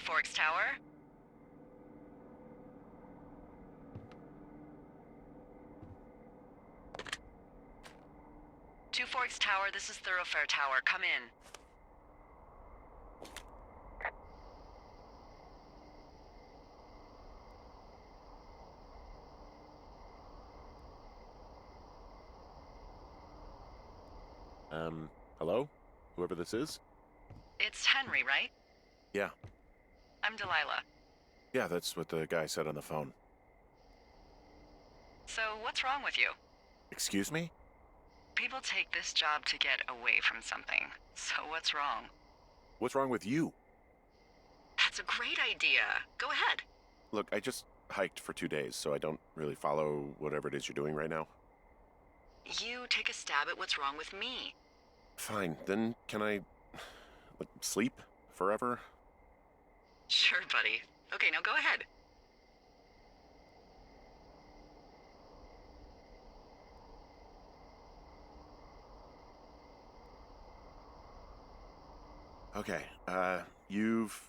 Two Forks Tower. Two Forks Tower, this is Thoroughfare Tower. Come in. Hello? Whoever this is? It's Henry, right? Yeah. I'm Delilah. Yeah, that's what the guy said on the phone. So, what's wrong with you? Excuse me? People take this job to get away from something. So what's wrong? What's wrong with you? That's a great idea. Go ahead. Look, I just hiked for 2 days, so I don't really follow whatever it is you're doing right now. You take a stab at what's wrong with me. Fine, then can I, sleep forever? Sure, buddy. Okay, now go ahead. Okay, you've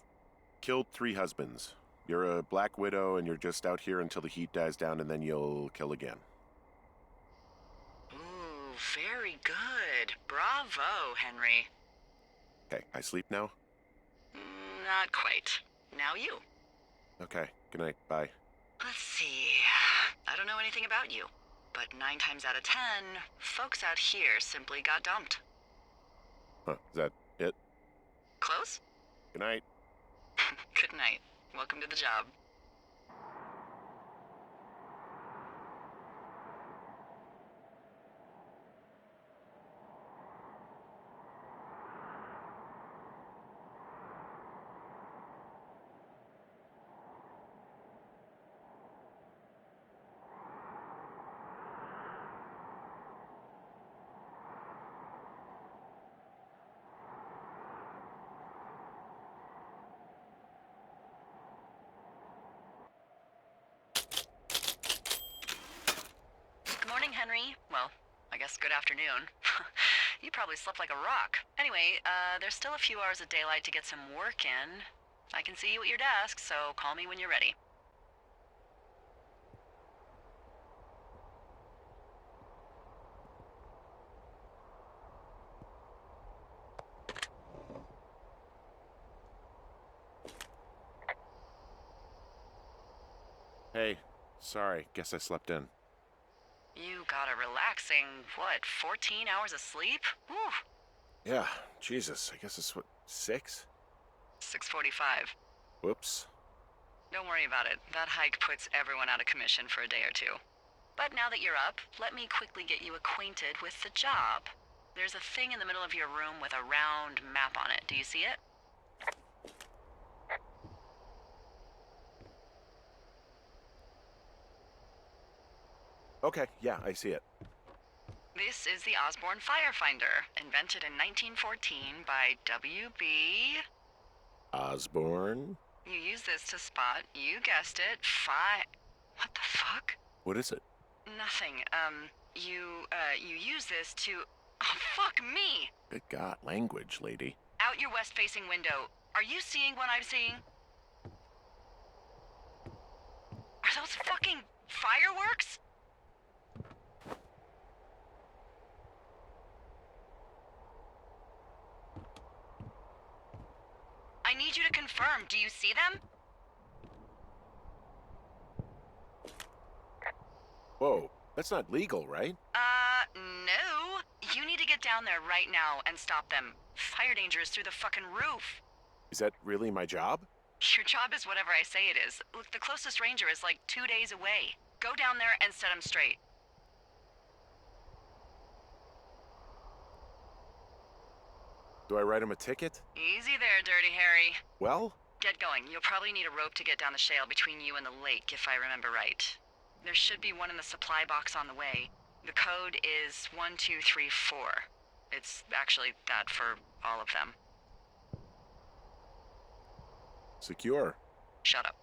killed 3 husbands. You're a black widow and you're just out here until the heat dies down and then you'll kill again. Ooh, very good. Bravo, Henry. Okay, I sleep now? Not quite. Now you. Okay, good night, bye. Let's see. I don't know anything about you, but 9 times out of 10, folks out here simply got dumped. Huh, is that it? Close? Good night. Good night. Welcome to the job. Good morning, Henry. Well, I guess good afternoon. You probably slept like a rock. Anyway, there's still a few hours of daylight to get some work in. I can see you at your desk, so call me when you're ready. Hey, sorry, guess I slept in. You got a relaxing, 14 hours of sleep? Whew. Yeah, Jesus, I guess it's 6? 6:45. Whoops. Don't worry about it. That hike puts everyone out of commission for a day or two. But now that you're up, let me quickly get you acquainted with the job. There's a thing in the middle of your room with a round map on it. Do you see it? Okay, yeah, I see it. This is the Osborne Firefinder, invented in 1914 by W.B. Osborne? You use this to spot, you guessed it, What the fuck? What is it? Nothing. You use this to... Oh, fuck me! Good God, language, lady. Out your west-facing window. Are you seeing what I'm seeing? Are those fucking fireworks? I need you to confirm. Do you see them? Whoa, that's not legal, right? No. You need to get down there right now and stop them. Fire danger is through the fucking roof. Is that really my job? Your job is whatever I say it is. Look, the closest ranger is like 2 days away. Go down there and set them straight. Do I write him a ticket? Easy there, Dirty Harry. Well? Get going. You'll probably need a rope to get down the shale between you and the lake, if I remember right. There should be one in the supply box on the way. The code is 1234. It's actually that for all of them. Secure. Shut up.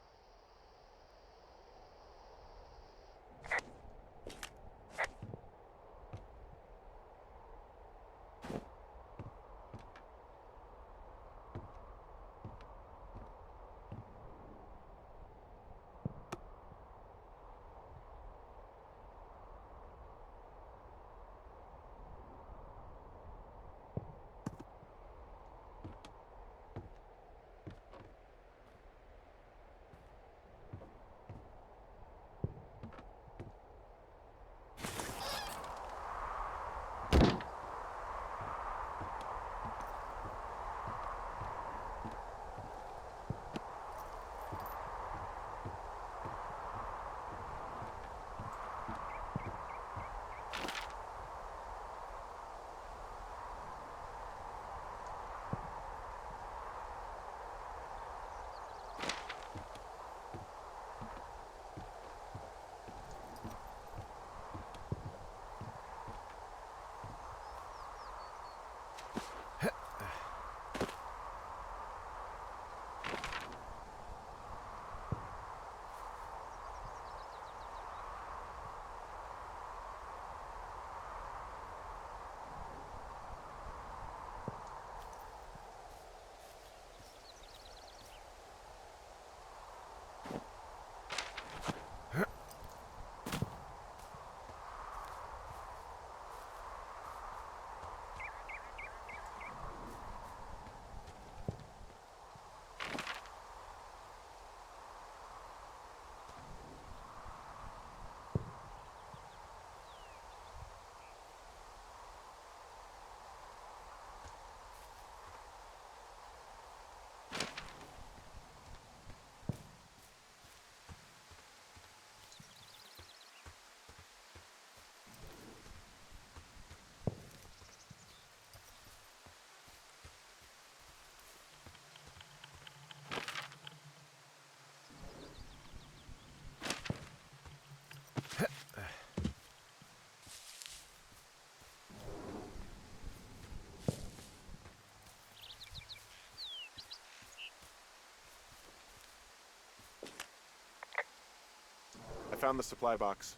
I found the supply box.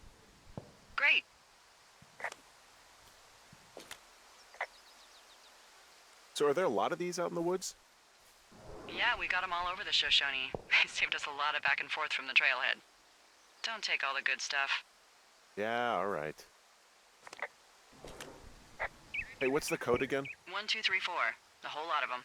Great. So are there a lot of these out in the woods? Yeah, we got them all over the Shoshone. They saved us a lot of back and forth from the trailhead. Don't take all the good stuff. Yeah, all right. Hey, what's the code again? 1, 2, 3, 4. A whole lot of them.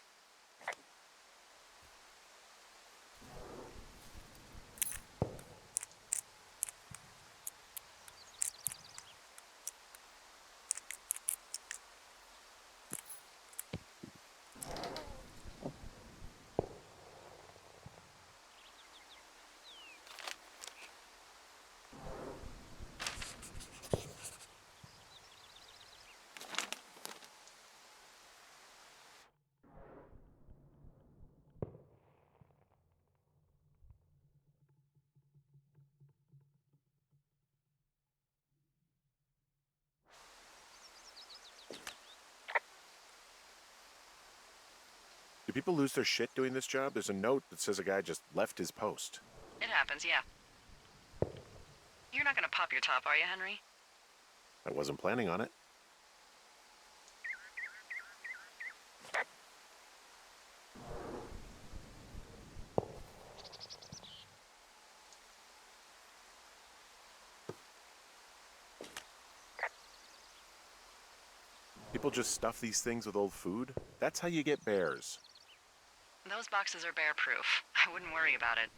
Do people lose their shit doing this job? There's a note that says a guy just left his post. It happens, yeah. You're not gonna pop your top, are you, Henry? I wasn't planning on it. People just stuff these things with old food? That's how you get bears. Those boxes are bear-proof. I wouldn't worry about it.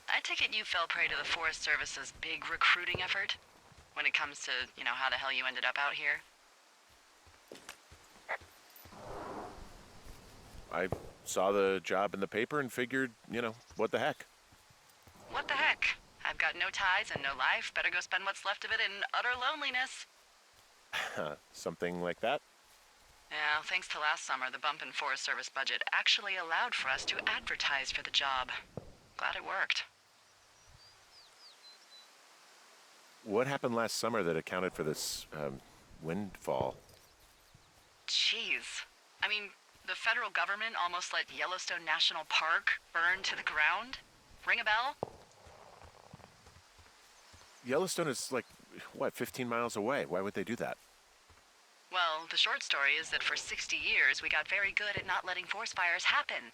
I take it you fell prey to the Forest Service's big recruiting effort? When it comes to, how the hell you ended up out here? I saw the job in the paper and figured, what the heck. What the heck? I've got no ties and no life. Better go spend what's left of it in utter loneliness. Something like that? Yeah, thanks to last summer, the bump in Forest Service budget actually allowed for us to advertise for the job. Glad it worked. What happened last summer that accounted for this, windfall? Jeez. I mean, the federal government almost let Yellowstone National Park burn to the ground? Ring a bell? Yellowstone is 15 miles away. Why would they do that? Well, the short story is that for 60 years, we got very good at not letting forest fires happen.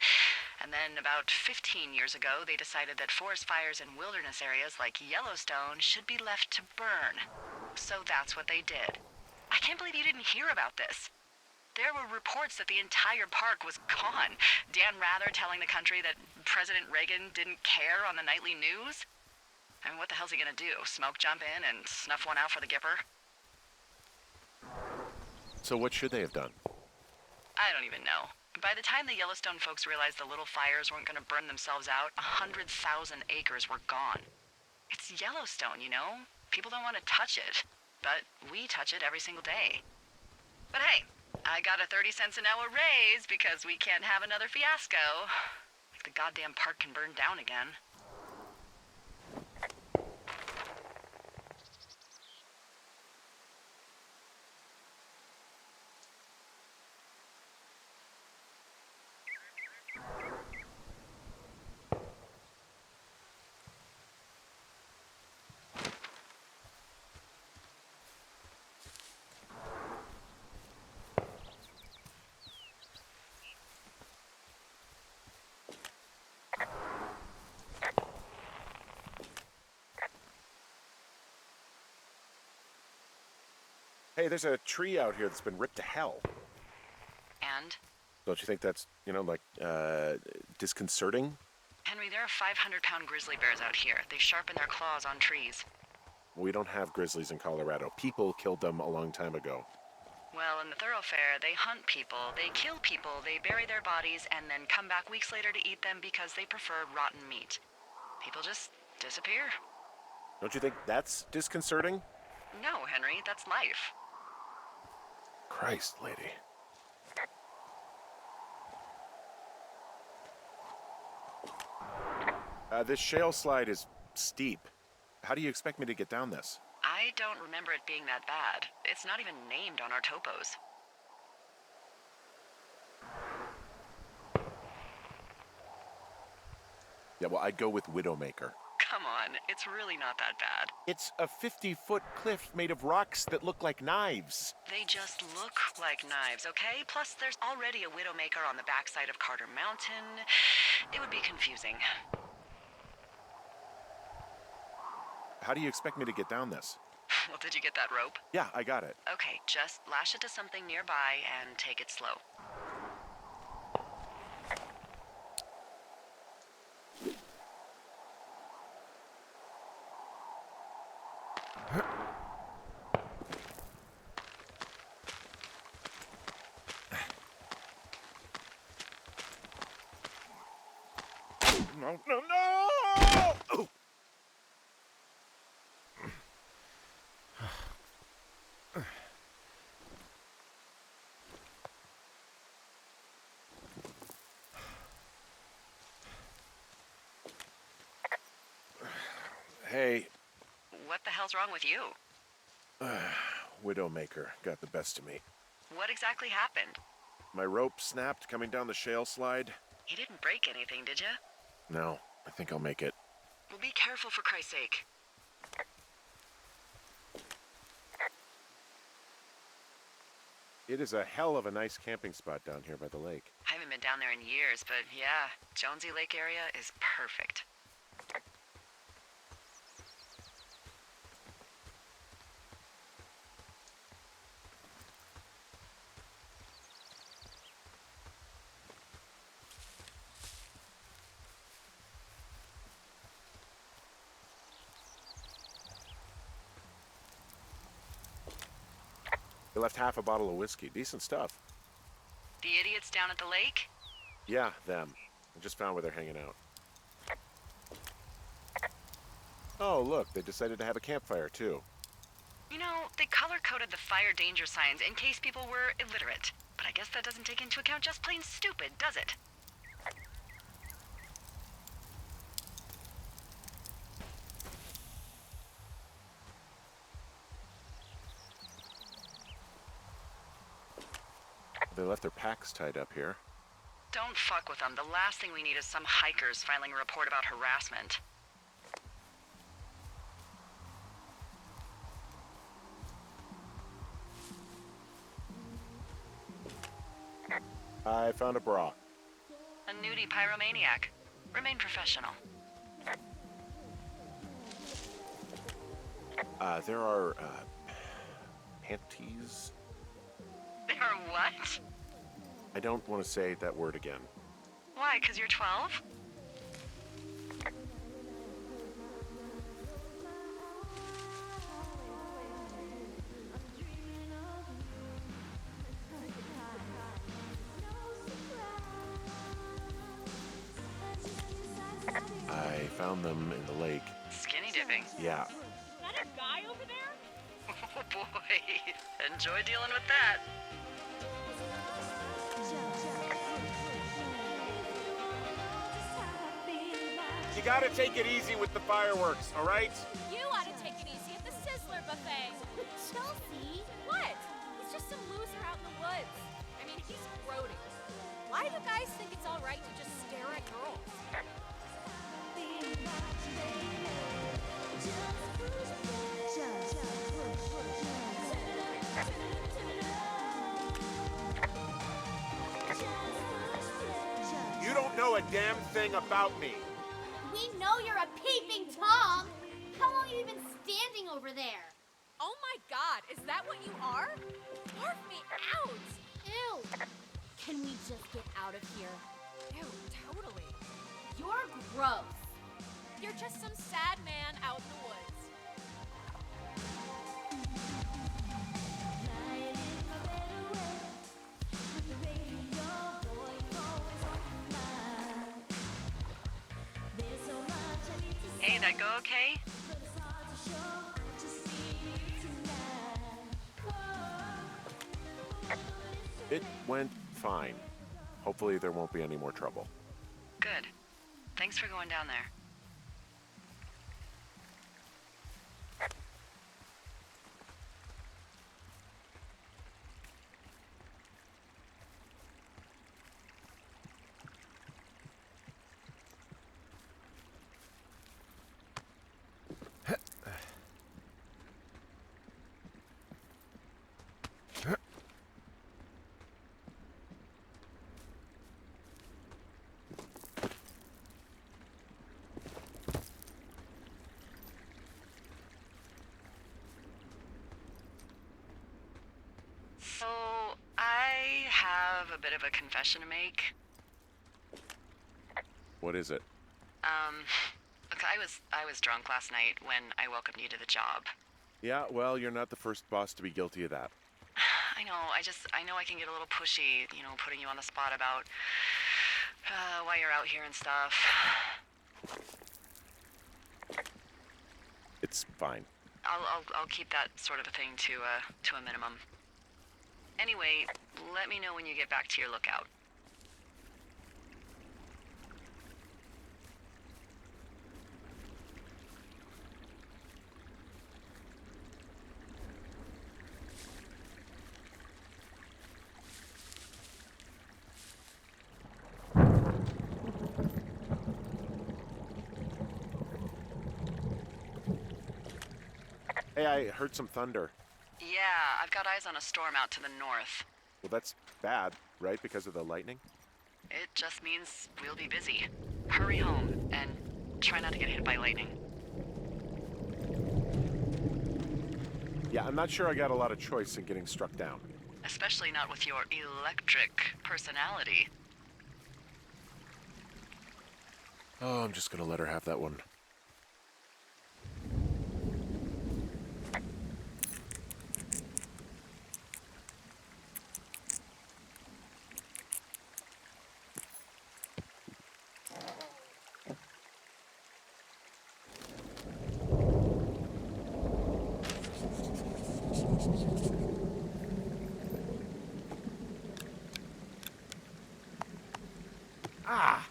And then about 15 years ago, they decided that forest fires in wilderness areas like Yellowstone should be left to burn. So that's what they did. I can't believe you didn't hear about this. There were reports that the entire park was gone. Dan Rather telling the country that President Reagan didn't care on the nightly news. I mean, what the hell's he gonna do? Smoke jump in and snuff one out for the Gipper? So what should they have done? I don't even know. By the time the Yellowstone folks realized the little fires weren't going to burn themselves out, 100,000 acres were gone. It's Yellowstone, you know? People don't want to touch it, but we touch it every single day. But hey, I got a 30 cents an hour raise because we can't have another fiasco. Like the goddamn park can burn down again. Hey, there's a tree out here that's been ripped to hell. And? Don't you think that's, disconcerting? Henry, there are 500-pound grizzly bears out here. They sharpen their claws on trees. We don't have grizzlies in Colorado. People killed them a long time ago. Well, in the thoroughfare, they hunt people, they kill people, they bury their bodies, and then come back weeks later to eat them because they prefer rotten meat. People just disappear. Don't you think that's disconcerting? No, Henry, that's life. Christ, lady. This shale slide is steep. How do you expect me to get down this? I don't remember it being that bad. It's not even named on our topos. Yeah, well, I'd go with Widowmaker. Come on, it's really not that bad. It's a 50-foot cliff made of rocks that look like knives. They just look like knives, okay? Plus, there's already a Widowmaker on the backside of Carter Mountain. It would be confusing. How do you expect me to get down this? Well, did you get that rope? Yeah, I got it. Okay, just lash it to something nearby and take it slow. No, no, no! Oh. Hey. What the hell's wrong with you? Widowmaker got the best of me. What exactly happened? My rope snapped coming down the shale slide. You didn't break anything, did you? No, I think I'll make it. Well, be careful for Christ's sake. It is a hell of a nice camping spot down here by the lake. I haven't been down there in years, but yeah, Jonesy Lake area is perfect. They left half a bottle of whiskey. Decent stuff. The idiots down at the lake? Yeah, them. I just found where they're hanging out. Oh, look, they decided to have a campfire, too. You know, they color-coded the fire danger signs in case people were illiterate. But I guess that doesn't take into account just plain stupid, does it? They left their packs tied up here. Don't fuck with them. The last thing we need is some hikers filing a report about harassment. I found a bra. A nudie pyromaniac. Remain professional. There are, panties? There are what? I don't want to say that word again. Why, 'cause you're 12? found them in the lake. Skinny dipping. Yeah. Is that a guy over there? Oh boy. Enjoy dealing with that. You gotta take it easy with the fireworks, all right? You ought to take it easy at the Sizzler buffet. Chelsea? What? He's just some loser out in the woods. I mean, he's grody. Why do guys think it's all right to just stare at girls? You don't know a damn thing about me. We know you're a peeping Tom! How long have you been standing over there? Oh my god, is that what you are? Barf me out! Ew! Can we just get out of here? Ew, totally. You're gross. You're just some sad man out in the woods. Hey, that go okay? It went fine. Hopefully there won't be any more trouble. Good. Thanks for going down there. So, I have a bit of a confession to make. What is it? Look, I was drunk last night when I welcomed you to the job. Yeah, well, you're not the first boss to be guilty of that. I know, I know I can get a little pushy, you know, putting you on the spot about why you're out here and stuff. It's fine. I'll keep that sort of a thing to a minimum. Anyway, let me know when you get back to your lookout. Hey, I heard some thunder. Yeah, I've got eyes on a storm out to the north. Well, that's bad, right? Because of the lightning? It just means we'll be busy. Hurry home, and try not to get hit by lightning. Yeah, I'm not sure I got a lot of choice in getting struck down. Especially not with your electric personality. Oh, I'm just gonna let her have that one. Ah!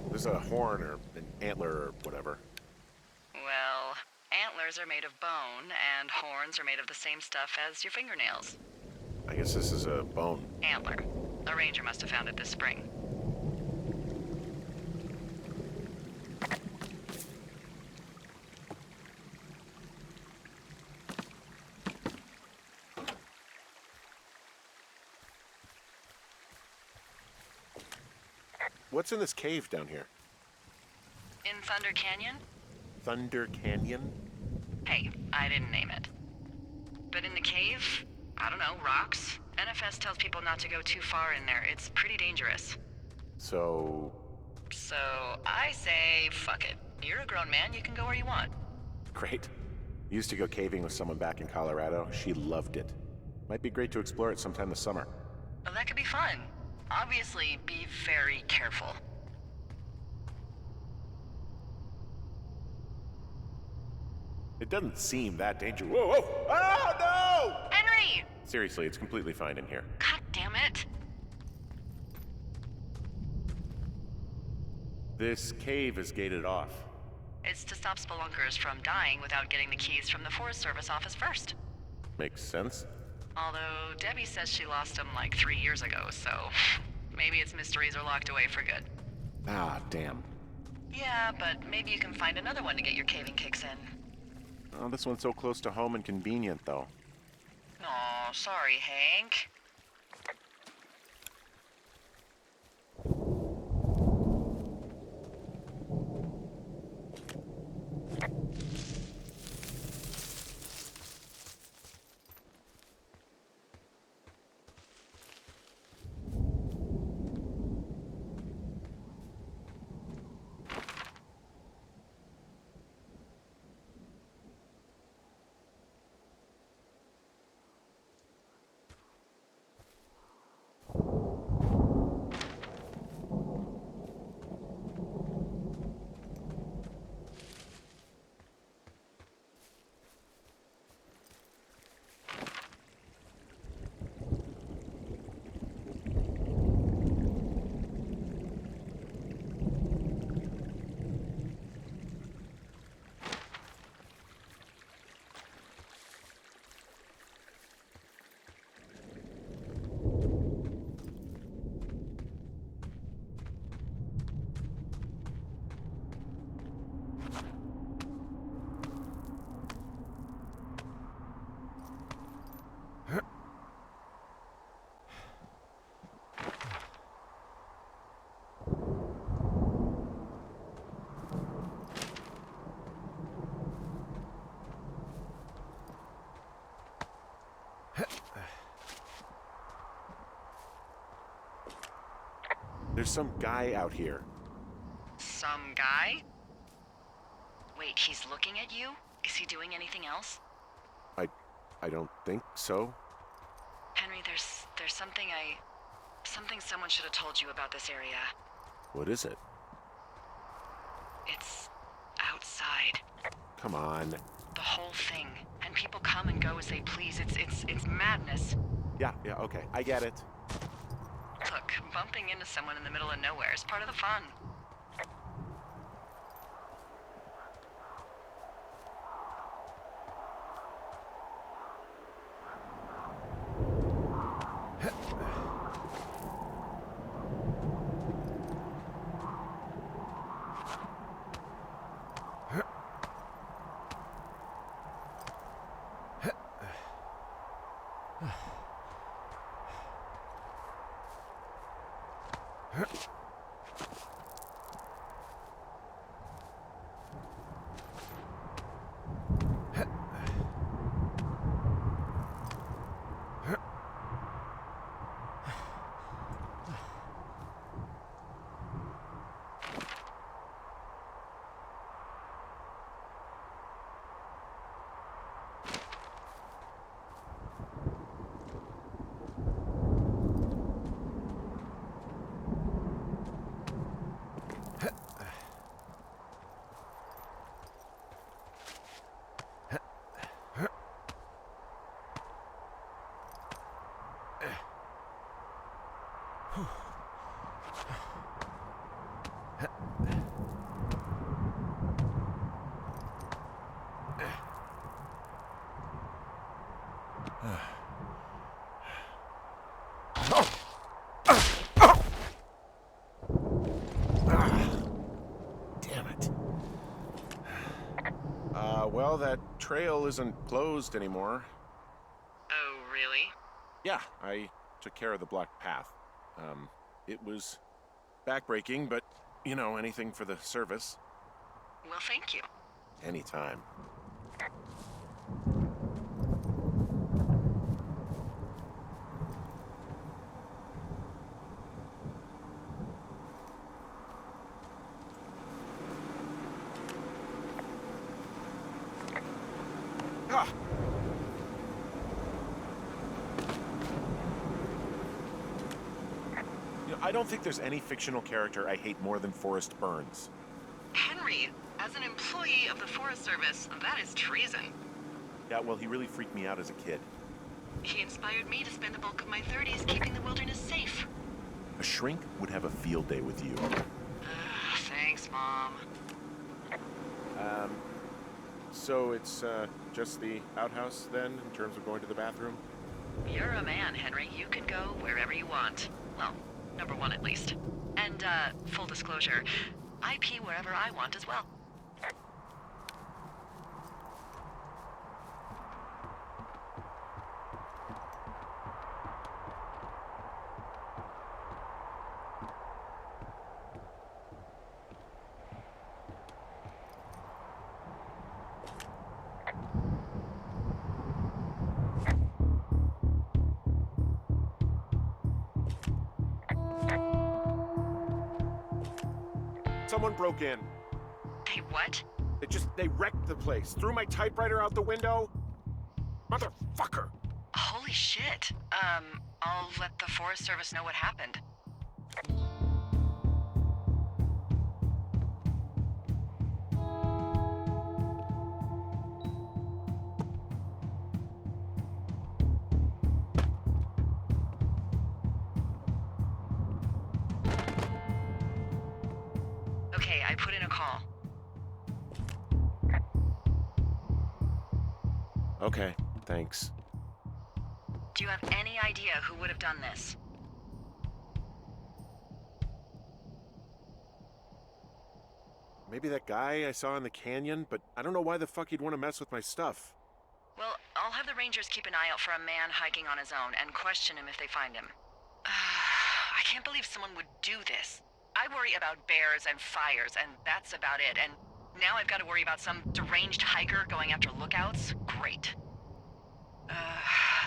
There's a horn or an antler or whatever. Well, antlers are made of bone, and horns are made of the same stuff as your fingernails. I guess this is a bone. Antler. A ranger must have found it this spring. What's in this cave down here? In Thunder Canyon? Thunder Canyon? Hey, I didn't name it. But in the cave, I don't know, rocks? NFS tells people not to go too far in there. It's pretty dangerous. So So I say, fuck it. You're a grown man, you can go where you want. great. Used to go caving with someone back in Colorado. She loved it. Might be great to explore it sometime this summer. Well, that could be fun. Obviously, be very careful. It doesn't seem that dangerous. Whoa, whoa! Oh, no! Henry! Seriously, it's completely fine in here. God damn it. This cave is gated off. It's to stop spelunkers from dying without getting the keys from the Forest Service office first. Makes sense. Although Debbie says she lost them like 3 years ago, so maybe its mysteries are locked away for good. Ah, damn. Yeah, but maybe you can find another one to get your caving kicks in. Oh, this one's so close to home and convenient, though. Aw, sorry, Hank. There's some guy out here. Some guy? Wait, he's looking at you? Is he doing anything else? I don't think so. Henry, there's something someone should have told you about this area. What is it? It's outside. Come on. The whole thing. And people come and go as they please. It's madness. Yeah, okay. I get it. Look, bumping into someone in the middle of nowhere is part of the fun. Damn it. Well, that trail isn't closed anymore. Oh, really? Yeah, I took care of the blocked path. It was backbreaking, but, you know, anything for the service. Well, thank you. Anytime. Ah! I don't think there's any fictional character I hate more than Forrest Burns. Henry, as an employee of the Forest Service, that is treason. Yeah, well, he really freaked me out as a kid. He inspired me to spend the bulk of my 30s keeping the wilderness safe. A shrink would have a field day with you. Thanks, Mom. So it's, just the outhouse, then, in terms of going to the bathroom? You're a man, Henry. You can go wherever you want. Well, number one at least. And, full disclosure, I pee wherever I want as well. Someone broke in. Hey, what? They wrecked the place. Threw my typewriter out the window. Motherfucker! Holy shit. I'll let the Forest Service know what happened. Okay, I put in a call. Okay, thanks. Do you have any idea who would have done this? Maybe that guy I saw in the canyon, but I don't know why the fuck he'd want to mess with my stuff. Well, I'll have the Rangers keep an eye out for a man hiking on his own and question him if they find him. I can't believe someone would do this. I worry about bears and fires, and that's about it. And now I've got to worry about some deranged hiker going after lookouts? Great.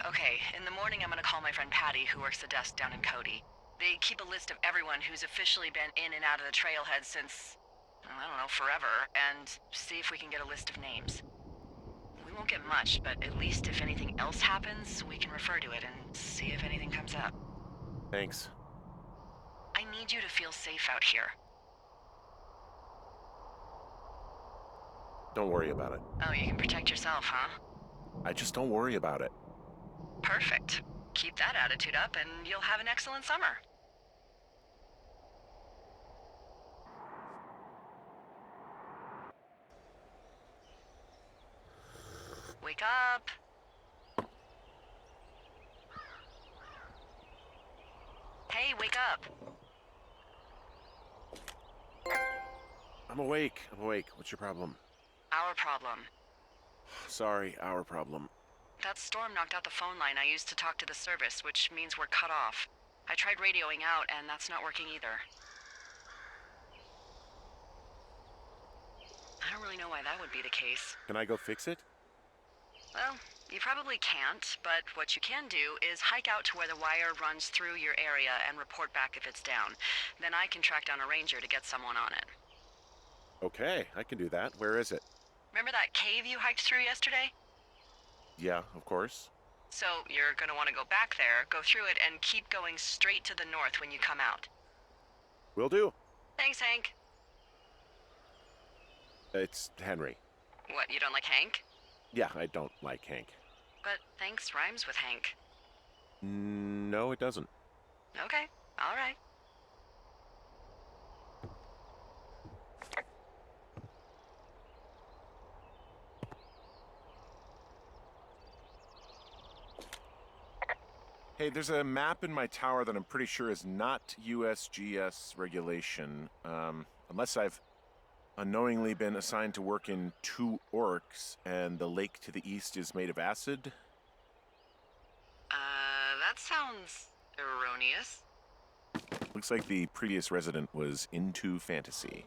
Okay, in the morning I'm gonna call my friend Patty, who works the desk down in Cody. They keep a list of everyone who's officially been in and out of the trailhead since, I don't know, forever, and see if we can get a list of names. We won't get much, but at least if anything else happens, we can refer to it and see if anything comes up. Thanks. I need you to feel safe out here. Don't worry about it. Oh, you can protect yourself, huh? I just don't worry about it. Perfect. Keep that attitude up and you'll have an excellent summer. Wake up. Hey, wake up. I'm awake. What's your problem? Our problem. Sorry, our problem. That storm knocked out the phone line I used to talk to the service, which means we're cut off. I tried radioing out, and that's not working either. I don't really know why that would be the case. Can I go fix it? Well, you probably can't, but what you can do is hike out to where the wire runs through your area and report back if it's down. Then I can track down a ranger to get someone on it. Okay, I can do that. Where is it? Remember that cave you hiked through yesterday? Yeah, of course. So you're gonna want to go back there, go through it, and keep going straight to the north when you come out. Will do. Thanks, Hank. It's Henry. What, you don't like Hank? Yeah, I don't like Hank. But thanks rhymes with Hank. No, it doesn't. Okay, all right. Hey, there's a map in my tower that I'm pretty sure is not USGS regulation. Unless I've unknowingly been assigned to work in 2 orcs, and the lake to the east is made of acid. That sounds erroneous. Looks like the previous resident was into fantasy.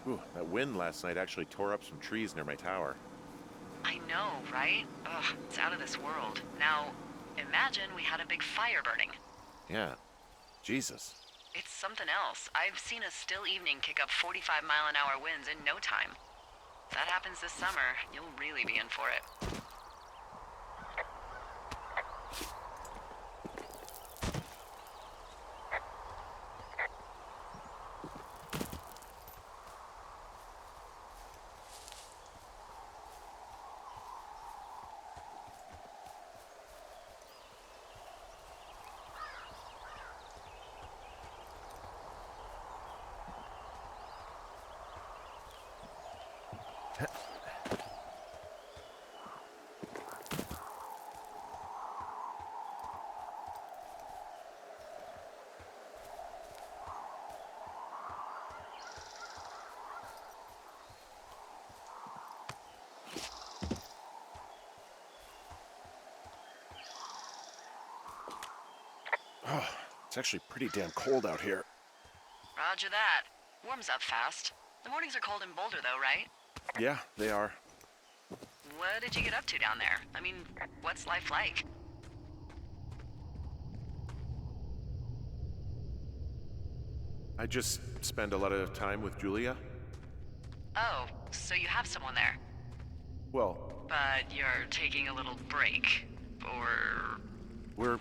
Ooh, that wind last night actually tore up some trees near my tower. I know, right? Ugh, it's out of this world. Now, imagine we had a big fire burning. Yeah. Jesus. It's something else. I've seen a still evening kick up 45-mile-an-hour winds in no time. If that happens this summer, you'll really be in for it. Oh, it's actually pretty damn cold out here. Roger that. Warms up fast. The mornings are cold in Boulder, though, right? Yeah, they are. What did you get up to down there? I mean, what's life like? I just spend a lot of time with Julia. Oh, so you have someone there. Well, But you're taking a little break. Or... we're...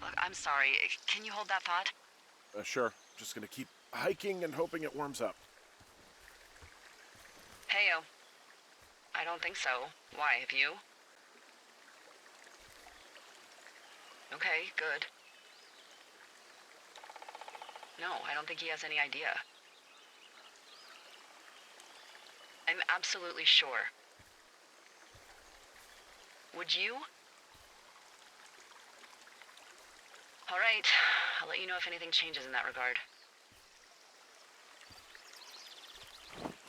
Look, I'm sorry. Can you hold that thought? sure. Just gonna keep hiking and hoping it warms up. Heyo. I don't think so. Why, have you? Okay, good. No, I don't think he has any idea. I'm absolutely sure. Would you? All right. I'll let you know if anything changes in that regard.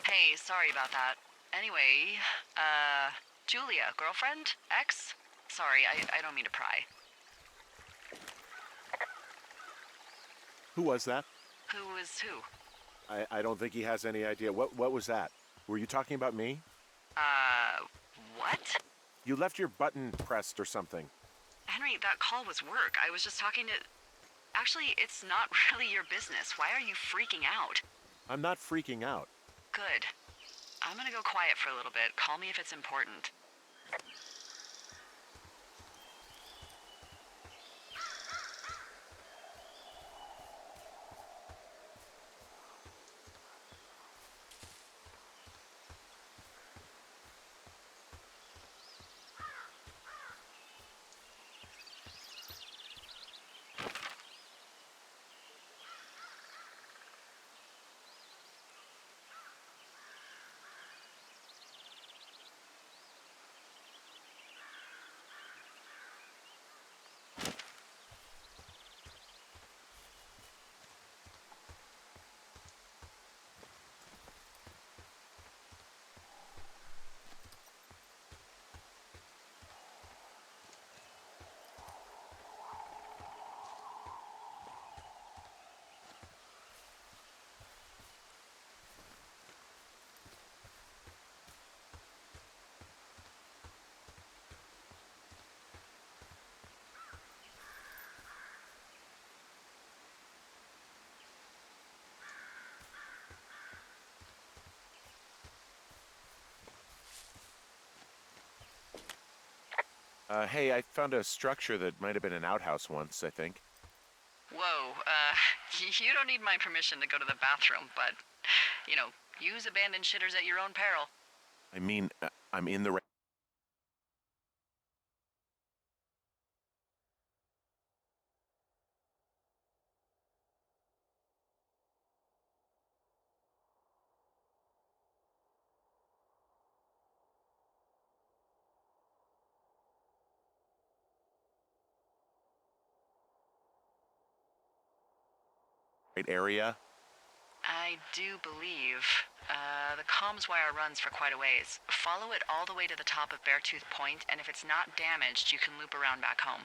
Hey, sorry about that. Anyway, Julia, girlfriend? Ex? Sorry, I don't mean to pry. Who was that? Who is who? I don't think he has any idea. What was that? Were you talking about me? What? You left your button pressed or something. Henry, that call was work. I was just talking to... Actually, it's not really your business. Why are you freaking out? I'm not freaking out. Good. I'm gonna go quiet for a little bit. Call me if it's important. Hey, I found a structure that might have been an outhouse once, I think. Whoa, you don't need my permission to go to the bathroom, but, use abandoned shitters at your own peril. I mean, I'm in the right area. I do believe. The comms wire runs for quite a ways. Follow it all the way to the top of Beartooth Point, and if it's not damaged, you can loop around back home.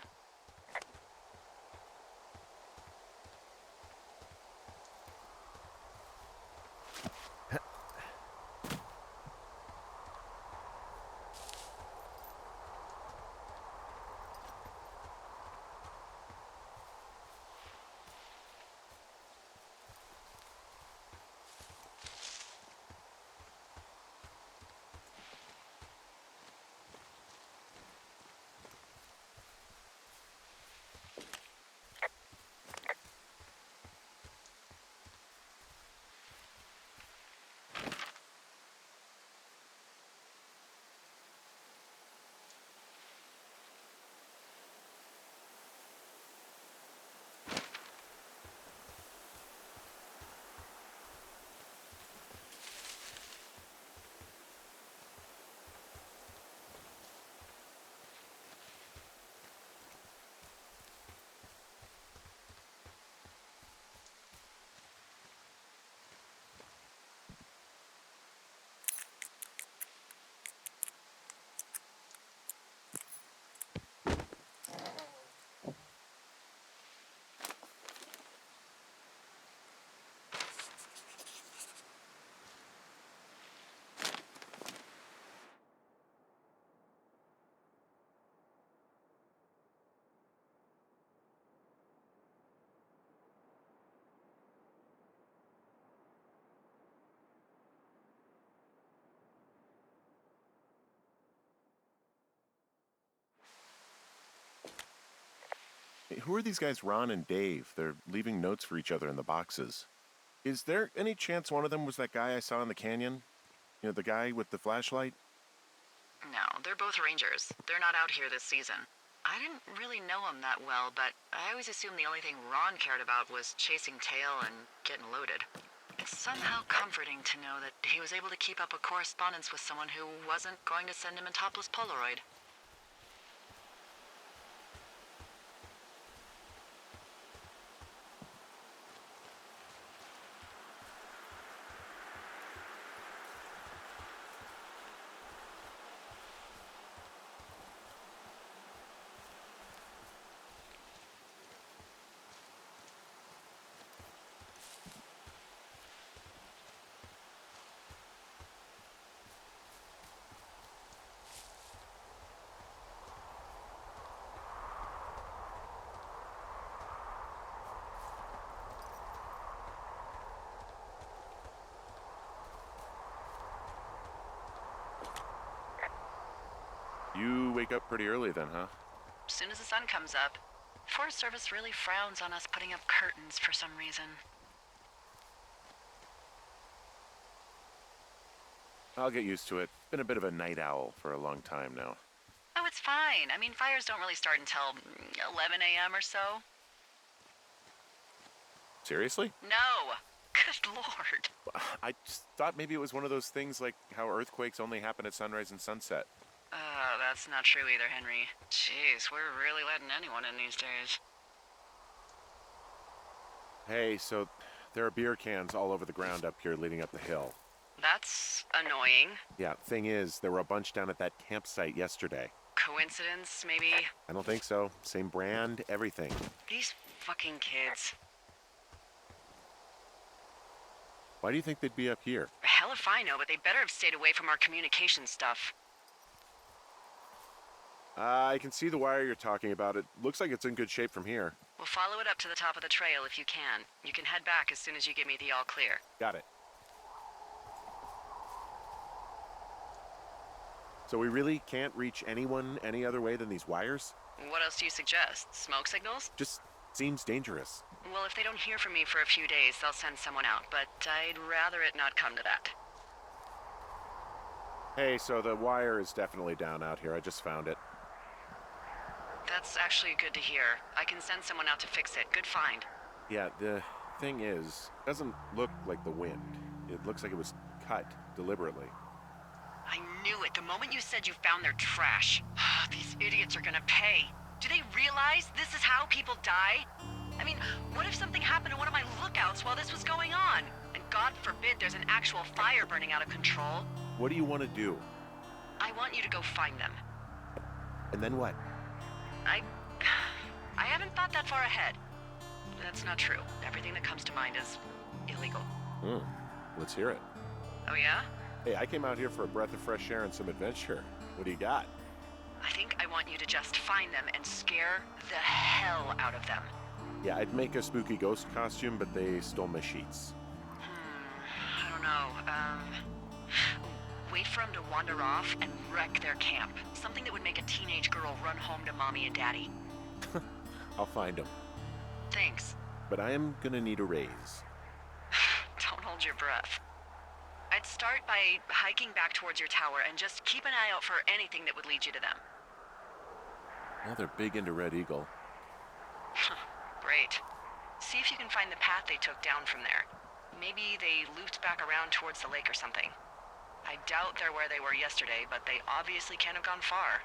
Hey, who are these guys, Ron and Dave? They're leaving notes for each other in the boxes. Is there any chance one of them was that guy I saw in the canyon? You know, the guy with the flashlight? No, they're both rangers. They're not out here this season. I didn't really know him that well, but I always assumed the only thing Ron cared about was chasing tail and getting loaded. It's somehow comforting to know that he was able to keep up a correspondence with someone who wasn't going to send him a topless Polaroid. You wake up pretty early then, huh? As soon as the sun comes up, Forest Service really frowns on us putting up curtains for some reason. I'll get used to it. Been a bit of a night owl for a long time now. Oh, it's fine. I mean, fires don't really start until 11 a.m. or so. Seriously? No! Good lord. I just thought maybe it was one of those things like how earthquakes only happen at sunrise and sunset. That's not true either, Henry. Jeez, we're really letting anyone in these days. Hey, so there are beer cans all over the ground up here leading up the hill. That's annoying. Yeah, thing is, there were a bunch down at that campsite yesterday. Coincidence, maybe? I don't think so. Same brand, everything. These fucking kids. Why do you think they'd be up here? Hell if I know, but they better have stayed away from our communication stuff. I can see the wire you're talking about. It looks like it's in good shape from here. We'll follow it up to the top of the trail if you can. You can head back as soon as you give me the all clear. Got it. So we really can't reach anyone any other way than these wires? What else do you suggest? Smoke signals? Just seems dangerous. Well, if they don't hear from me for a few days, they'll send someone out, but I'd rather it not come to that. Hey, so the wire is definitely down out here. I just found it. That's actually good to hear. I can send someone out to fix it. Good find. Yeah, the thing is, it doesn't look like the wind. It looks like it was cut deliberately. I knew it the moment you said you found their trash. These idiots are gonna pay. Do they realize this is how people die? I mean, what if something happened to one of my lookouts while this was going on? And God forbid there's an actual fire burning out of control. What do you want to do? I want you to go find them. And then what? I haven't thought that far ahead. That's not true. Everything that comes to mind is illegal. Let's hear it. Oh yeah? Hey, I came out here for a breath of fresh air and some adventure. What do you got? I think I want you to just find them and scare the hell out of them. Yeah, I'd make a spooky ghost costume, but they stole my sheets. I don't know. Wait for them to wander off and wreck their camp. Something that would make a teenage girl run home to mommy and daddy. I'll find them. Thanks. But I am gonna need a raise. Don't hold your breath. I'd start by hiking back towards your tower and just keep an eye out for anything that would lead you to them. Well, they're big into Red Eagle. Great. See if you can find the path they took down from there. Maybe they looped back around towards the lake or something. I doubt they're where they were yesterday, but they obviously can't have gone far.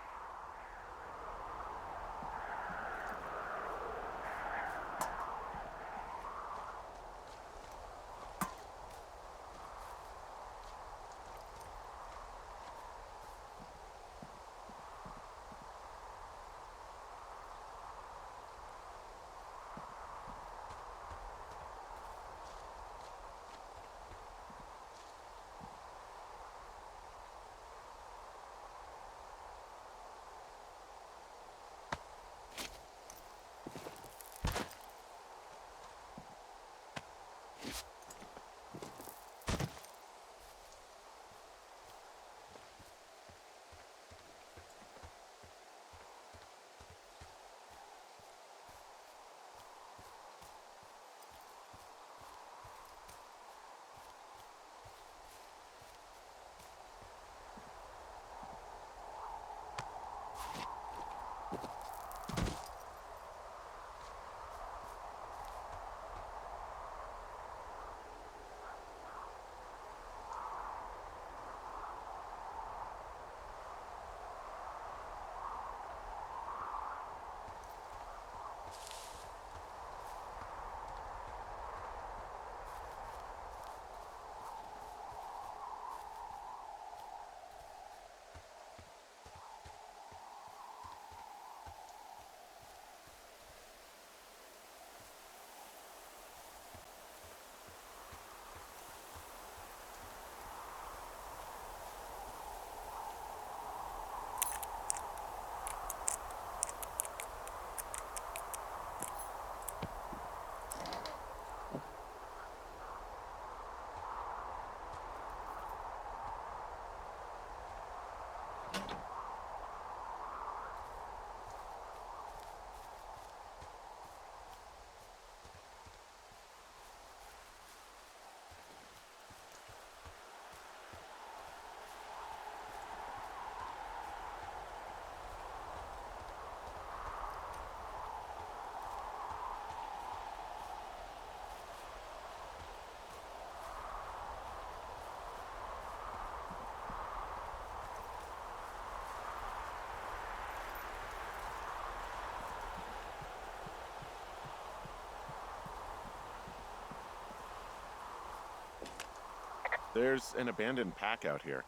There's an abandoned pack out here.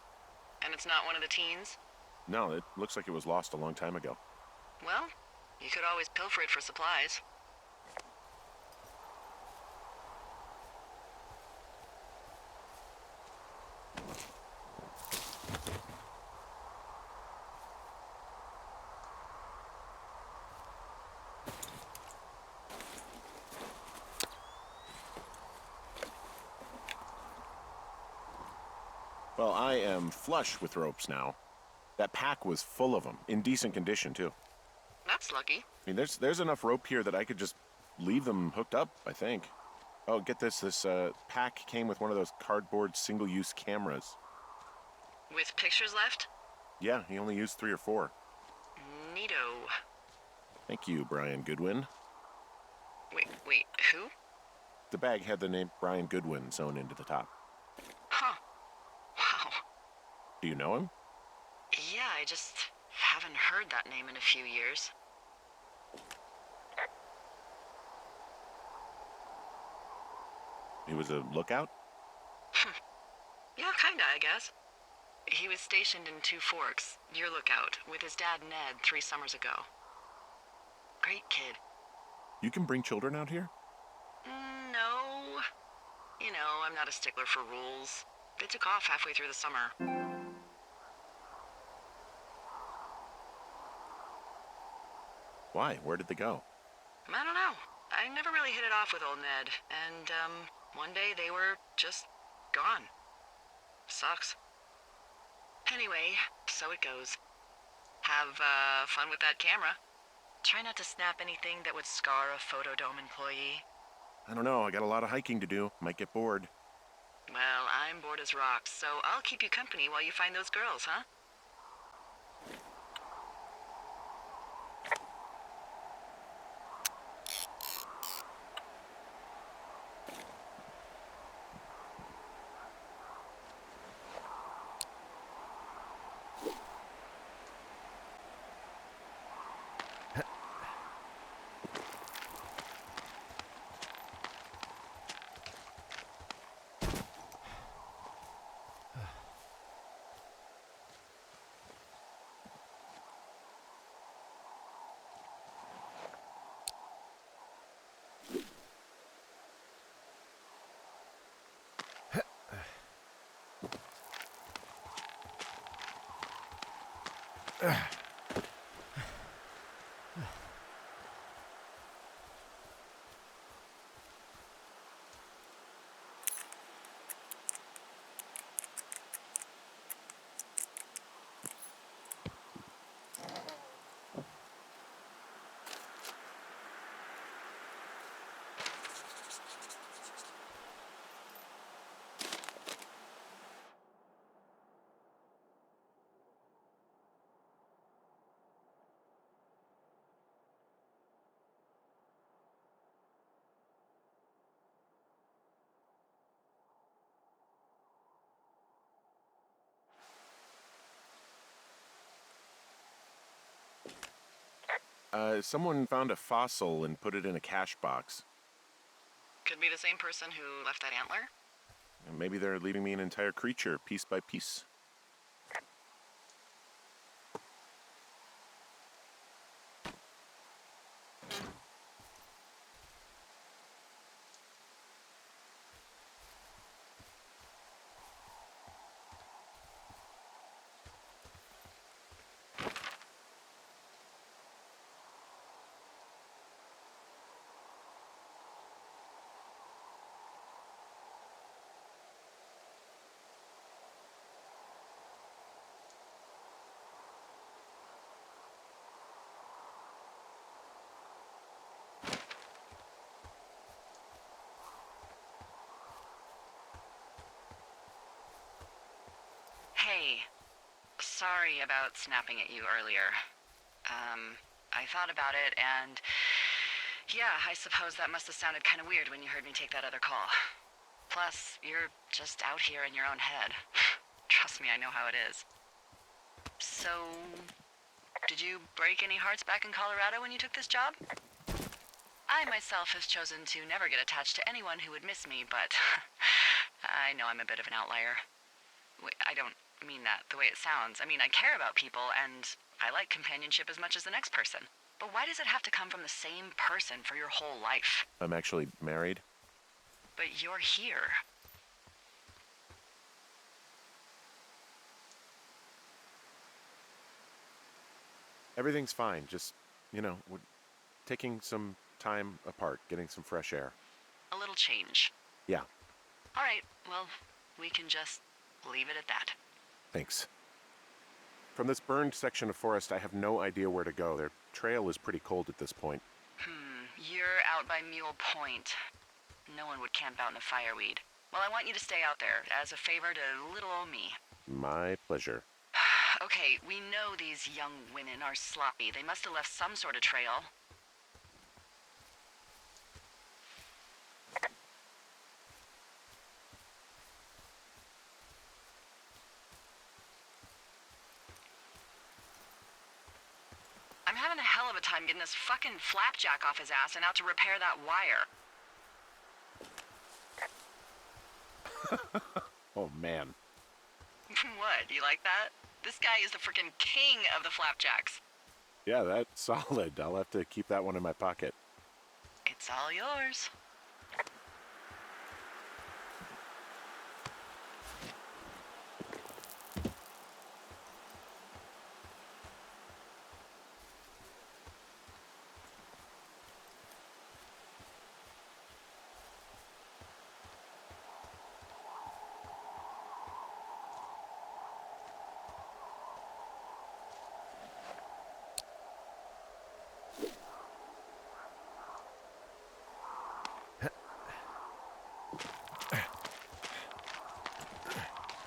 And it's not one of the teens? No, it looks like it was lost a long time ago. Well, you could always pilfer it for supplies. Well, I am flush with ropes now. That pack was full of them, in decent condition, too. That's lucky. I mean, there's enough rope here that I could just leave them hooked up, I think. Oh, get this. This pack came with one of those cardboard single-use cameras. With pictures left? Yeah, he only used 3 or 4. Neato. Thank you, Brian Goodwin. Wait, who? The bag had the name Brian Goodwin sewn into the top. Huh. Wow. Do you know him? Yeah, I just haven't heard that name in a few years. He was a lookout? Yeah, kinda, I guess. He was stationed in Two Forks, your lookout, with his dad Ned 3 summers ago. Great kid. You can bring children out here? No. You know, I'm not a stickler for rules. They took off halfway through the summer. Why? Where did they go? I don't know. I never really hit it off with old Ned, and, one day they were just gone. Sucks. Anyway, so it goes. Have, fun with that camera. Try not to snap anything that would scar a Photodome employee. I don't know. I got a lot of hiking to do. Might get bored. Well, I'm bored as rocks, so I'll keep you company while you find those girls, huh? Someone found a fossil and put it in a cash box. Could be the same person who left that antler. And maybe they're leaving me an entire creature, piece by piece. Hey, sorry about snapping at you earlier. I thought about it, and yeah, I suppose that must have sounded kind of weird when you heard me take that other call. Plus, you're just out here in your own head. Trust me, I know how it is. So, did you break any hearts back in Colorado when you took this job? I myself have chosen to never get attached to anyone who would miss me, but I know I'm a bit of an outlier. I don't mean that the way it sounds. I mean, I care about people, and I like companionship as much as the next person. But why does it have to come from the same person for your whole life? I'm actually married. But you're here. Everything's fine. Just, we're taking some time apart, getting some fresh air. A little change. Yeah, All right, well, we can just leave it at that. thanks. From this burned section of forest, I have no idea where to go. Their trail is pretty cold at this point. You're out by Mule Point. No one would camp out in the fireweed. Well, I want you to stay out there as a favor to little old me. My pleasure. Okay, we know these young women are sloppy. They must have left some sort of trail. I'm having a hell of a time getting this fucking flapjack off his ass and out to repair that wire. Oh, man. What, you like that? This guy is the freaking king of the flapjacks. Yeah, that's solid. I'll have to keep that one in my pocket. It's all yours.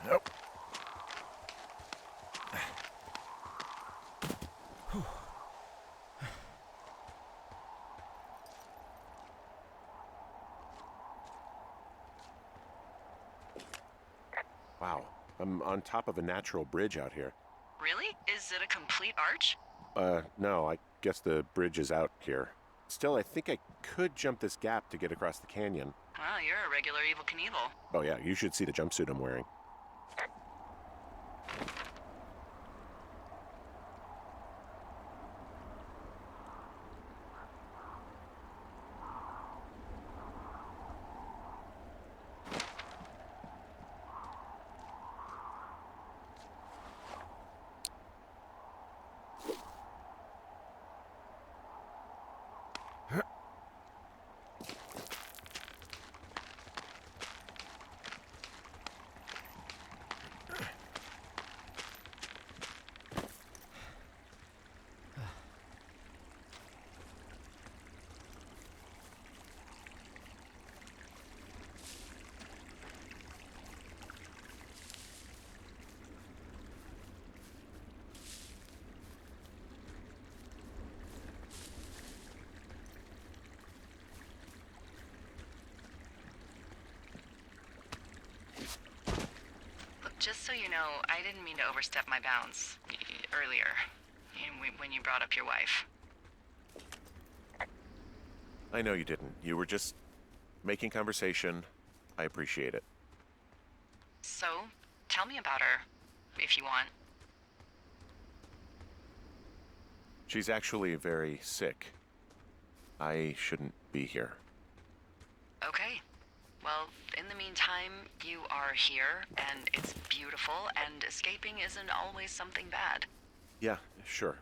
Nope. Wow, I'm on top of a natural bridge out here. Really? Is it a complete arch? No, I guess the bridge is out here. Still, I think I could jump this gap to get across the canyon. Well, you're a regular Evel Knievel. Oh yeah, you should see the jumpsuit I'm wearing. Look, just so you know, I didn't mean to overstep my bounds earlier when you brought up your wife. I know you didn't. You were just making conversation. I appreciate it. So, tell me about her, if you want. She's actually very sick. I shouldn't be here. Okay. Well, in the meantime, you are here, and it's beautiful, and escaping isn't always something bad. Yeah, sure.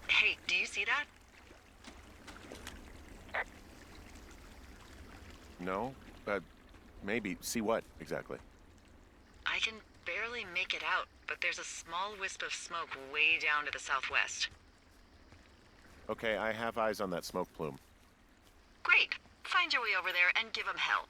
Hey, do you see that? No? Maybe. See what, exactly? I can barely make it out, but there's a small wisp of smoke way down to the southwest. Okay, I have eyes on that smoke plume. Great. Find your way over there and give 'em hell.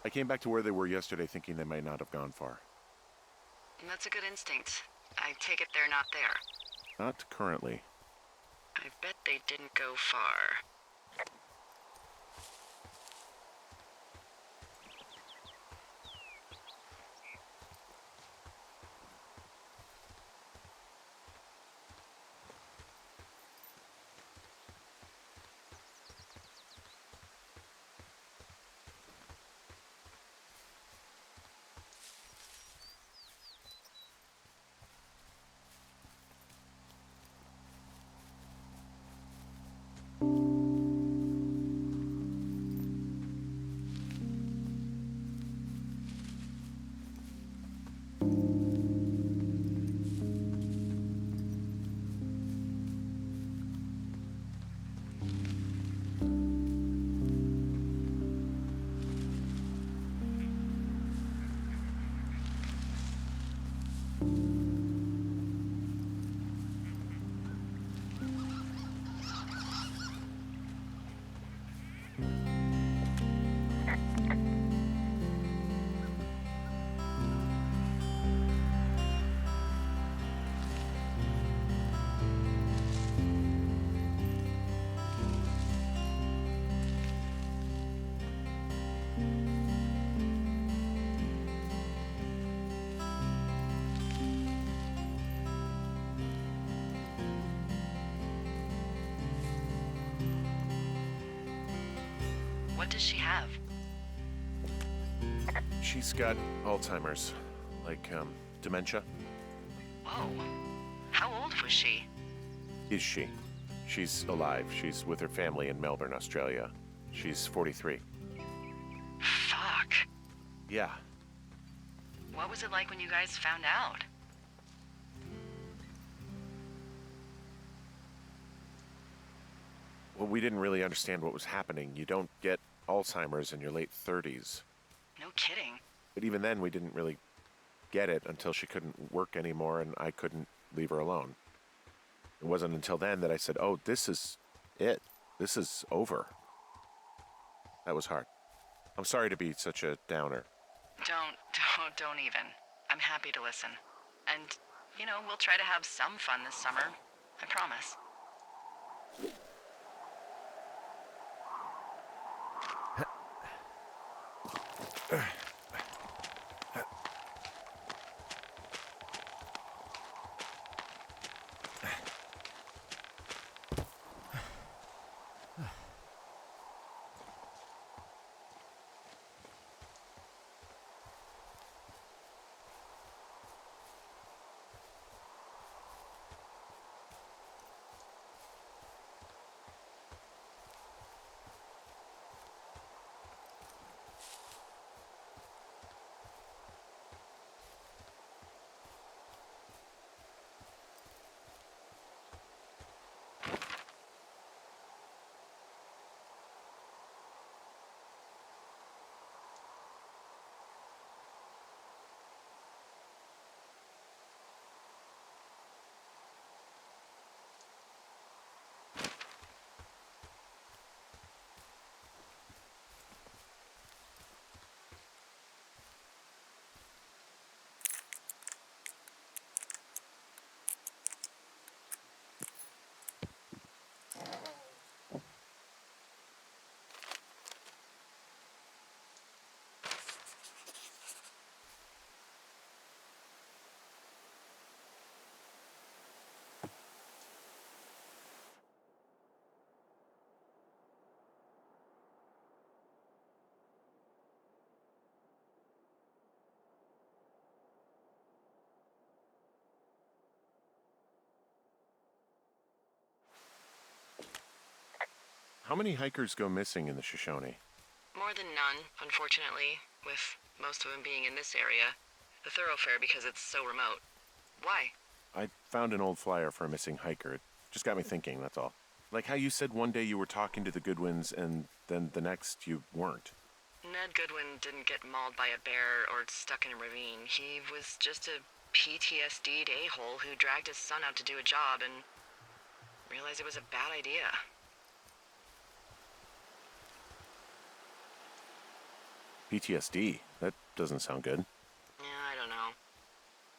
I came back to where they were yesterday thinking they might not have gone far. That's a good instinct. I take it they're not there. Not currently. I bet they didn't go far. What does she have? She's got Alzheimer's, like, dementia. Whoa. How old was she? Is she? She's alive. She's with her family in Melbourne, Australia. She's 43. Fuck. Yeah. What was it like when you guys found out? Well, we didn't really understand what was happening. You don't get Alzheimer's in your late 30s. No kidding. But even then, we didn't really get it until she couldn't work anymore and I couldn't leave her alone. It wasn't until then that I said, oh, this is it. This is over. That was hard. I'm sorry to be such a downer. Don't even. I'm happy to listen. And, you know, we'll try to have some fun this summer. I promise. How many hikers go missing in the Shoshone? More than none, unfortunately, with most of them being in this area. The thoroughfare because it's so remote. Why? I found an old flyer for a missing hiker. It just got me thinking, that's all. Like how you said one day you were talking to the Goodwins and then the next you weren't. Ned Goodwin didn't get mauled by a bear or stuck in a ravine. He was just a PTSD'd a-hole who dragged his son out to do a job and realized it was a bad idea. PTSD? That doesn't sound good. Yeah, I don't know.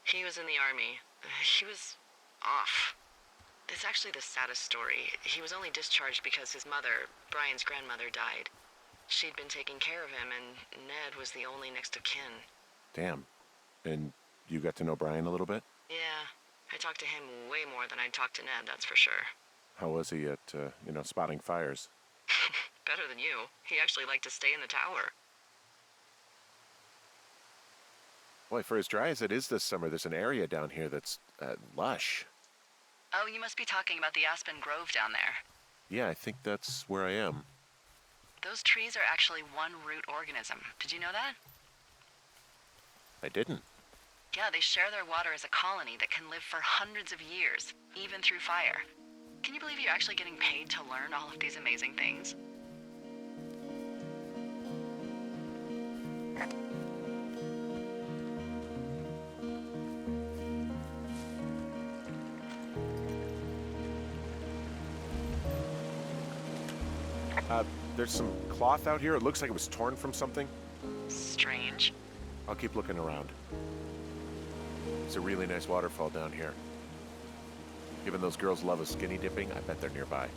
He was in the army. He was off. It's actually the saddest story. He was only discharged because his mother, Brian's grandmother, died. She'd been taking care of him, and Ned was the only next of kin. Damn. And you got to know Brian a little bit? Yeah, I talked to him way more than I'd talked to Ned, that's for sure. How was he at, spotting fires? Better than you. He actually liked to stay in the tower. Boy, for as dry as it is this summer, there's an area down here that's lush. Oh, you must be talking about the Aspen Grove down there. Yeah, I think that's where I am. Those trees are actually one root organism. Did you know that? I didn't. Yeah, they share their water as a colony that can live for hundreds of years, even through fire. Can you believe you're actually getting paid to learn all of these amazing things? There's some cloth out here. It looks like it was torn from something. Strange. I'll keep looking around. There's a really nice waterfall down here. Given those girls love a skinny dipping, I bet they're nearby.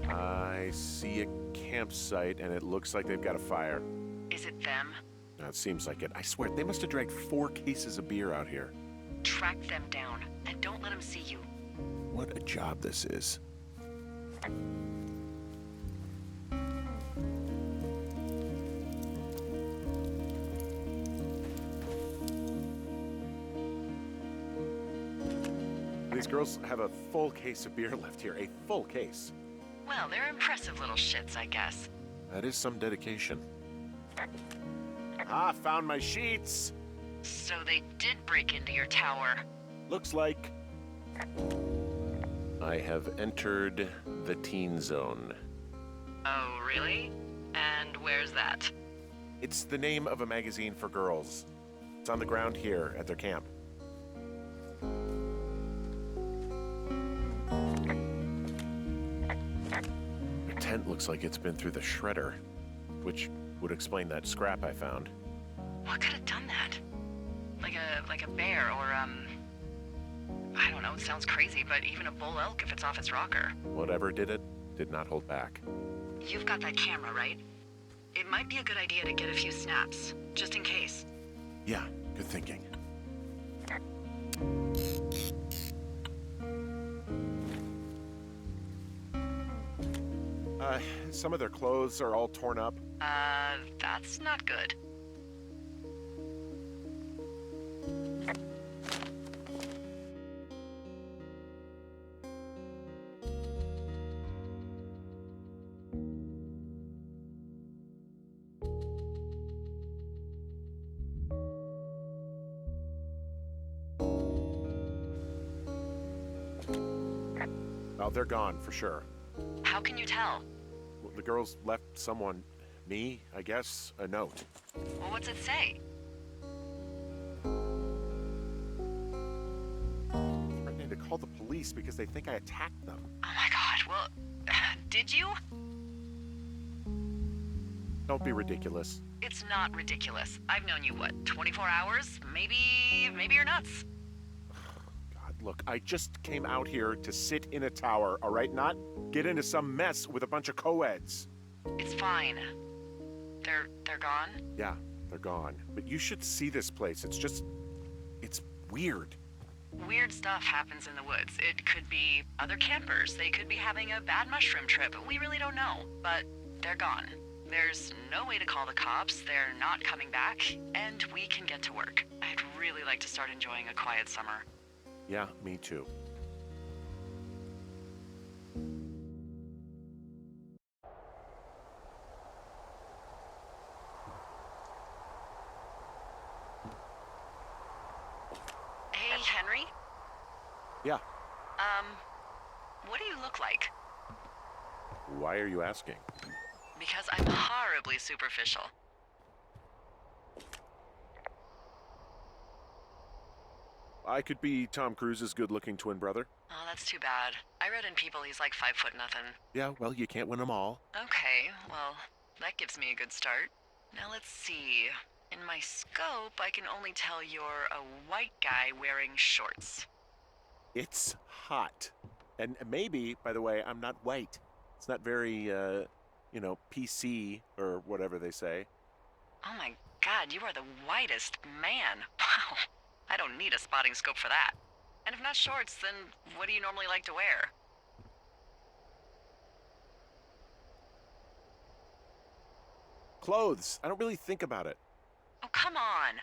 I see a campsite, and it looks like they've got a fire. Is it them? It seems like it. I swear, they must have dragged 4 cases of beer out here. Track them down, and don't let them see you. What a job this is. These girls have a full case of beer left here. A full case. Well, they're impressive little shits, I guess. That is some dedication. Ah, found my sheets. So they did break into your tower. Looks like I have entered the teen zone. Oh, really? And where's that? It's the name of a magazine for girls. It's on the ground here at their camp. The tent looks like it's been through the shredder, which would explain that scrap I found. What could have done that? Like a bear or, I don't know, it sounds crazy, but even a bull elk if it's off its rocker. Whatever did it, did not hold back. You've got that camera, right? It might be a good idea to get a few snaps, just in case. Yeah, good thinking. Some of their clothes are all torn up. That's not good. Oh, they're gone for sure. How can you tell? Well, the girls left someone, me, I guess, a note. Well, what's it say? Threatening to call the police because they think I attacked them. Oh my god, well, did you? Don't be ridiculous. It's not ridiculous. I've known you, what, 24 hours? Maybe you're nuts. God, look, I just came out here to sit in a tower, all right? Not get into some mess with a bunch of co-eds. It's fine. They're gone? Yeah, they're gone. But you should see this place. It's weird. Weird stuff happens in the woods. It could be other campers. They could be having a bad mushroom trip. We really don't know. But they're gone. There's no way to call the cops. They're not coming back. And we can get to work. I'd really like to start enjoying a quiet summer. Yeah, me too. Hey, Henry? Yeah. What do you look like? Why are you asking? Because I'm horribly superficial. I could be Tom Cruise's good-looking twin brother. Oh, that's too bad. I read in People he's like 5'0" nothing. Yeah, well, you can't win them all. Okay, well, that gives me a good start. Now let's see. In my scope, I can only tell you're a white guy wearing shorts. It's hot. And maybe, by the way, I'm not white. It's not very, PC or whatever they say. Oh my god, you are the whitest man. Wow. I don't need a spotting scope for that. And if not shorts, then what do you normally like to wear? Clothes. I don't really think about it. Oh, come on.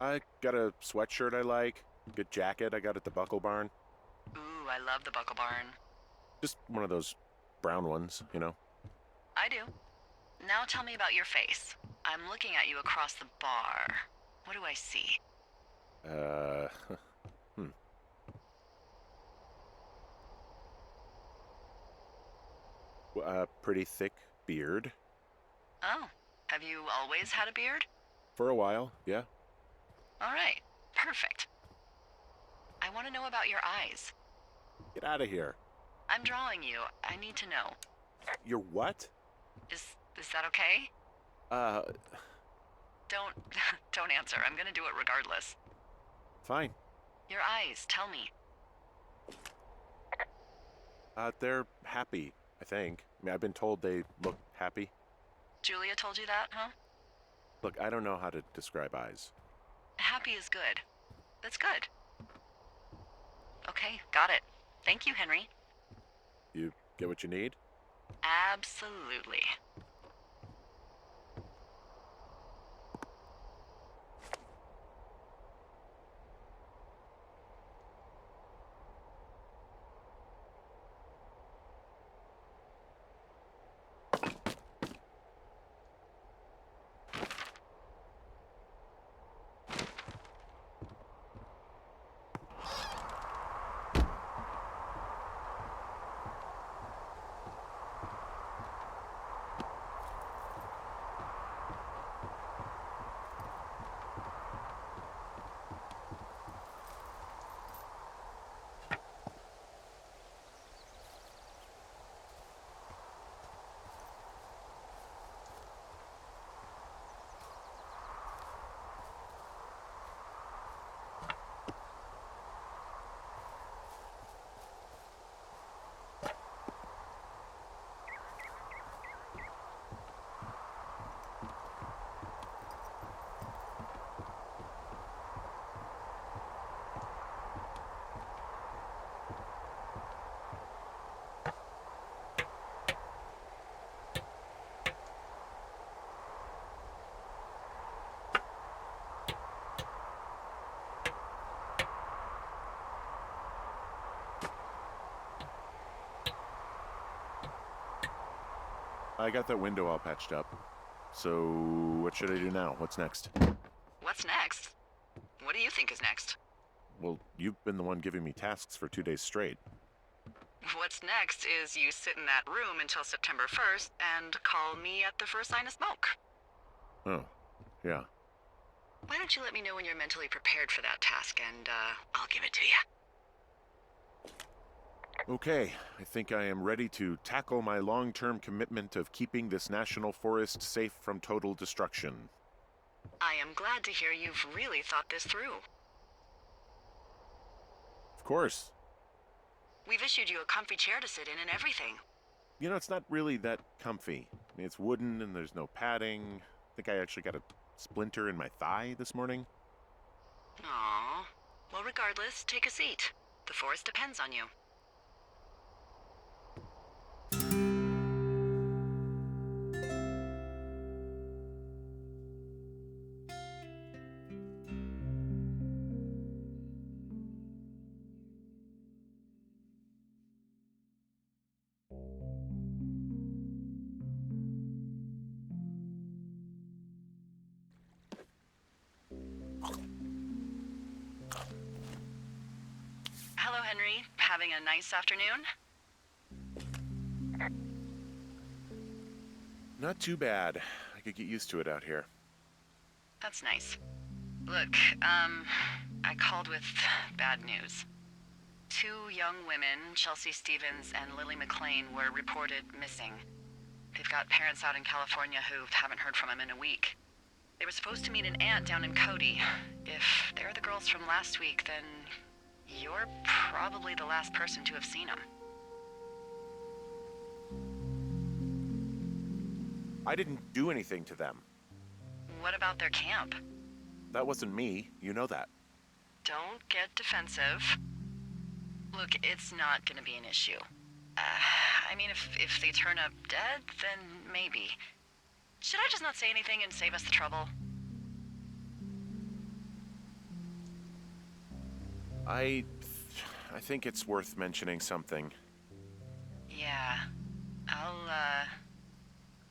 I got a sweatshirt I like. Good jacket I got at the Buckle Barn. Ooh, I love the Buckle Barn. Just one of those brown ones, you know. I do. Now tell me about your face. I'm looking at you across the bar. What do I see? Pretty thick beard. Oh, have you always had a beard? For a while, yeah. All right, perfect. I want to know about your eyes. Get out of here. I'm drawing you. I need to know. You're what? Is that okay? Don't don't answer. I'm gonna do it regardless. Fine. Your eyes, tell me. They're happy, I think. I mean, I've been told they look happy. Julia told you that, huh? Look, I don't know how to describe eyes. Happy is good. That's good. Okay, got it. Thank you, Henry. You get what you need? Absolutely. I got that window all patched up. So, what should I do now? What's next? What's next? What do you think is next? Well, you've been the one giving me tasks for 2 days straight. What's next is you sit in that room until September 1st and call me at the first sign of smoke. Oh, yeah. Why don't you let me know when you're mentally prepared for that task and, I'll give it to you. Okay, I think I am ready to tackle my long-term commitment of keeping this national forest safe from total destruction. I am glad to hear you've really thought this through. Of course. We've issued you a comfy chair to sit in and everything. You know, it's not really that comfy. I mean, it's wooden and there's no padding. I think I actually got a splinter in my thigh this morning. Aww. Well, regardless, take a seat. The forest depends on you. Hello, Henry. Having a nice afternoon? Not too bad. I could get used to it out here. That's nice. Look, I called with bad news. 2 young women, Chelsea Stevens and Lily McLean, were reported missing. They've got parents out in California who haven't heard from them in a week. They were supposed to meet an aunt down in Cody. If they're the girls from last week, then you're probably the last person to have seen them. I didn't do anything to them. What about their camp? That wasn't me. You know that. Don't get defensive. Look, it's not gonna be an issue. I mean, if they turn up dead, then maybe. Should I just not say anything and save us the trouble? I think it's worth mentioning something. Yeah.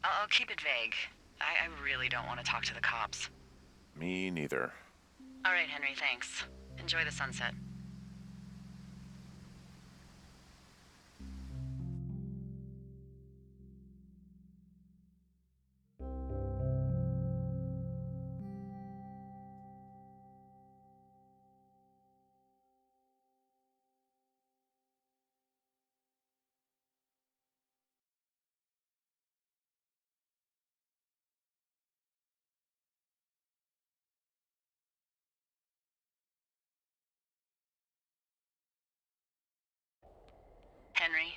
I'll keep it vague. I really don't want to talk to the cops. Me neither. All right, Henry, thanks. Enjoy the sunset. Henry?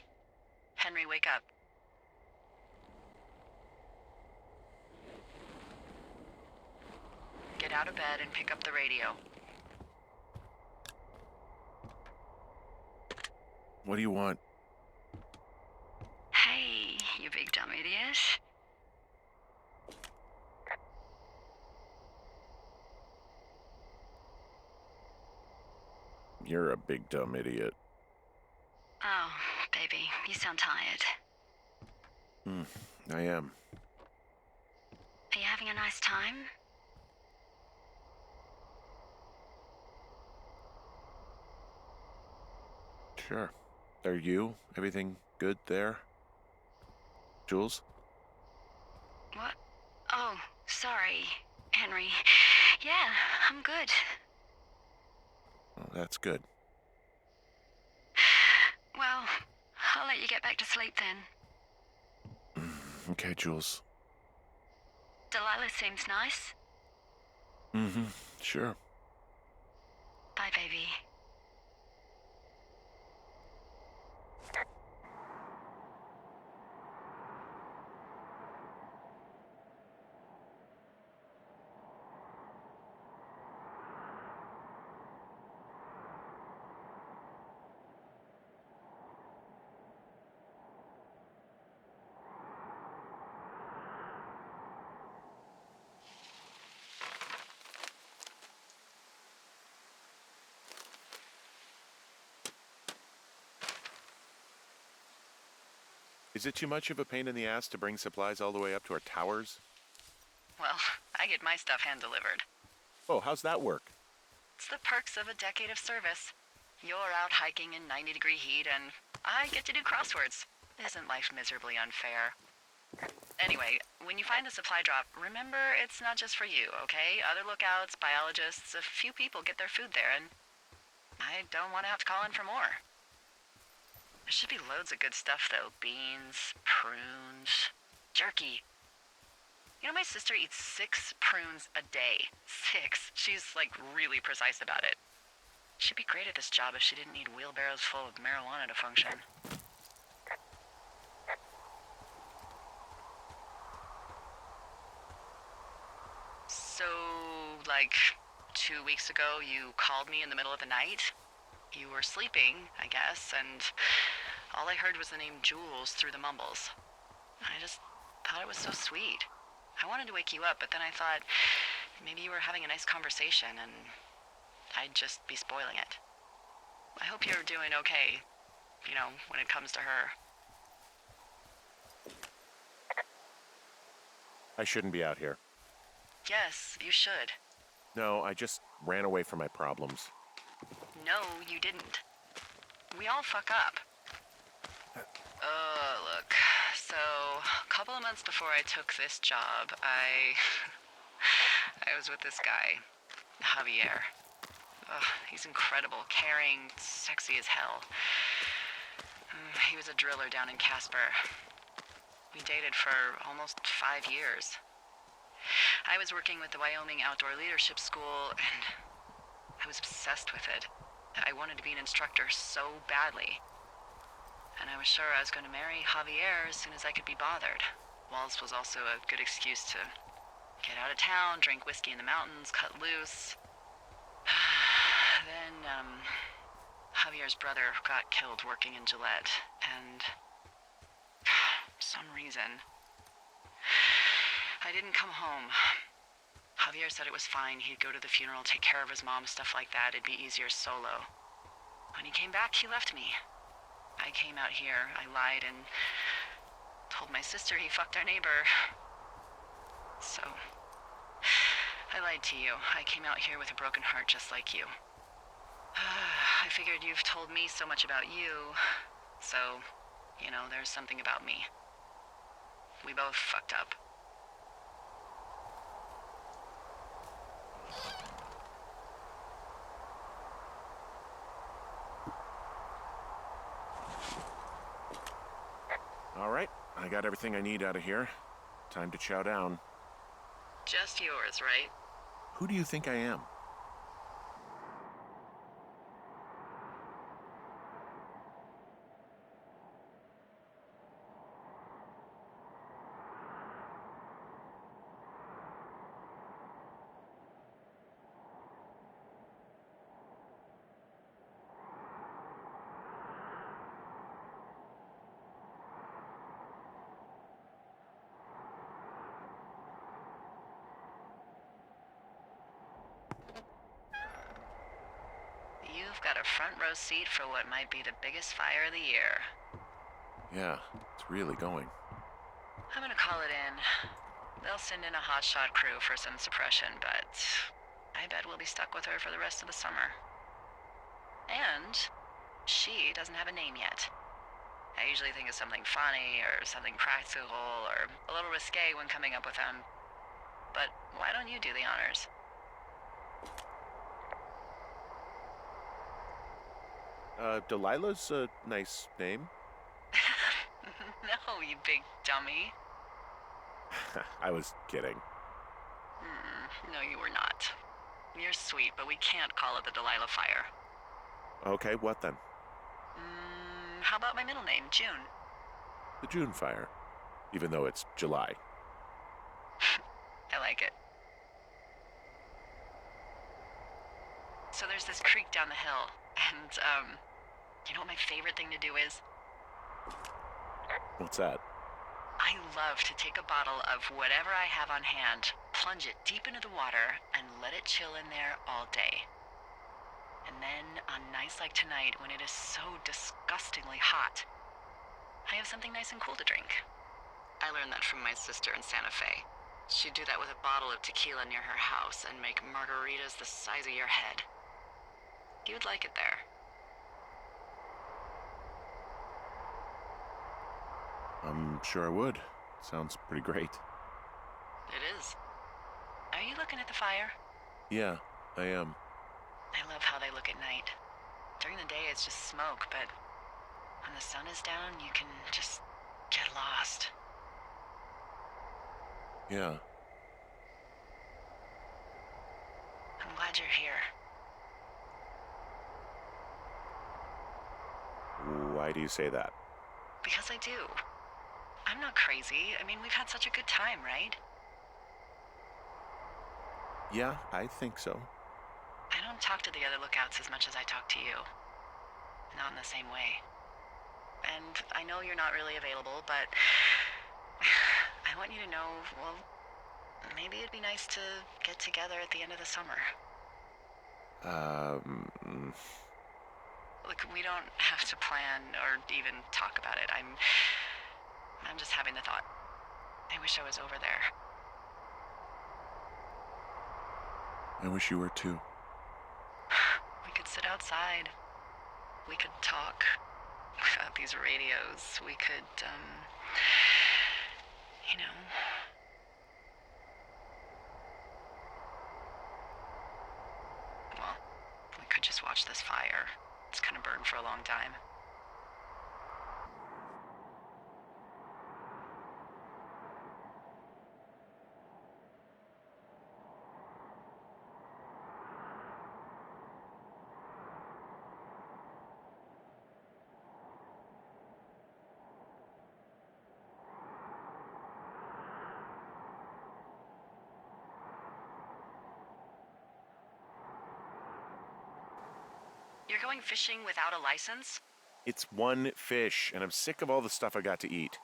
Henry, wake up. Get out of bed and pick up the radio. What do you want? Hey, you big dumb idiot. You're a big dumb idiot. Oh, baby, you sound tired. I am. Are you having a nice time? Sure. Are you? Everything good there? Jules? What? Oh, sorry, Henry. Yeah, I'm good. Oh, that's good. Well, I'll let you get back to sleep then. Okay, Jules. Delilah seems nice. Sure. Bye, baby. Is it too much of a pain in the ass to bring supplies all the way up to our towers? Well, I get my stuff hand-delivered. Oh, how's that work? It's the perks of a decade of service. You're out hiking in 90-degree heat, and I get to do crosswords. Isn't life miserably unfair? Anyway, when you find the supply drop, remember it's not just for you, okay? Other lookouts, biologists, a few people get their food there, and I don't want to have to call in for more. There should be loads of good stuff, though. Beans, prunes, jerky. You know, my sister eats 6 prunes a day. 6. She's, like, really precise about it. She'd be great at this job if she didn't need wheelbarrows full of marijuana to function. So, like, 2 weeks ago, you called me in the middle of the night? You were sleeping, I guess, and all I heard was the name Jules through the mumbles. I just thought it was so sweet. I wanted to wake you up, but then I thought maybe you were having a nice conversation and I'd just be spoiling it. I hope you're doing okay, you know, when it comes to her. I shouldn't be out here. Yes, you should. No, I just ran away from my problems. No, you didn't. We all fuck up. Look, So, a couple of months before I took this job, I was with this guy, Javier. Ugh, he's incredible, caring, sexy as hell. He was a driller down in Casper. We dated for almost 5 years. I was working with the Wyoming Outdoor Leadership School, and I was obsessed with it. I wanted to be an instructor so badly. And I was sure I was going to marry Javier as soon as I could be bothered. Walls was also a good excuse to get out of town, drink whiskey in the mountains, cut loose. Then, Javier's brother got killed working in Gillette, and for some reason, I didn't come home. Javier said it was fine. He'd go to the funeral, take care of his mom, stuff like that. It'd be easier solo. When he came back, he left me. I came out here, I lied, and told my sister he fucked our neighbor. So, I lied to you. I came out here with a broken heart just like you. I figured you've told me so much about you, so, you know, there's something about me. We both fucked up. All right, I got everything I need out of here. Time to chow down. Just yours, right? Who do you think I am? You've got a front row seat for what might be the biggest fire of the year. Yeah, it's really going. I'm gonna call it in. They'll send in a hotshot crew for some suppression, but I bet we'll be stuck with her for the rest of the summer. And she doesn't have a name yet. I usually think of something funny or something practical or a little risque when coming up with them. But why don't you do the honors? Delilah's a nice name. No, you big dummy. I was kidding. No, you were not. You're sweet, but we can't call it the Delilah Fire. Okay, what then? How about my middle name, June? The June Fire. Even though it's July. I like it. So there's this creek down the hill, and, you know what my favorite thing to do is? What's that? I love to take a bottle of whatever I have on hand, plunge it deep into the water, and let it chill in there all day. And then, on nights like tonight, when it is so disgustingly hot, I have something nice and cool to drink. I learned that from my sister in Santa Fe. She'd do that with a bottle of tequila near her house and make margaritas the size of your head. You'd like it there. I'm sure I would. Sounds pretty great. It is. Are you looking at the fire? Yeah, I am. I love how they look at night. During the day, it's just smoke, but when the sun is down, you can just get lost. Yeah. I'm glad you're here. Why do you say that? Because I do. I'm not crazy. I mean, we've had such a good time, right? Yeah, I think so. I don't talk to the other lookouts as much as I talk to you. Not in the same way. And I know you're not really available, but I want you to know, well, maybe it'd be nice to get together at the end of the summer. Look, we don't have to plan or even talk about it. I'm just having the thought. I wish I was over there. I wish you were too. We could sit outside. We could talk without these radios. We could, You know. Well, we could just watch this fire. It's gonna burn for a long time. You're going fishing without a license? It's one fish, and I'm sick of all the stuff I got to eat.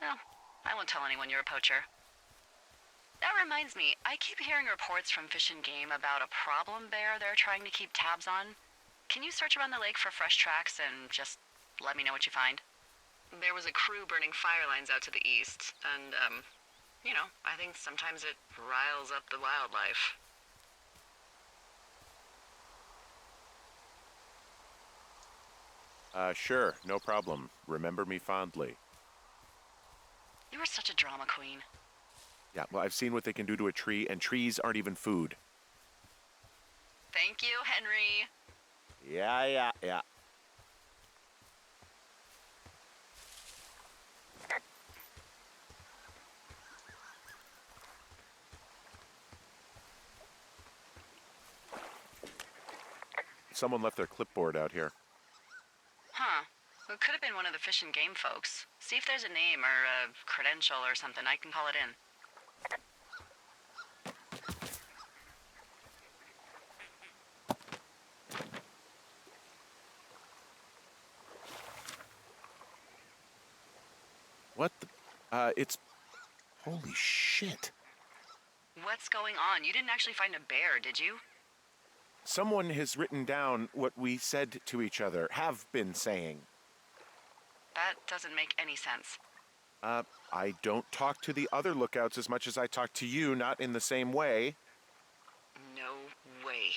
Well, I won't tell anyone you're a poacher. That reminds me, I keep hearing reports from Fish and Game about a problem bear they're trying to keep tabs on. Can you search around the lake for fresh tracks and just let me know what you find? There was a crew burning fire lines out to the east, and, you know, I think sometimes it riles up the wildlife. Sure, no problem. Remember me fondly. You were such a drama queen. Yeah, well, I've seen what they can do to a tree, and trees aren't even food. Thank you, Henry. Yeah. Someone left their clipboard out here. Huh. It could have been one of the Fish and Game folks. See if there's a name or a credential or something. I can call it in. What the? It's... Holy shit. What's going on? You didn't actually find a bear, did you? Someone has written down what we said to each other, have been saying. That doesn't make any sense. I don't talk to the other lookouts as much as I talk to you, not in the same way. No way.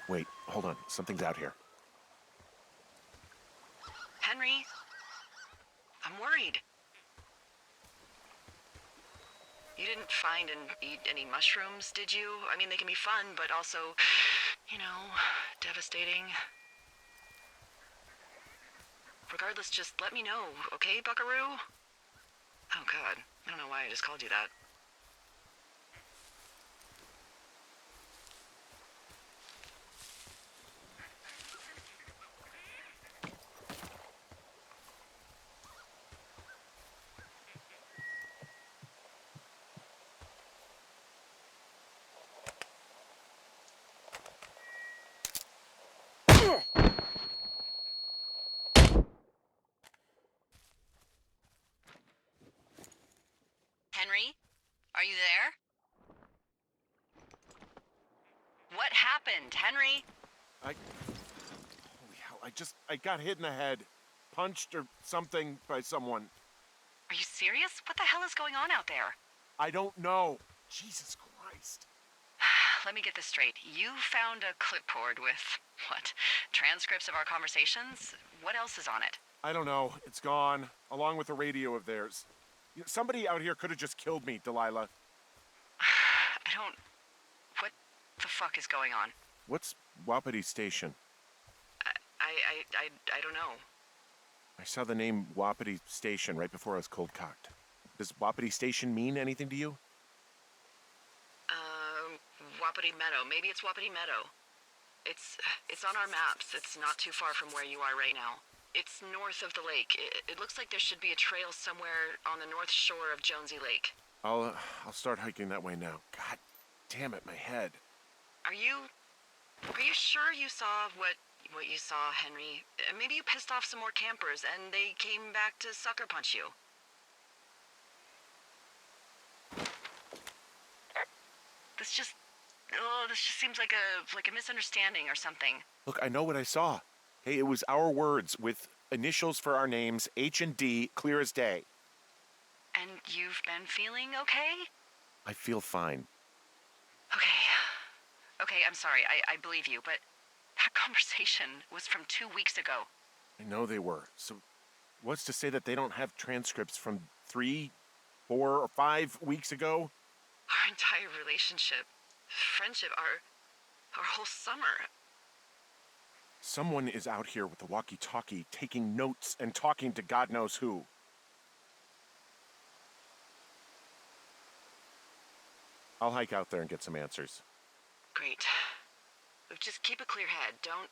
Wait, hold on. Something's out here. Henry? I'm worried. You didn't find and eat any mushrooms, did you? I mean, they can be fun, but also, you know, devastating. Regardless, just let me know, okay, buckaroo? Oh, God. I don't know why I just called you that. Henry? Are you there? What happened, Henry? Holy hell, I got hit in the head. Punched or something by someone. Are you serious? What the hell is going on out there? I don't know. Jesus Christ. Let me get this straight. You found a clipboard with, what, transcripts of our conversations? What else is on it? I don't know. It's gone, along with a radio of theirs. Somebody out here could have just killed me, Delilah. What the fuck is going on? What's Wapiti Station? I don't know. I saw the name Wapiti Station right before I was cold-cocked. Does Wapiti Station mean anything to you? Wapiti Meadow. Maybe it's Wapiti Meadow. It's on our maps. It's not too far from where you are right now. It's north of the lake. It looks like there should be a trail somewhere on the north shore of Jonesy Lake. I'll start hiking that way now. God damn it, my head. Are you sure you saw what you saw, Henry? Maybe you pissed off some more campers and they came back to sucker punch you. This just seems like a misunderstanding or something. Look, I know what I saw. Hey, it was our words with initials for our names, H and D, clear as day. And you've been feeling okay? I feel fine. Okay, I'm sorry, I believe you, but that conversation was from 2 weeks ago. I know they were. So what's to say that they don't have transcripts from 3, 4, or 5 weeks ago? Our entire relationship, friendship, our whole summer. Someone is out here with a walkie-talkie taking notes and talking to God knows who. I'll hike out there and get some answers. Great. Just keep a clear head. Don't,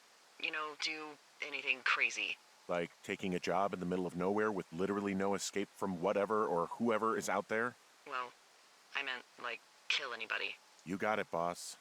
do anything crazy. Like taking a job in the middle of nowhere with literally no escape from whatever or whoever is out there? Well, I meant, kill anybody. You got it, boss.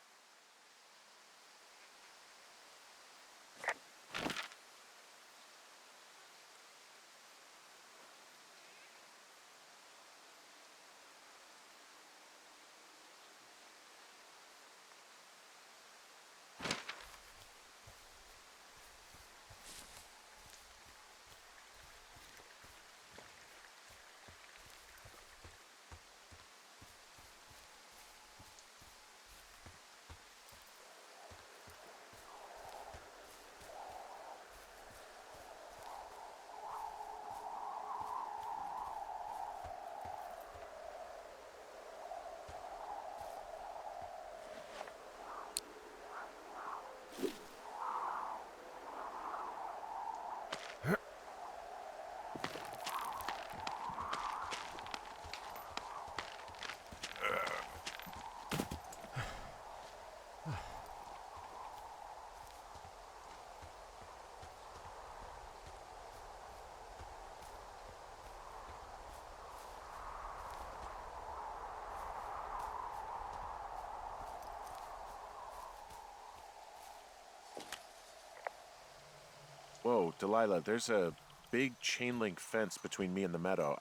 Whoa, Delilah, there's a big chain link fence between me and the meadow.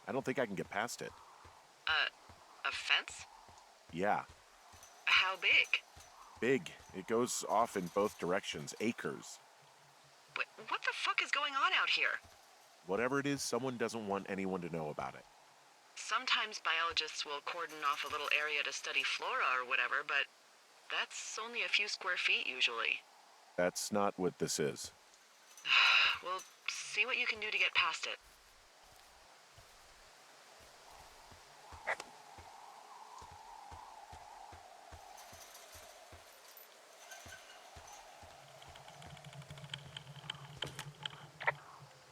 I don't think I can get past it. A fence? Yeah, How big? big. It goes off in both directions, acres. What the fuck is going on out here? Whatever it is, someone doesn't want anyone to know about it. Sometimes biologists will cordon off a little area to study flora or whatever, but that's only a few square feet usually. That's not what this is. We'll see what you can do to get past it.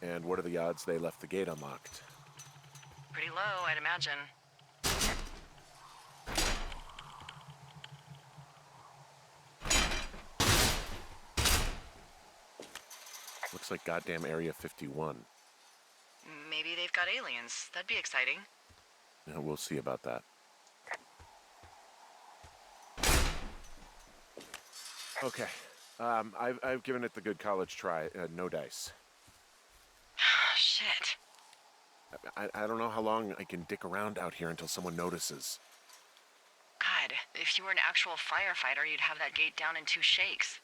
And what are the odds they left the gate unlocked? Pretty low, I'd imagine. Looks like goddamn Area 51. Maybe they've got aliens. That'd be exciting. Yeah, we'll see about that. Okay. I've given it the good college try. No dice. Shit. I don't know how long I can dick around out here until someone notices. God, if you were an actual firefighter, you'd have that gate down in 2 shakes.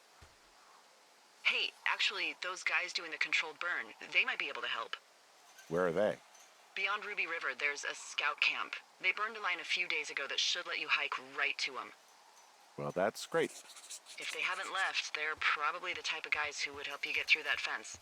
Hey, actually, those guys doing the controlled burn, they might be able to help. Where are they? Beyond Ruby River, there's a scout camp. They burned a line a few days ago that should let you hike right to them. Well, that's great. If they haven't left, they're probably the type of guys who would help you get through that fence.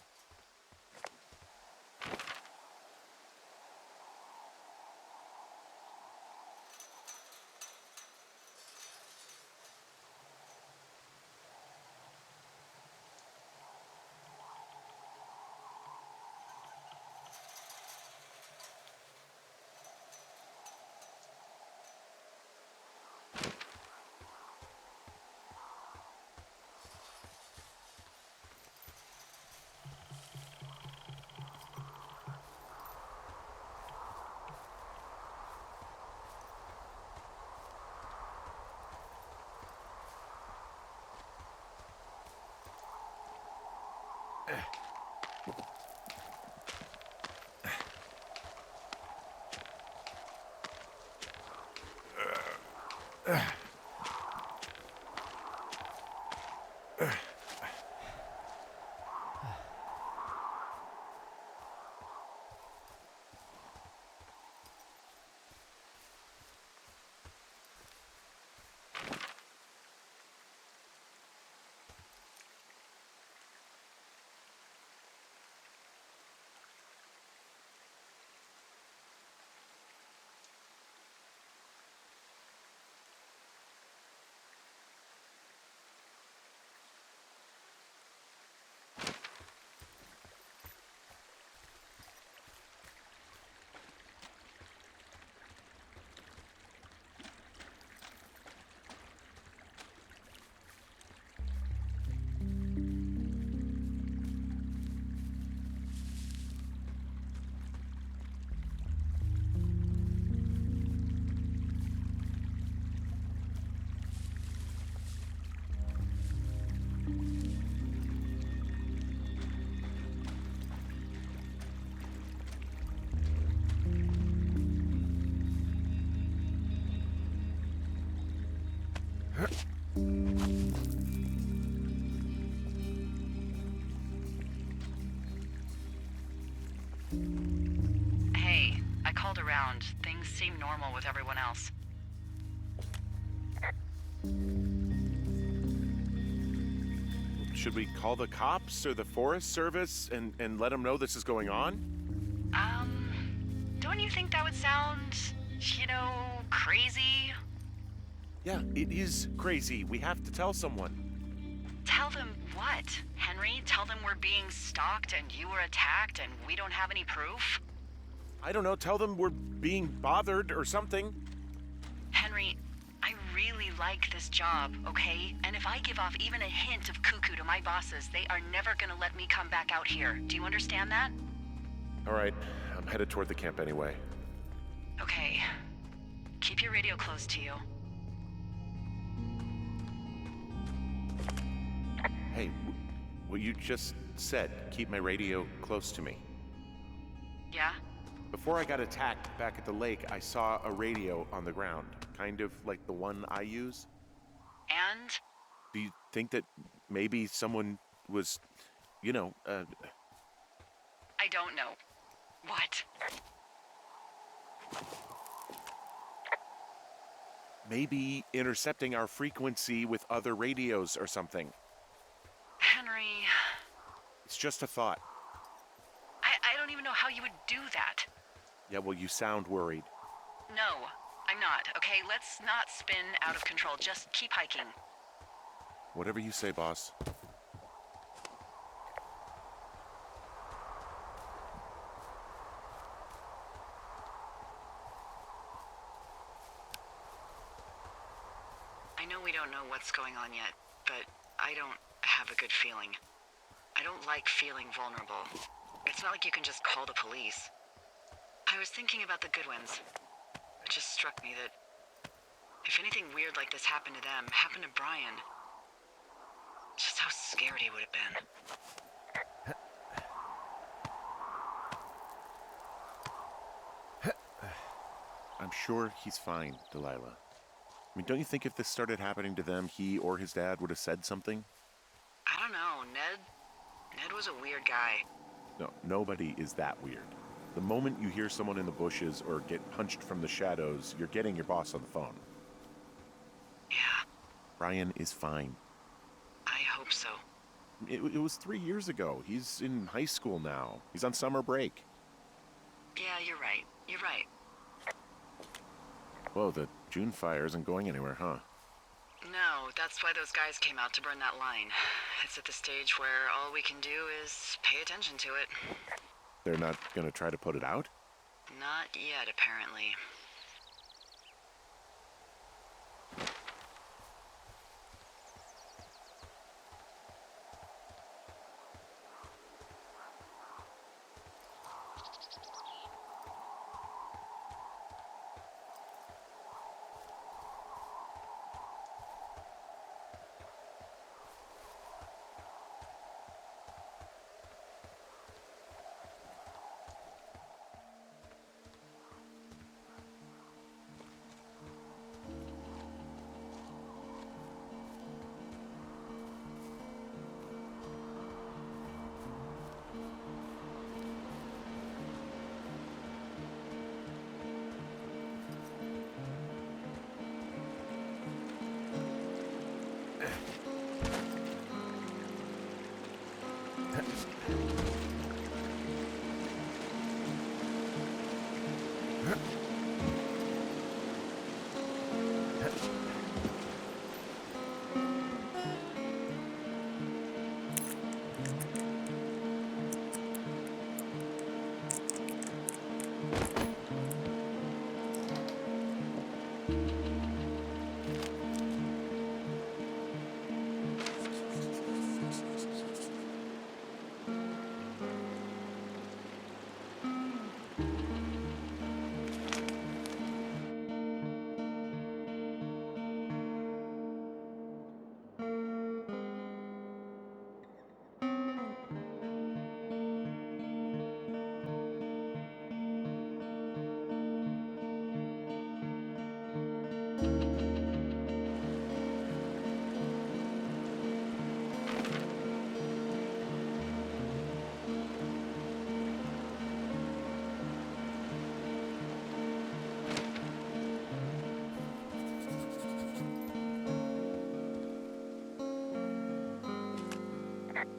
Hey, I called around. Things seem normal with everyone else. Should we call the cops or the Forest Service and let them know this is going on? Don't you think that would sound, crazy? Yeah, it is crazy. We have to tell someone. Tell them what, Henry? Tell them we're being stalked and you were attacked and we don't have any proof? I don't know, tell them we're being bothered or something. Henry, I really like this job, okay? And if I give off even a hint of cuckoo to my bosses, they are never gonna let me come back out here. Do you understand that? All right, I'm headed toward the camp anyway. Okay. Keep your radio close to you. Hey, what you just said, keep my radio close to me. Yeah? Before I got attacked back at the lake, I saw a radio on the ground, kind of like the one I use. And? Do you think that maybe someone was, I don't know. What? maybe intercepting our frequency with other radios or something? Henry... It's just a thought. I don't even know how you would do that. Yeah, well, you sound worried. No, I'm not, okay? Let's not spin out of control. Just keep hiking. Whatever you say, boss. I know we don't know what's going on yet, but I don't have a good feeling. I don't like feeling vulnerable. It's not like you can just call the police. I was thinking about the Goodwins. It just struck me that if anything weird like this happened to them, happened to Brian, just how scared he would have been. I'm sure he's fine, Delilah. I mean, don't you think if this started happening to them, he or his dad would have said something? I don't know, Ned was a weird guy. No, nobody is that weird. The moment you hear someone in the bushes or get punched from the shadows, you're getting your boss on the phone. Yeah, Brian is fine. I hope so. It was 3 years ago. He's in high school now. He's on summer break. Yeah, you're right. You're right. Whoa, the June fire isn't going anywhere, huh? No, that's why those guys came out to burn that line. It's at the stage where all we can do is pay attention to it. They're not gonna try to put it out? Not yet, apparently.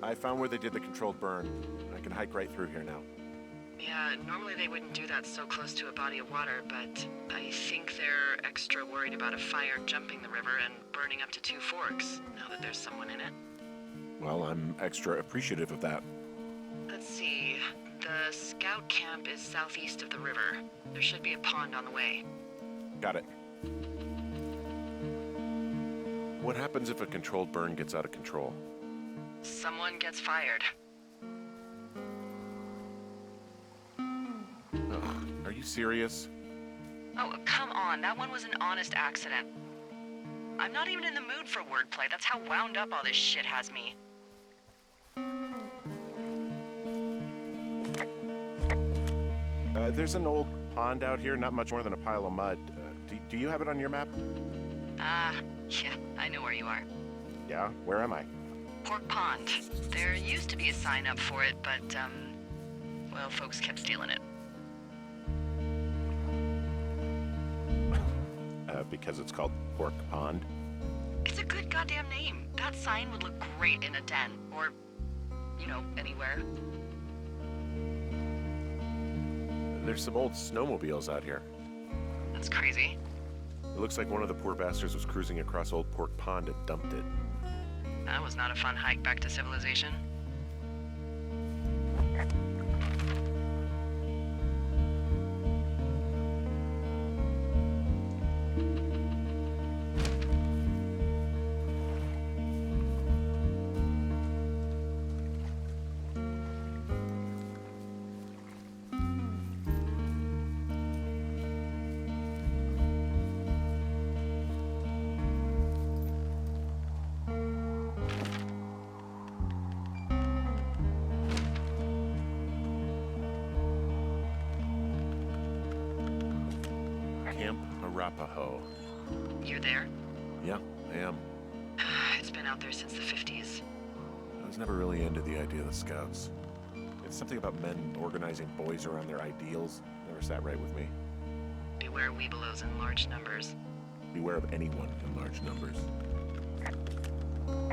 I found where they did the controlled burn. I can hike right through here now. Yeah, normally they wouldn't do that so close to a body of water, but I think they're extra worried about a fire jumping the river and burning up to 2 forks, now that there's someone in it. Well, I'm extra appreciative of that. Let's see. The scout camp is southeast of the river. There should be a pond on the way. Got it. What happens if a controlled burn gets out of control? Someone gets fired. Ugh, are you serious? Oh, come on. That one was an honest accident. I'm not even in the mood for wordplay. That's how wound up all this shit has me. There's an old pond out here, not much more than a pile of mud. Do you have it on your map? Yeah, I know where you are. Yeah? Where am I? Pork Pond. There used to be a sign up for it, but, well, folks kept stealing it. Because it's called Pork Pond? It's a good goddamn name. That sign would look great in a den, or, you know, anywhere. There's some old snowmobiles out here. That's crazy. It looks like one of the poor bastards was cruising across Old Pork Pond and dumped it. That was not a fun hike back to civilization. Camp Arapaho. You there? Yeah, I am. It's been out there since the 50s. I was never really into the idea of the Scouts. It's something about men organizing boys around their ideals. Never sat right with me. Beware weebelows in large numbers. Beware of anyone in large numbers.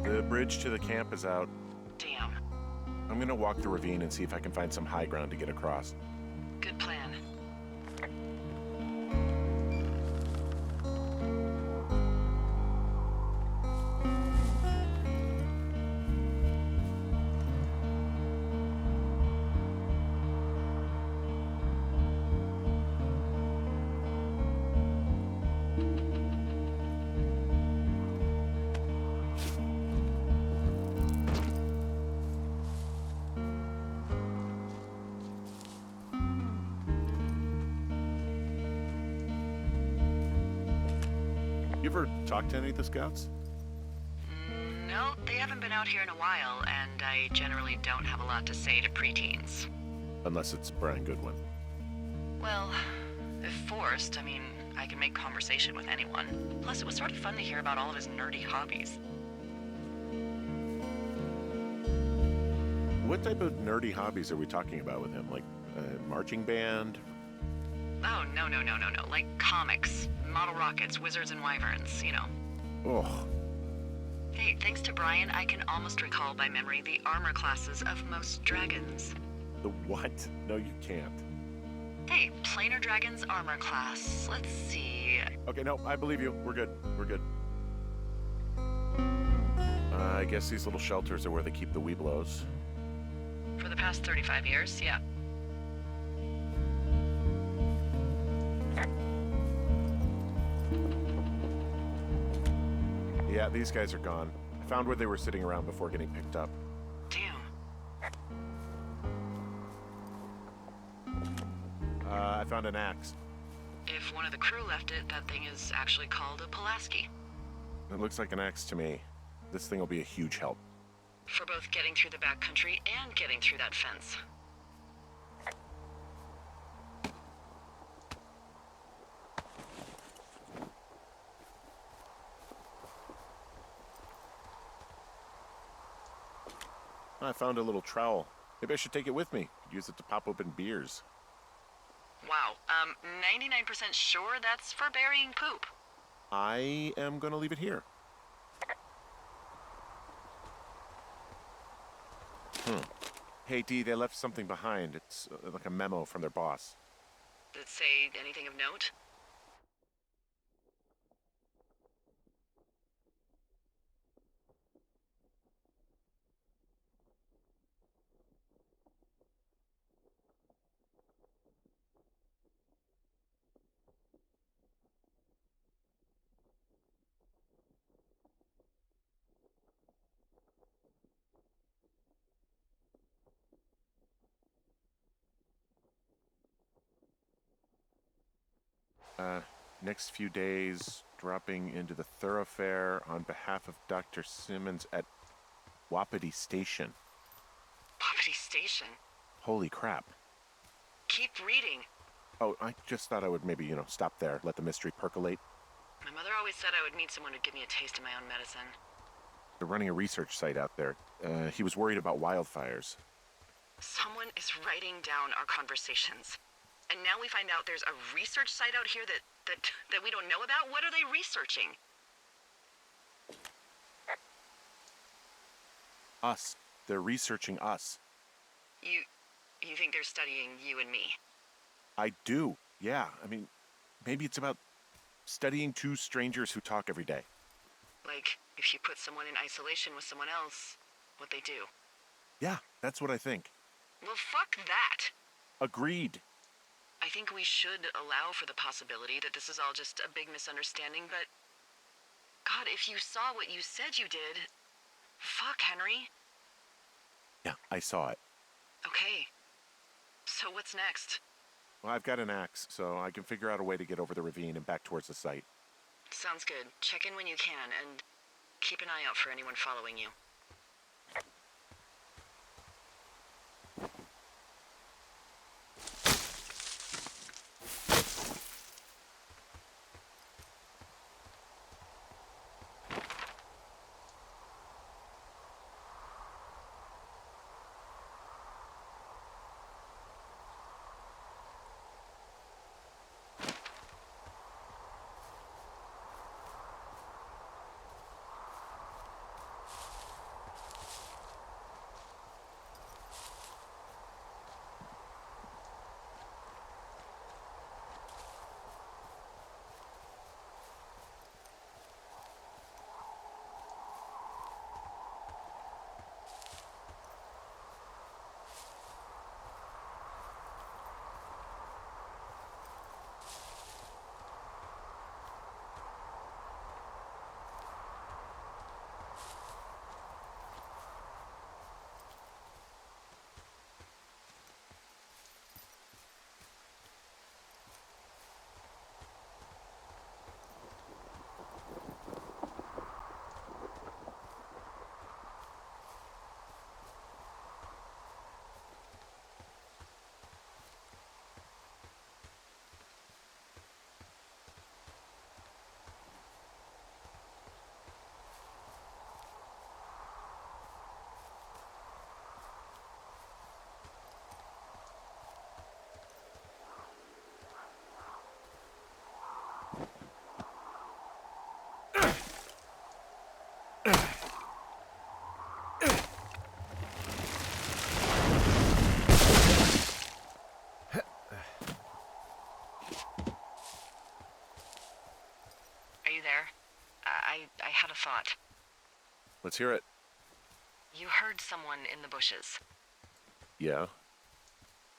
The bridge to the camp is out. Damn. I'm gonna walk the ravine and see if I can find some high ground to get across. Good plan. You ever talk to any of the Scouts? No, they haven't been out here in a while, and I generally don't have a lot to say to preteens. Unless it's Brian Goodwin. Well, if forced, I mean, I can make conversation with anyone. Plus, it was sort of fun to hear about all of his nerdy hobbies. What type of nerdy hobbies are we talking about with him? Like marching band? Oh, no. Like comics, model rockets, wizards and wyverns, you know. Oh, Hey, thanks to Brian, I can almost recall by memory the armor classes of most dragons. the what? No, you can't. Hey, planar dragon's armor class. Let's see. Okay, no, I believe you. We're good. We're good. I guess these little shelters are where they keep the weeblos. For the past 35 years, yeah. Yeah, these guys are gone. I found where they were sitting around before getting picked up. Damn. I found an axe. If one of the crew left it, that thing is actually called a Pulaski. It looks like an axe to me. This thing will be a huge help. For both getting through the backcountry and getting through that fence. I found a little trowel. Maybe I should take it with me. Could use it to pop open beers. Wow, 99% sure that's for burying poop. I am gonna leave it here. Hey, Dee, they left something behind. It's like a memo from their boss. Did it say anything of note? Next few days, dropping into the thoroughfare on behalf of Dr. Simmons at Wapiti Station. Wapiti Station? Holy crap. Keep reading. Oh, I just thought I would maybe, stop there, let the mystery percolate. My mother always said I would meet someone who'd give me a taste of my own medicine. They're running a research site out there. He was worried about wildfires. Someone is writing down our conversations. And now we find out there's a research site out here that we don't know about? What are they researching? Us. They're researching us. You think they're studying you and me? I do, yeah. I mean, maybe it's about studying two strangers who talk every day. Like, if you put someone in isolation with someone else, what they do. Yeah, that's what I think. Well, fuck that. Agreed. I think we should allow for the possibility that this is all just a big misunderstanding, but... God, if you saw what you said you did... Fuck, Henry. Yeah, I saw it. Okay. So what's next? Well, I've got an axe, so I can figure out a way to get over the ravine and back towards the site. Sounds good. Check in when you can, and keep an eye out for anyone following you. I had a thought. Let's hear it. You heard someone in the bushes. Yeah?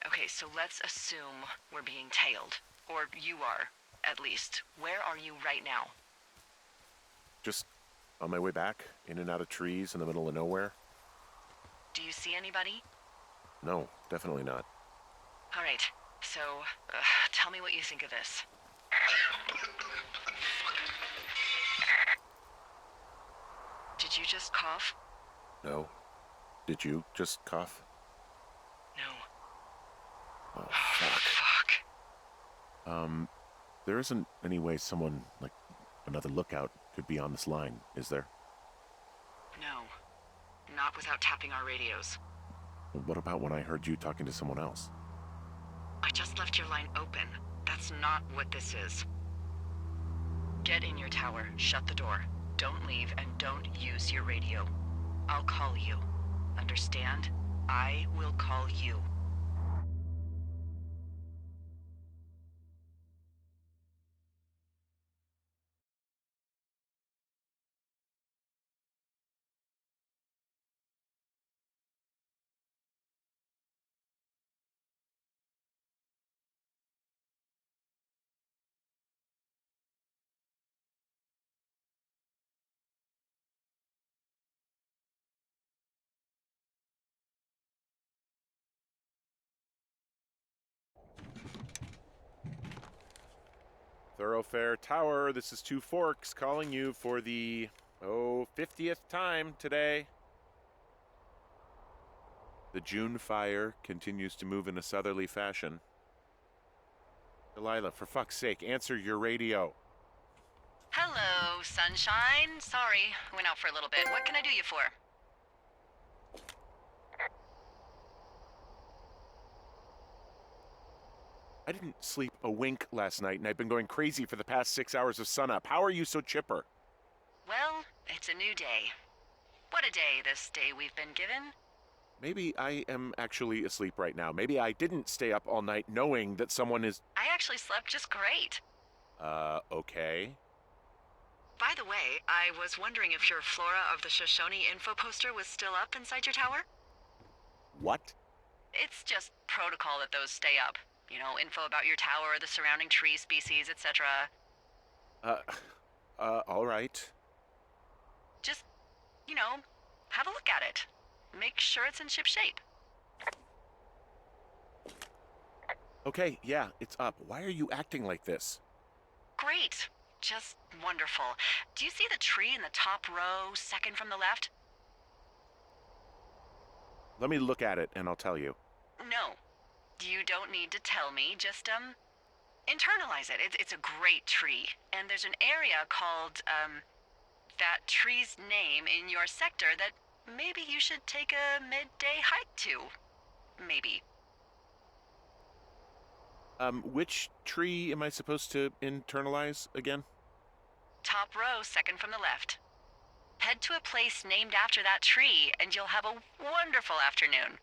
Okay, so let's assume we're being tailed. Or you are, at least. Where are you right now? Just on my way back, in and out of trees in the middle of nowhere. Do you see anybody? No, definitely not. All right, so tell me what you think of this. Did you just cough? No. Did you just cough? No. Oh, fuck. Fuck. There isn't any way someone, like, another lookout could be on this line, is there? No. Not without tapping our radios. What about when I heard you talking to someone else? I just left your line open. That's not what this is. Get in your tower, shut the door. Don't leave, and don't use your radio. I'll call you. Understand? I will call you. Thoroughfare Tower, this is Two Forks calling you for the, 50th time today. The June fire continues to move in a southerly fashion. Delilah, for fuck's sake, answer your radio. Hello, sunshine. Sorry, went out for a little bit. What can I do you for? I didn't sleep a wink last night, and I've been going crazy for the past 6 hours of sunup. How are you so chipper? Well, it's a new day. What a day, this day we've been given. Maybe I am actually asleep right now. Maybe I didn't stay up all night knowing that someone is... I actually slept just great. Okay. By the way, I was wondering if your Flora of the Shoshone info poster was still up inside your tower? What? It's just protocol that those stay up. You know, info about your tower, the surrounding tree species, etc. All right. Just, you know, have a look at it. Make sure it's in ship shape. Okay, yeah, it's up. Why are you acting like this? Great. Just wonderful. Do you see the tree in the top row, second from the left? Let me look at it and I'll tell you. No. You don't need to tell me. Just, internalize it. It's a great tree. And there's an area called, that tree's name in your sector that maybe you should take a midday hike to. Maybe. Which tree am I supposed to internalize again? Top row, second from the left. Head to a place named after that tree, and you'll have a wonderful afternoon.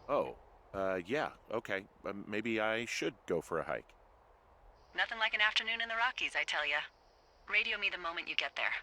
Oh, yeah, okay. Maybe I should go for a hike. Nothing like an afternoon in the Rockies, I tell ya. Radio me the moment you get there.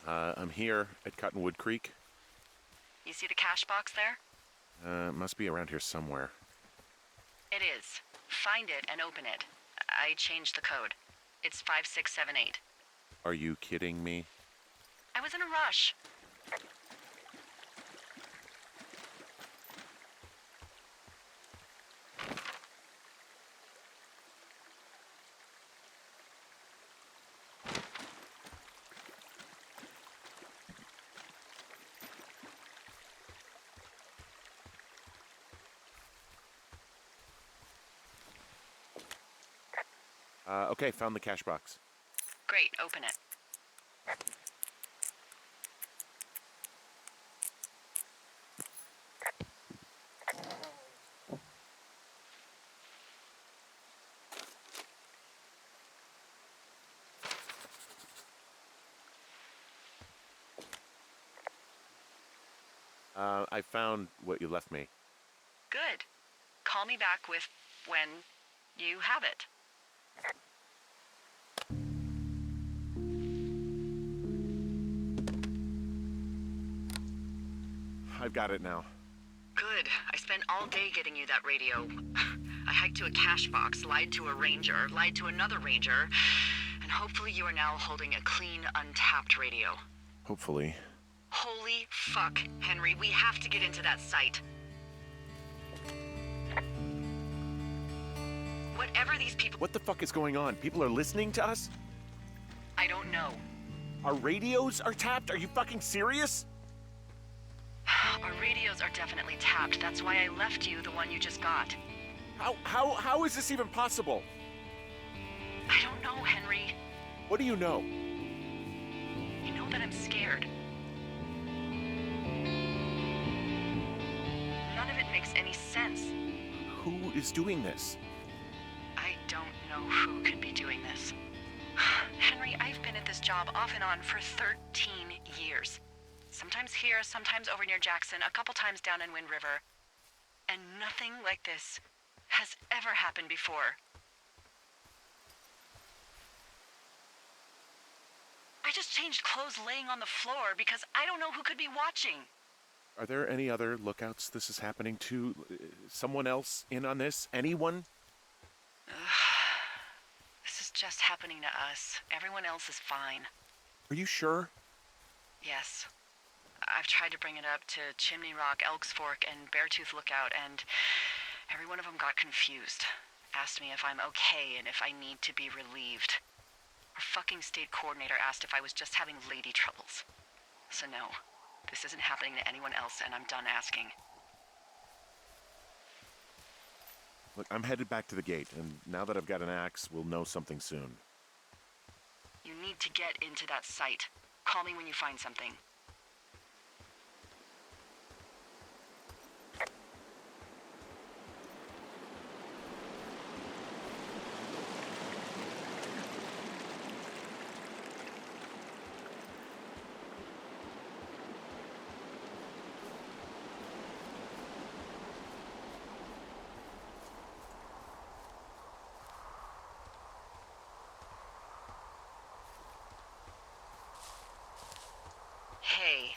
I'm here at Cottonwood Creek. You see the cash box there? Must be around here somewhere. It is. Find it and open it. I changed the code. It's 5678. Are you kidding me? I was in a rush. Okay, found the cash box. Great, open it. I found what you left me. Good. Call me back with when you have it. I've got it now. Good. I spent all day getting you that radio. I hiked to a cash box, lied to a ranger, lied to another ranger, and hopefully you are now holding a clean, untapped radio. Hopefully. Holy fuck, Henry, we have to get into that site. Whatever these people... What the fuck is going on? People are listening to us? I don't know. Our radios are tapped? Are you fucking serious? Our radios are definitely tapped. That's why I left you the one you just got. How is this even possible? I don't know, Henry. What do you know? You know that I'm scared. None of it makes any sense. Who is doing this? I don't know who could be doing this. Henry, I've been at this job off and on for 13 years. Sometimes here, sometimes over near Jackson, a couple times down in Wind River. And nothing like this has ever happened before. I just changed clothes laying on the floor because I don't know who could be watching. Are there any other lookouts this is happening to? Someone else in on this? Anyone? This is just happening to us. Everyone else is fine. Are you sure? Yes. I've tried to bring it up to Chimney Rock, Elks Fork, and Beartooth Lookout, and every one of them got confused. Asked me if I'm okay and if I need to be relieved. Our fucking state coordinator asked if I was just having lady troubles. So no, this isn't happening to anyone else, and I'm done asking. Look, I'm headed back to the gate, and now that I've got an axe, we'll know something soon. You need to get into that site. Call me when you find something. Hey,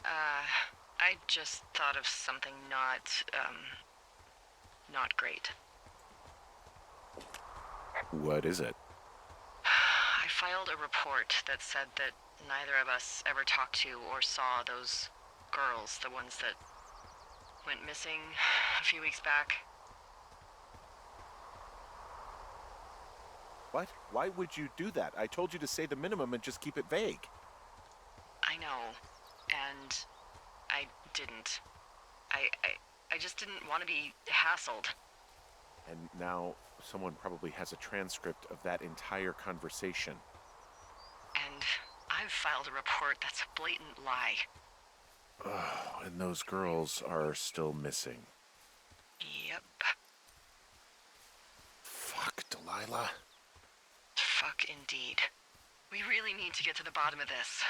I just thought of something not great. What is it? I filed a report that said that neither of us ever talked to or saw those girls, the ones that went missing a few weeks back. What? Why would you do that? I told you to say the minimum and just keep it vague. I know, and I didn't. I just didn't want to be hassled. And now someone probably has a transcript of that entire conversation. And I've filed a report that's a blatant lie. Oh, and those girls are still missing. Yep. Fuck, Delilah. Fuck indeed. We really need to get to the bottom of this.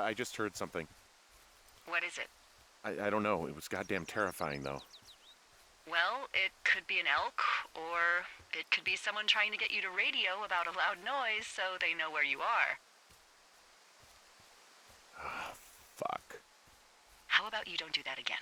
I just heard something. What is it? I don't know. It was goddamn terrifying, though. Well, it could be an elk, or it could be someone trying to get you to radio about a loud noise so they know where you are. Ah, fuck. How about you don't do that again?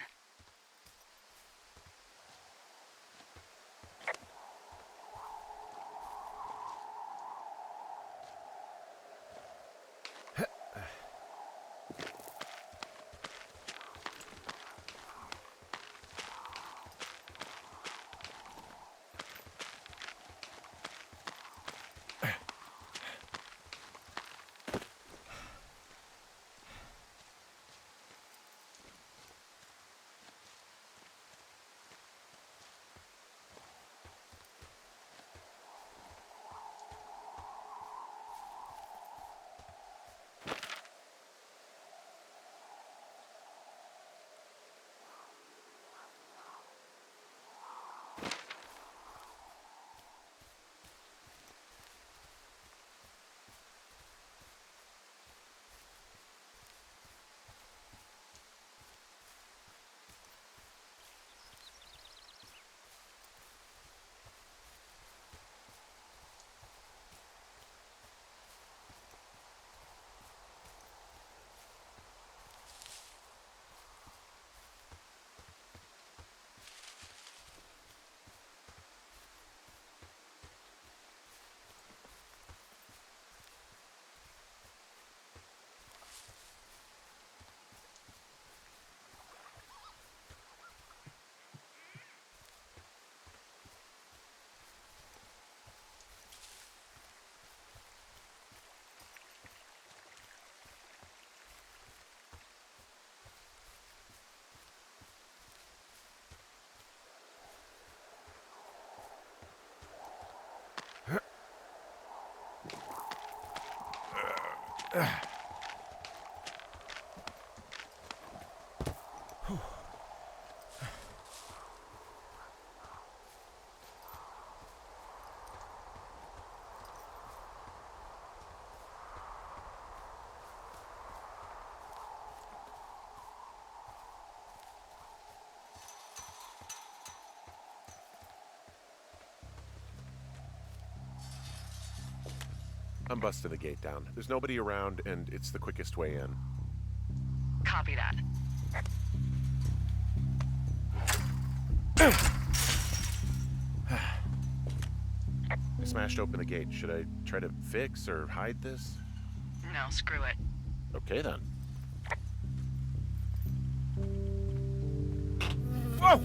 I'm busting the gate down. There's nobody around, and it's the quickest way in. Copy that. I smashed open the gate. Should I try to fix or hide this? No, screw it. Okay, then. Whoa!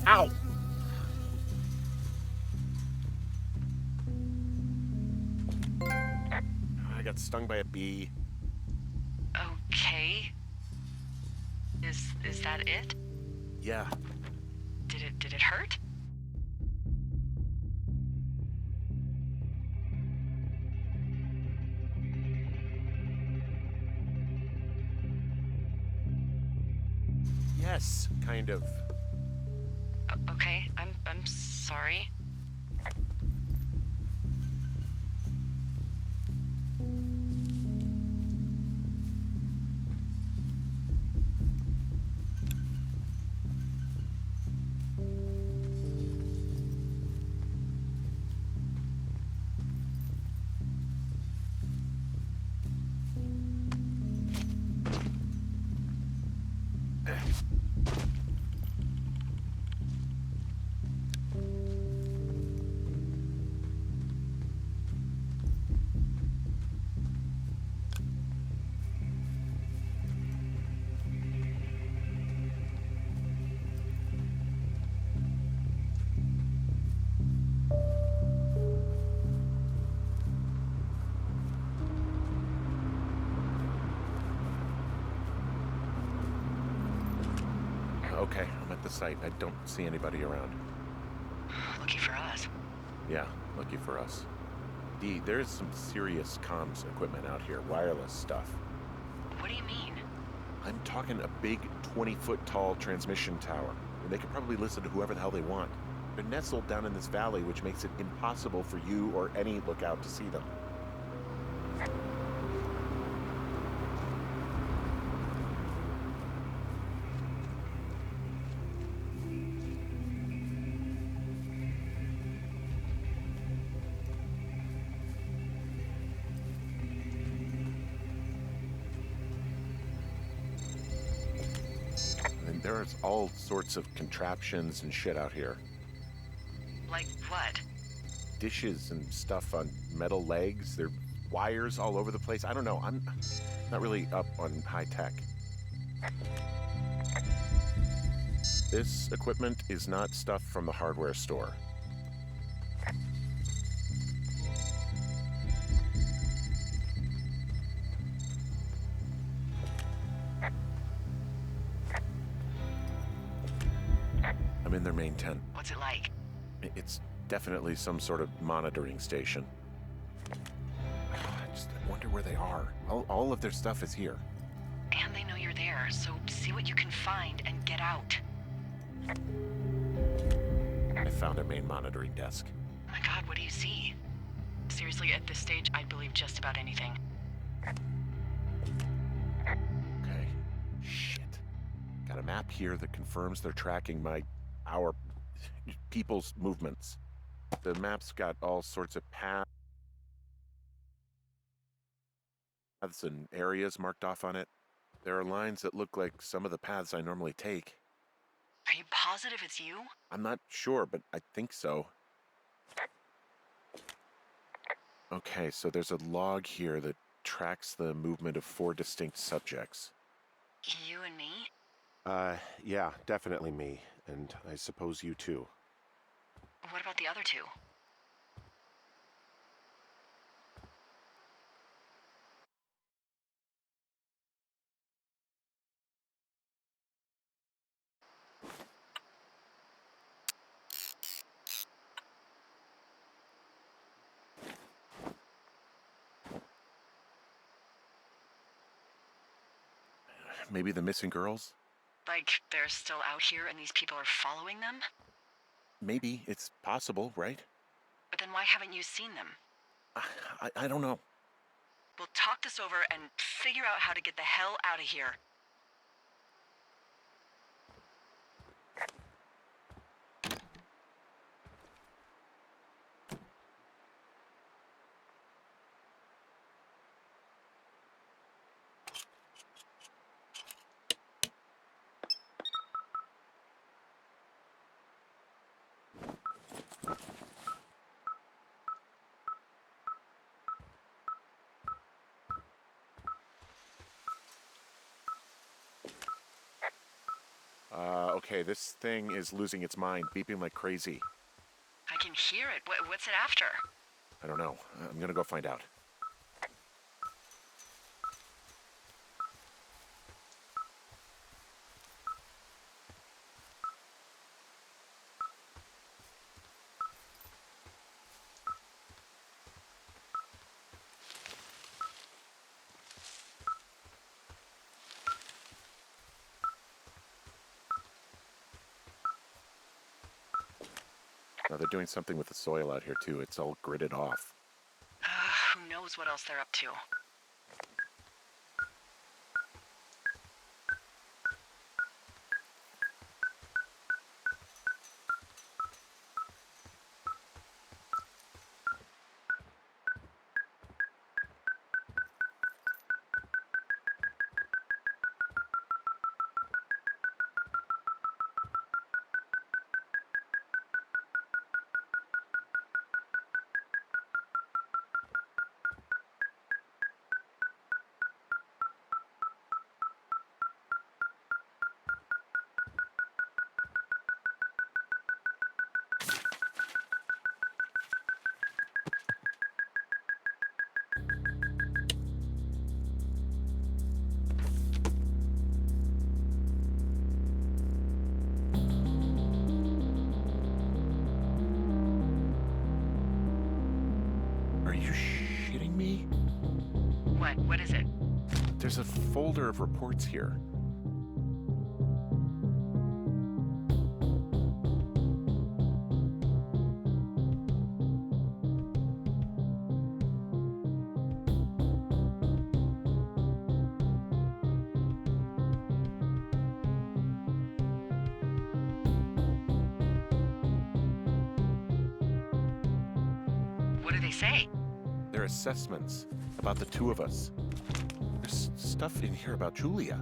Ow! I got stung by a bee. Okay. Is that it? Yeah. Did it hurt? Yes, kind of. Okay, I'm sorry. Okay, I'm at the site. I don't see anybody around. Lucky for us. Yeah, lucky for us. Dee, there's some serious comms equipment out here, wireless stuff. What do you mean? I'm talking a big 20-foot tall transmission tower, and they can probably listen to whoever the hell they want. They're nestled down in this valley, which makes it impossible for you or any lookout to see them. There's all sorts of contraptions and shit out here. Like what? Dishes and stuff on metal legs. There are wires all over the place. I don't know. I'm not really up on high tech. This equipment is not stuff from the hardware store. I'm in their main tent. What's it like? It's definitely some sort of monitoring station. I just wonder where they are. All of their stuff is here. And they know you're there, so see what you can find and get out. I found a main monitoring desk. Oh my god, what do you see? Seriously, at this stage, I'd believe just about anything. Okay. Shit. Got a map here that confirms they're tracking our people's movements. The map's got all sorts of paths and areas marked off on it. There are lines that look like some of the paths I normally take. Are you positive it's you? I'm not sure, but I think so. Okay, so there's a log here that tracks the movement of 4 distinct subjects. You and me? Yeah, definitely me. And I suppose you too. What about the other 2? Maybe the missing girls? Like, they're still out here and these people are following them? Maybe. It's possible, right? But then why haven't you seen them? I don't know. We'll talk this over and figure out how to get the hell out of here. Okay, this thing is losing its mind, beeping like crazy. I can hear it. What's it after? I don't know. I'm gonna go find out. Now they're doing something with the soil out here too. It's all gridded off. Who knows what else they're up to? Are you shitting me? What is it? There's a folder of reports here. What do they say? They're assessments about the 2 of us. There's stuff in here about Julia.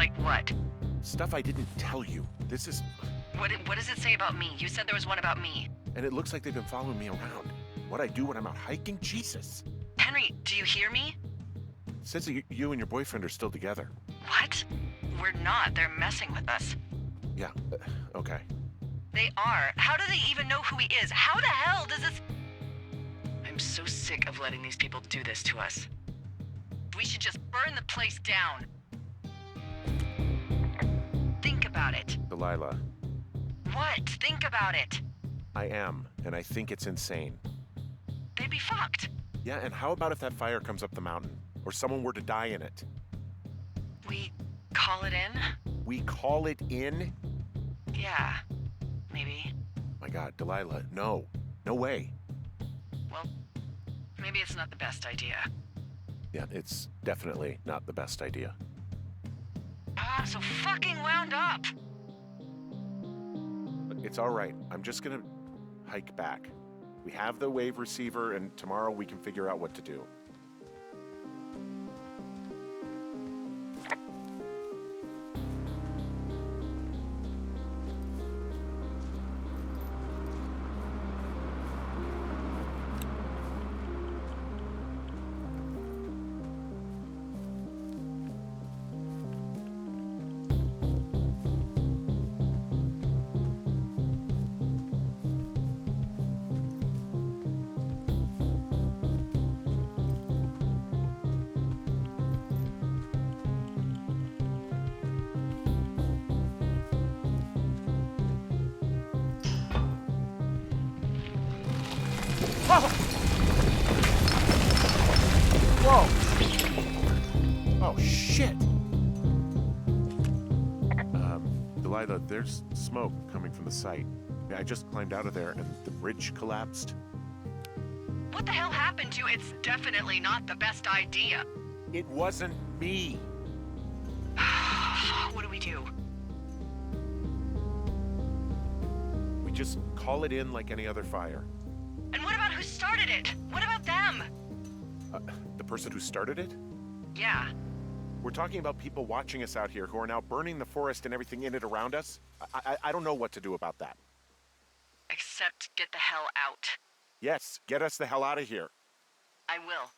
Like what? Stuff I didn't tell you. This is... What does it say about me? You said there was one about me. And it looks like they've been following me around. What I do when I'm out hiking? Jesus. Henry, do you hear me? It says that you and your boyfriend are still together. What? We're not. They're messing with us. Yeah, okay. They are. How do they even know who he is? How the hell does this... I'm so sick of letting these people do this to us. We should just burn the place down. Think about it. Delilah, What? Think about it. I am, and I think it's insane. They'd be fucked. Yeah, and how about if that fire comes up the mountain? Or someone were to die in it? We call it in? We call it in? Yeah, maybe. My God, Delilah, no. No way. Well, maybe it's not the best idea. Yeah, it's definitely not the best idea. I'm so fucking wound up. But it's all right. I'm just gonna hike back. We have the wave receiver, and tomorrow we can figure out what to do. Whoa! Oh, shit! Delilah, there's smoke coming from the site. I just climbed out of there and the bridge collapsed. What the hell happened to you? It's definitely not the best idea. It wasn't me! What do we do? We just call it in like any other fire. And what about who started it? What about them? The person who started it? Yeah. We're talking about people watching us out here who are now burning the forest and everything in it around us. I don't know what to do about that. Except get the hell out. Yes, get us the hell out of here. I will.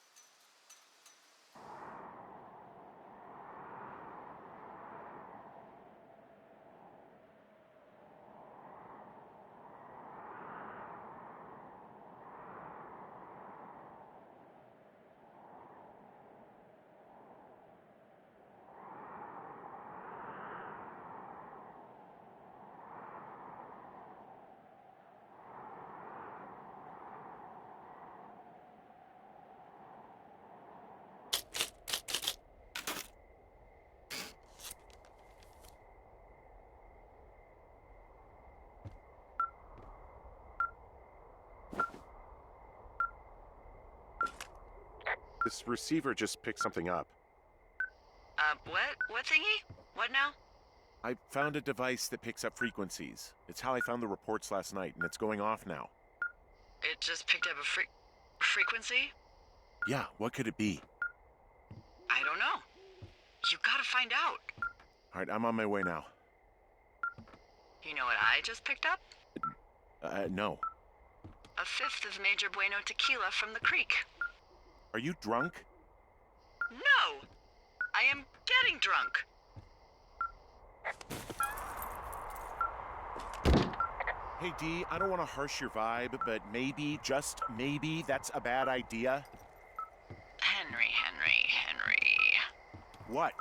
This receiver just picked something up. What? What thingy? What now? I found a device that picks up frequencies. It's how I found the reports last night, and it's going off now. It just picked up a frequency? Yeah, what could it be? I don't know. You gotta find out. All right, I'm on my way now. You know what I just picked up? No. A fifth of Major Bueno tequila from the creek. Are you drunk? No! I am getting drunk. Hey, Dee, I don't want to harsh your vibe, but maybe, just maybe, that's a bad idea. Henry. What?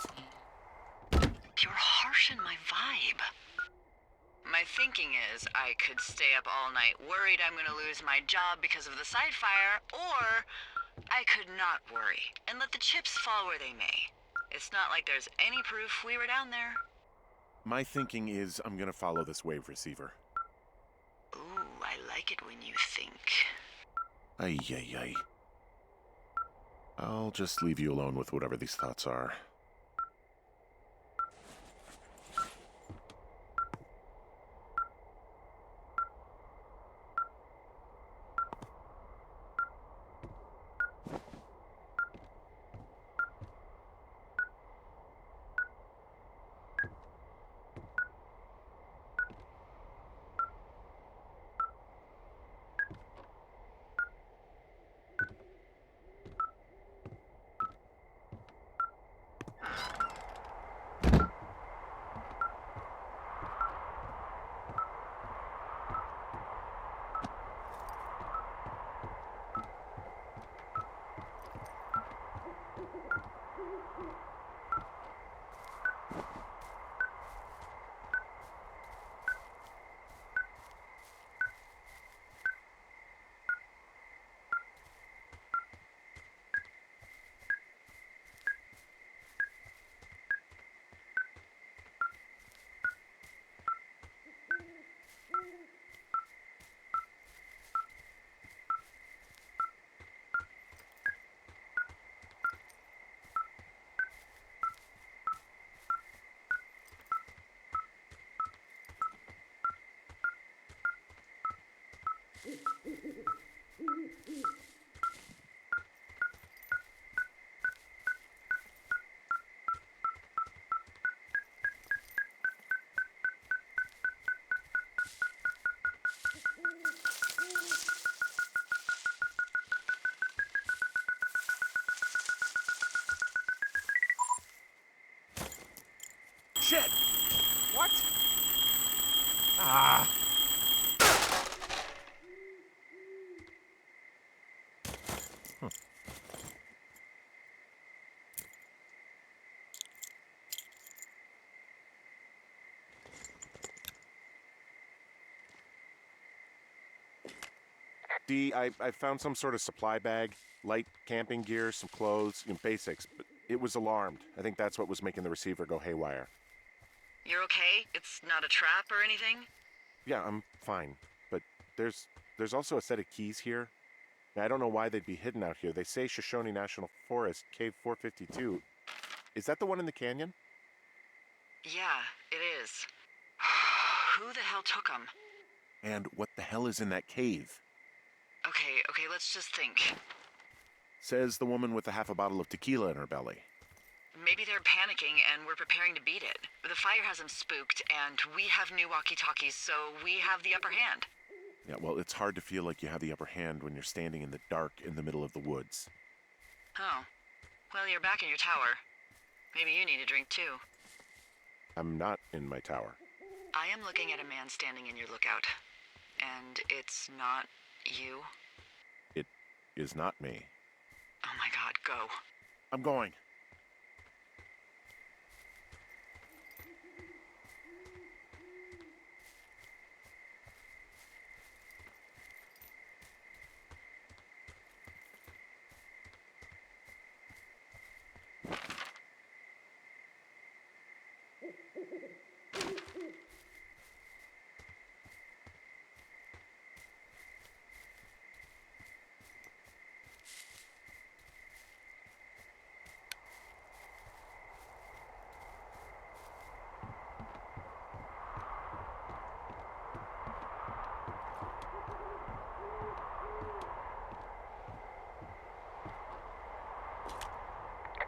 You're harshing my vibe. My thinking is I could stay up all night worried I'm gonna lose my job because of the side fire, or I could not worry and let the chips fall where they may. It's not like there's any proof we were down there. My thinking is I'm gonna follow this wave receiver. Ooh, I like it when you think. Ay. I'll just leave you alone with whatever these thoughts are. Shit! What? Ah! Dee, I found some sort of supply bag, light camping gear, some clothes, basics, but it was alarmed. I think that's what was making the receiver go haywire. You're okay? It's not a trap or anything? Yeah, I'm fine, but there's also a set of keys here. Now, I don't know why they'd be hidden out here. They say Shoshone National Forest, Cave 452. Is that the one in the canyon? Yeah, it is. Who the hell took them? And what the hell is in that cave? Okay, let's just think. Says the woman with a half a bottle of tequila in her belly. Maybe they're panicking and we're preparing to beat it. The fire has them spooked, and we have new walkie-talkies, so we have the upper hand. Yeah, well, it's hard to feel like you have the upper hand when you're standing in the dark in the middle of the woods. Oh. Well, you're back in your tower. Maybe you need a drink, too. I'm not in my tower. I am looking at a man standing in your lookout. And it's not you? It is not me. Oh my god, go. I'm going.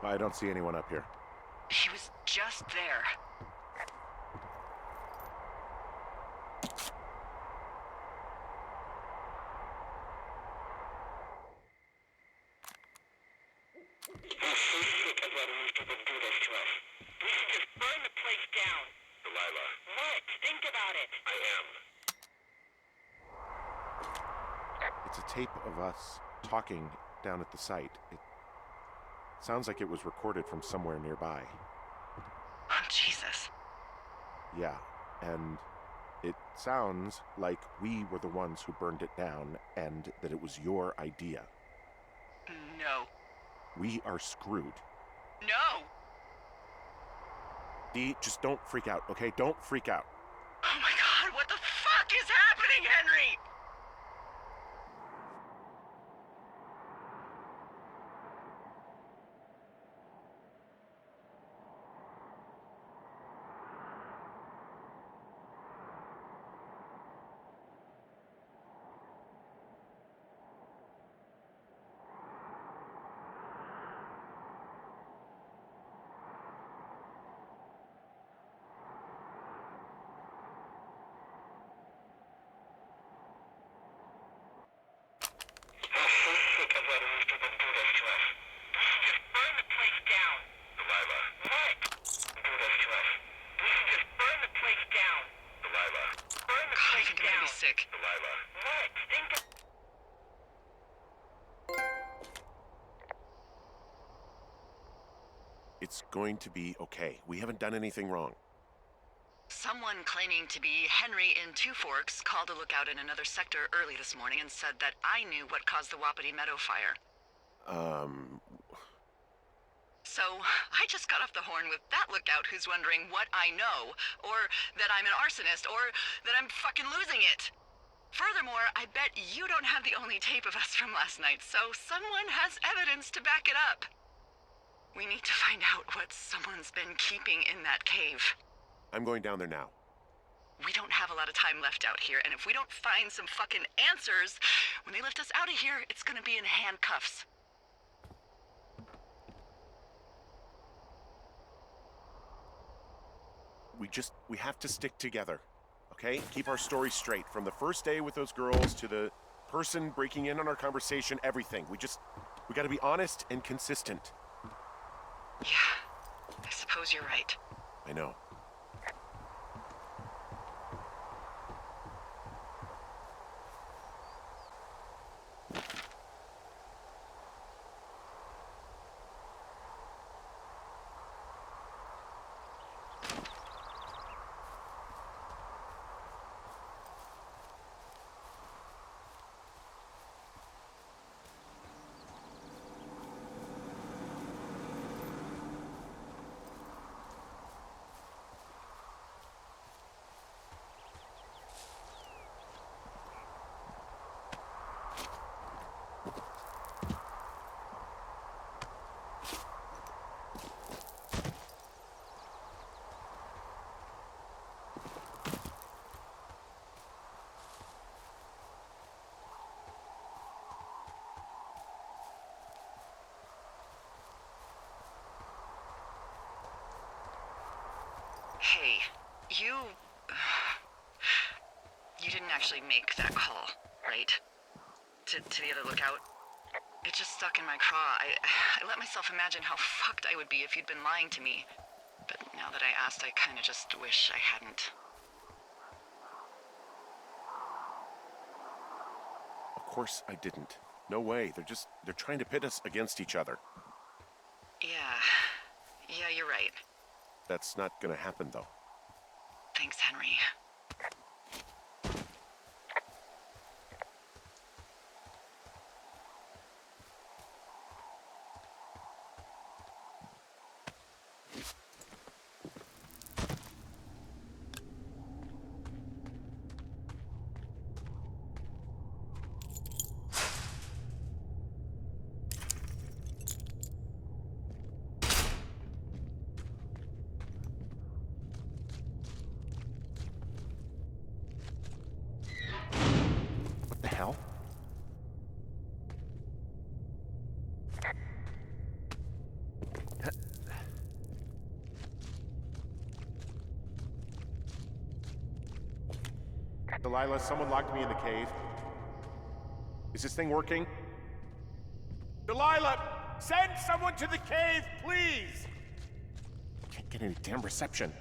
I don't see anyone up here. He was just there. It's a tape of us talking down at the site. It sounds like it was recorded from somewhere nearby. Oh, Jesus. Yeah, and it sounds like we were the ones who burned it down and that it was your idea. No. We are screwed. No! Dee, just don't freak out, okay? Don't freak out. Oh my god, what the fuck is happening, Henry? Sick. It's going to be okay. We haven't done anything wrong. Someone claiming to be Henry in Two Forks called a lookout in another sector early this morning and said that I knew what caused the Wapiti Meadow fire. So, I just got off the horn with that lookout who's wondering what I know, or that I'm an arsonist, or that I'm fucking losing it. Furthermore, I bet you don't have the only tape of us from last night, so someone has evidence to back it up. We need to find out what someone's been keeping in that cave. I'm going down there now. We don't have a lot of time left out here, and if we don't find some fucking answers, when they lift us out of here, it's gonna be in handcuffs. We have to stick together, okay? Keep our story straight. From the first day with those girls to the person breaking in on our conversation, everything. We gotta be honest and consistent. Yeah, I suppose you're right. I know. Hey, you... You didn't actually make that call, right? To the other lookout? It just stuck in my craw. I let myself imagine how fucked I would be if you'd been lying to me. But now that I asked, I kinda just wish I hadn't. Of course I didn't. No way. They're trying to pit us against each other. Yeah, you're right. That's not gonna happen, though. Thanks, Henry. What the hell? Delilah, someone locked me in the cave. Is this thing working? Delilah! Send someone to the cave, please! Can't get any damn reception.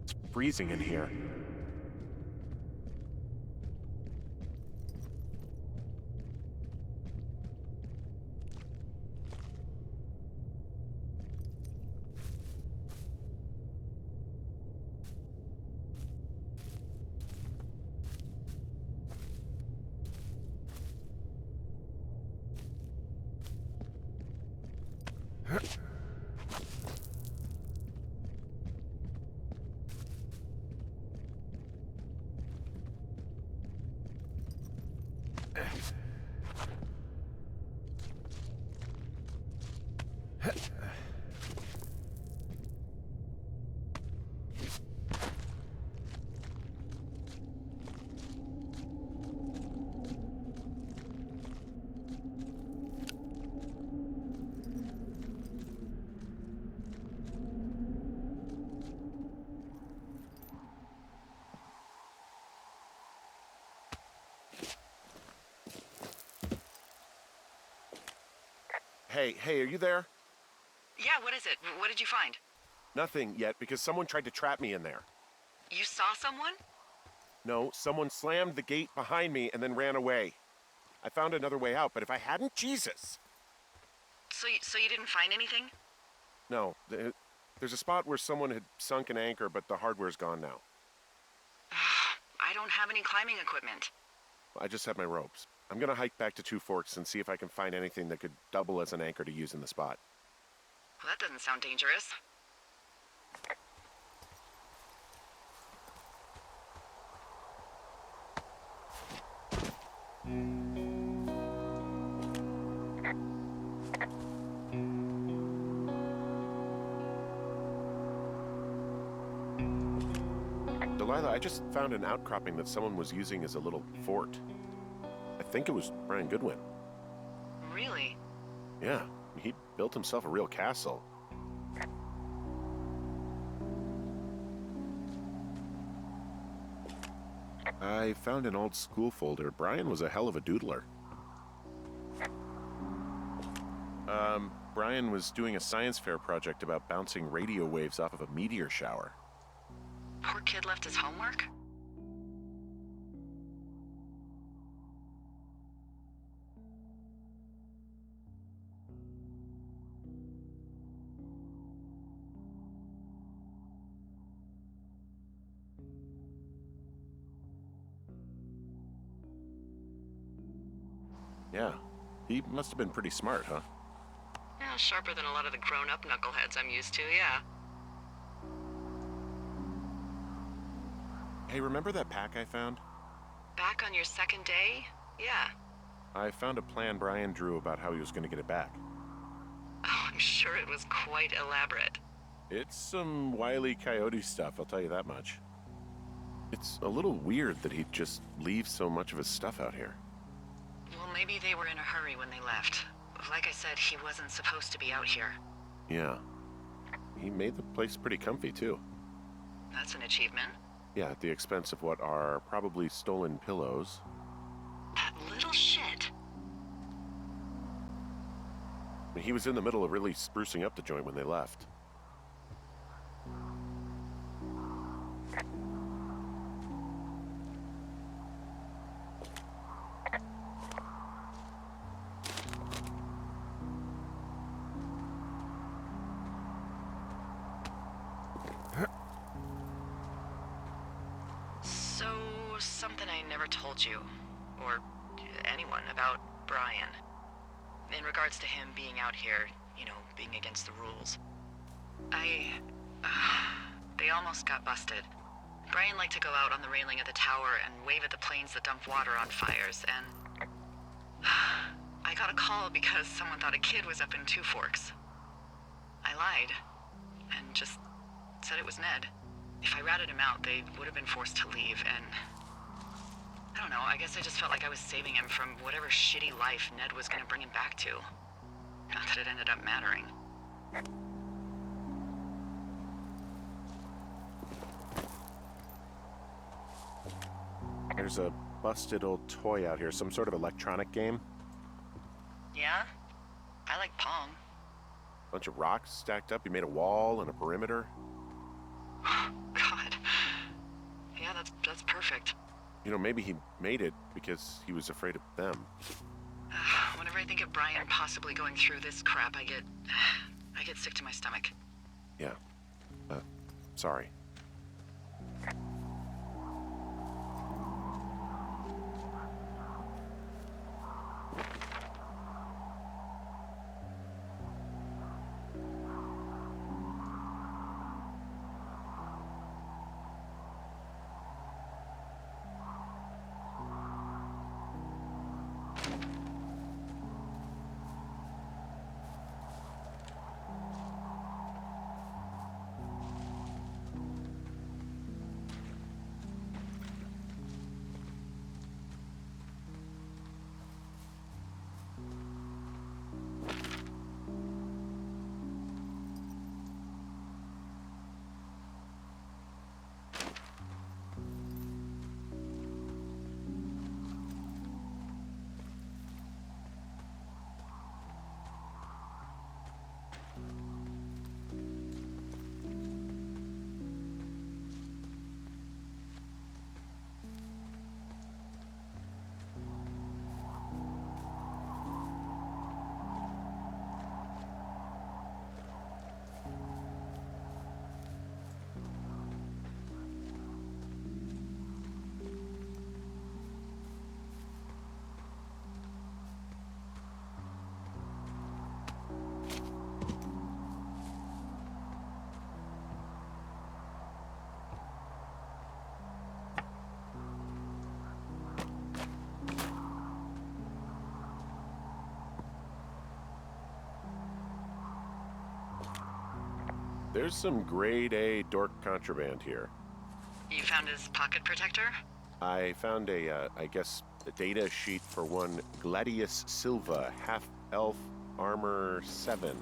It's freezing in here. Hey, are you there? Yeah, what is it? What did you find? Nothing yet, because someone tried to trap me in there. You saw someone? No, someone slammed the gate behind me and then ran away. I found another way out, but if I hadn't, Jesus! So you didn't find anything? No, there's a spot where someone had sunk an anchor, but the hardware's gone now. I don't have any climbing equipment. I just have my ropes. I'm gonna hike back to Two Forks and see if I can find anything that could double as an anchor to use in the spot. Well, that doesn't sound dangerous. Delilah, I just found an outcropping that someone was using as a little fort. I think it was Brian Goodwin. Really? Yeah, he built himself a real castle. I found an old school folder. Brian was a hell of a doodler. Brian was doing a science fair project about bouncing radio waves off of a meteor shower. Poor kid left his homework? Yeah, he must have been pretty smart, huh? Yeah, sharper than a lot of the grown-up knuckleheads I'm used to, yeah. Hey, remember that pack I found? Back on your second day? Yeah. I found a plan Brian drew about how he was going to get it back. Oh, I'm sure it was quite elaborate. It's some Wile E. Coyote stuff, I'll tell you that much. It's a little weird that he'd just leave so much of his stuff out here. Well, maybe they were in a hurry when they left. Like I said, he wasn't supposed to be out here. Yeah. He made the place pretty comfy, too. That's an achievement. Yeah, at the expense of what are probably stolen pillows. That little shit. He was in the middle of really sprucing up the joint when they left. So, something I never told you, or anyone, about Brian. In regards to him being out here, you know, being against the rules. They almost got busted. Brian liked to go out on the railing of the tower and wave at the planes that dump water on fires, and I got a call because someone thought a kid was up in Two Forks. I lied, and just said it was Ned. If I ratted him out, they would have been forced to leave, and I don't know, I guess I just felt like I was saving him from whatever shitty life Ned was gonna bring him back to. Not that it ended up mattering. There's a busted old toy out here, some sort of electronic game. Yeah? I like Pong. Bunch of rocks stacked up. He made a wall and a perimeter. God. Yeah, that's perfect. You know, maybe he made it because he was afraid of them. Whenever I think of Brian possibly going through this crap, I get sick to my stomach. Yeah. Sorry. There's some grade A dork contraband here. You found his pocket protector? I found I guess, a data sheet for one Gladius Silva, half-elf armor 7.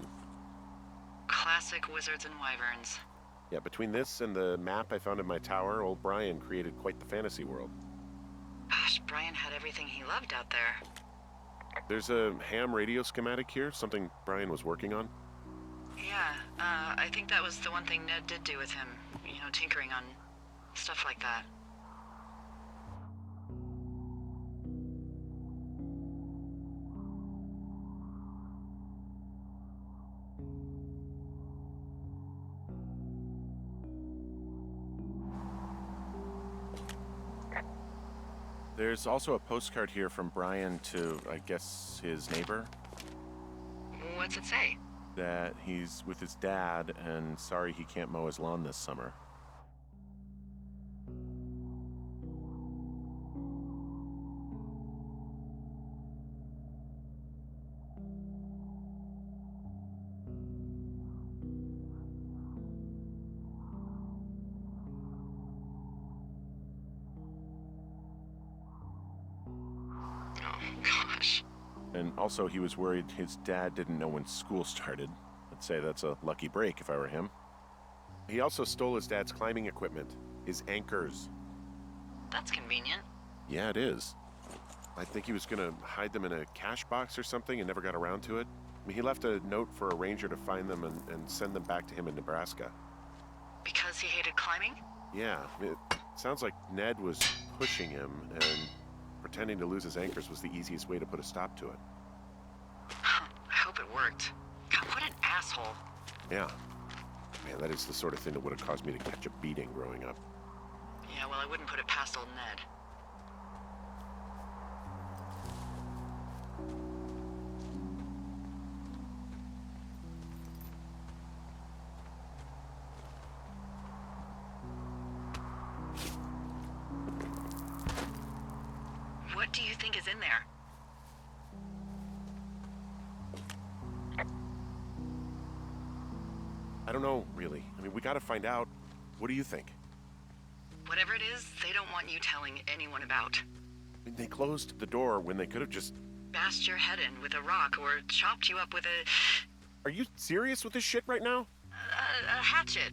Classic wizards and wyverns. Yeah, between this and the map I found in my tower, old Brian created quite the fantasy world. Gosh, Brian had everything he loved out there. There's a ham radio schematic here, something Brian was working on. Yeah, I think that was the one thing Ned did do with him. You know, tinkering on stuff like that. There's also a postcard here from Brian to, I guess, his neighbor. What's it say? that he's with his dad and sorry he can't mow his lawn this summer. Gosh. And also, he was worried his dad didn't know when school started. I'd say that's a lucky break if I were him. He also stole his dad's climbing equipment, his anchors. That's convenient. Yeah, it is. I think he was gonna hide them in a cash box or something and never got around to it. I mean, he left a note for a ranger to find them and send them back to him in Nebraska. Because he hated climbing? Yeah, it sounds like Ned was pushing him, and pretending to lose his anchors was the easiest way to put a stop to it. I hope it worked. God, what an asshole. Yeah. Man, that is the sort of thing that would have caused me to catch a beating growing up. Yeah, well, I wouldn't put it past old Ned. What do you think is in there? I don't know, really. I mean, we gotta find out. What do you think? Whatever it is, they don't want you telling anyone about. I mean, they closed the door when they could have just... Bashed your head in with a rock or chopped you up with Are you serious with this shit right now? a hatchet.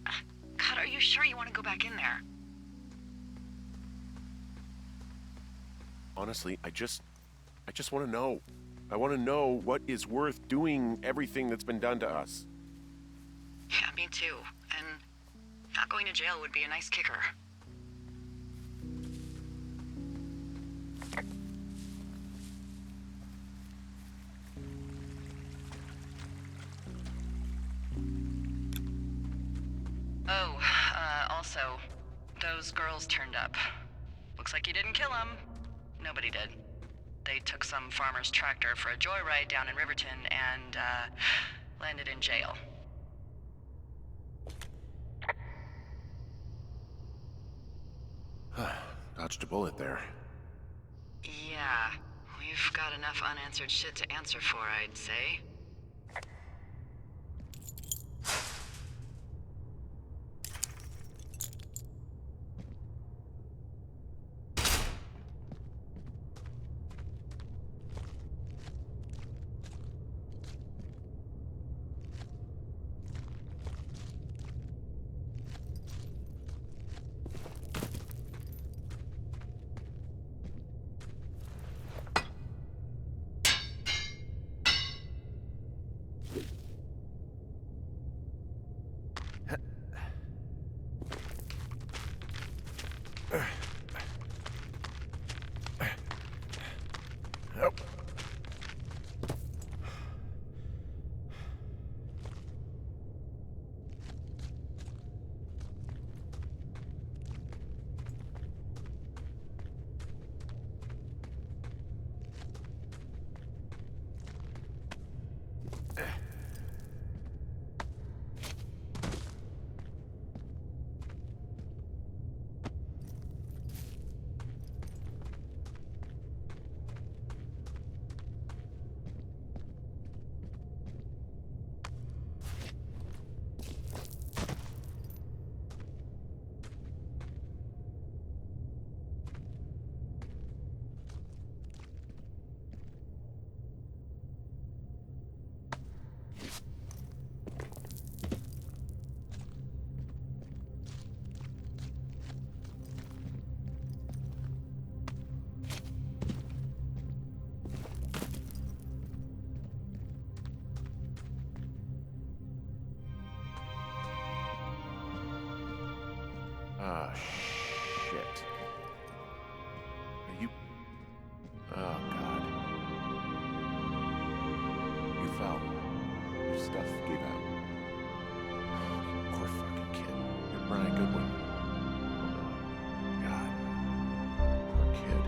God, are you sure you want to go back in there? Honestly, I just want to know. I want to know what is worth doing everything that's been done to us. Yeah, me too. And not going to jail would be a nice kicker. Oh, also, those girls turned up. Looks like you didn't kill them. Nobody did. They took some farmer's tractor for a joyride down in Riverton and, landed in jail. Dodged a bullet there. Yeah, we've got enough unanswered shit to answer for, I'd say. Nope. Ah, shit. Are you... Oh, God. You fell. Your stuff gave out. You poor fucking kid. You're Brian Goodwin. God. Poor kid.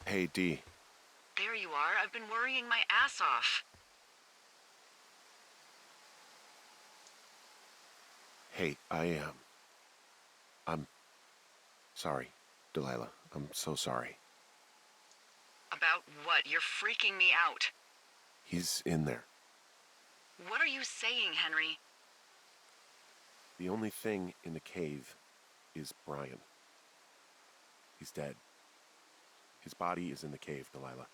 Hey, Dee. There you are. I've been worrying my ass off. Hey, I'm sorry, Delilah. I'm so sorry. About what? You're freaking me out. He's in there. What are you saying, Henry? The only thing in the cave is Brian. He's dead. His body is in the cave, Delilah.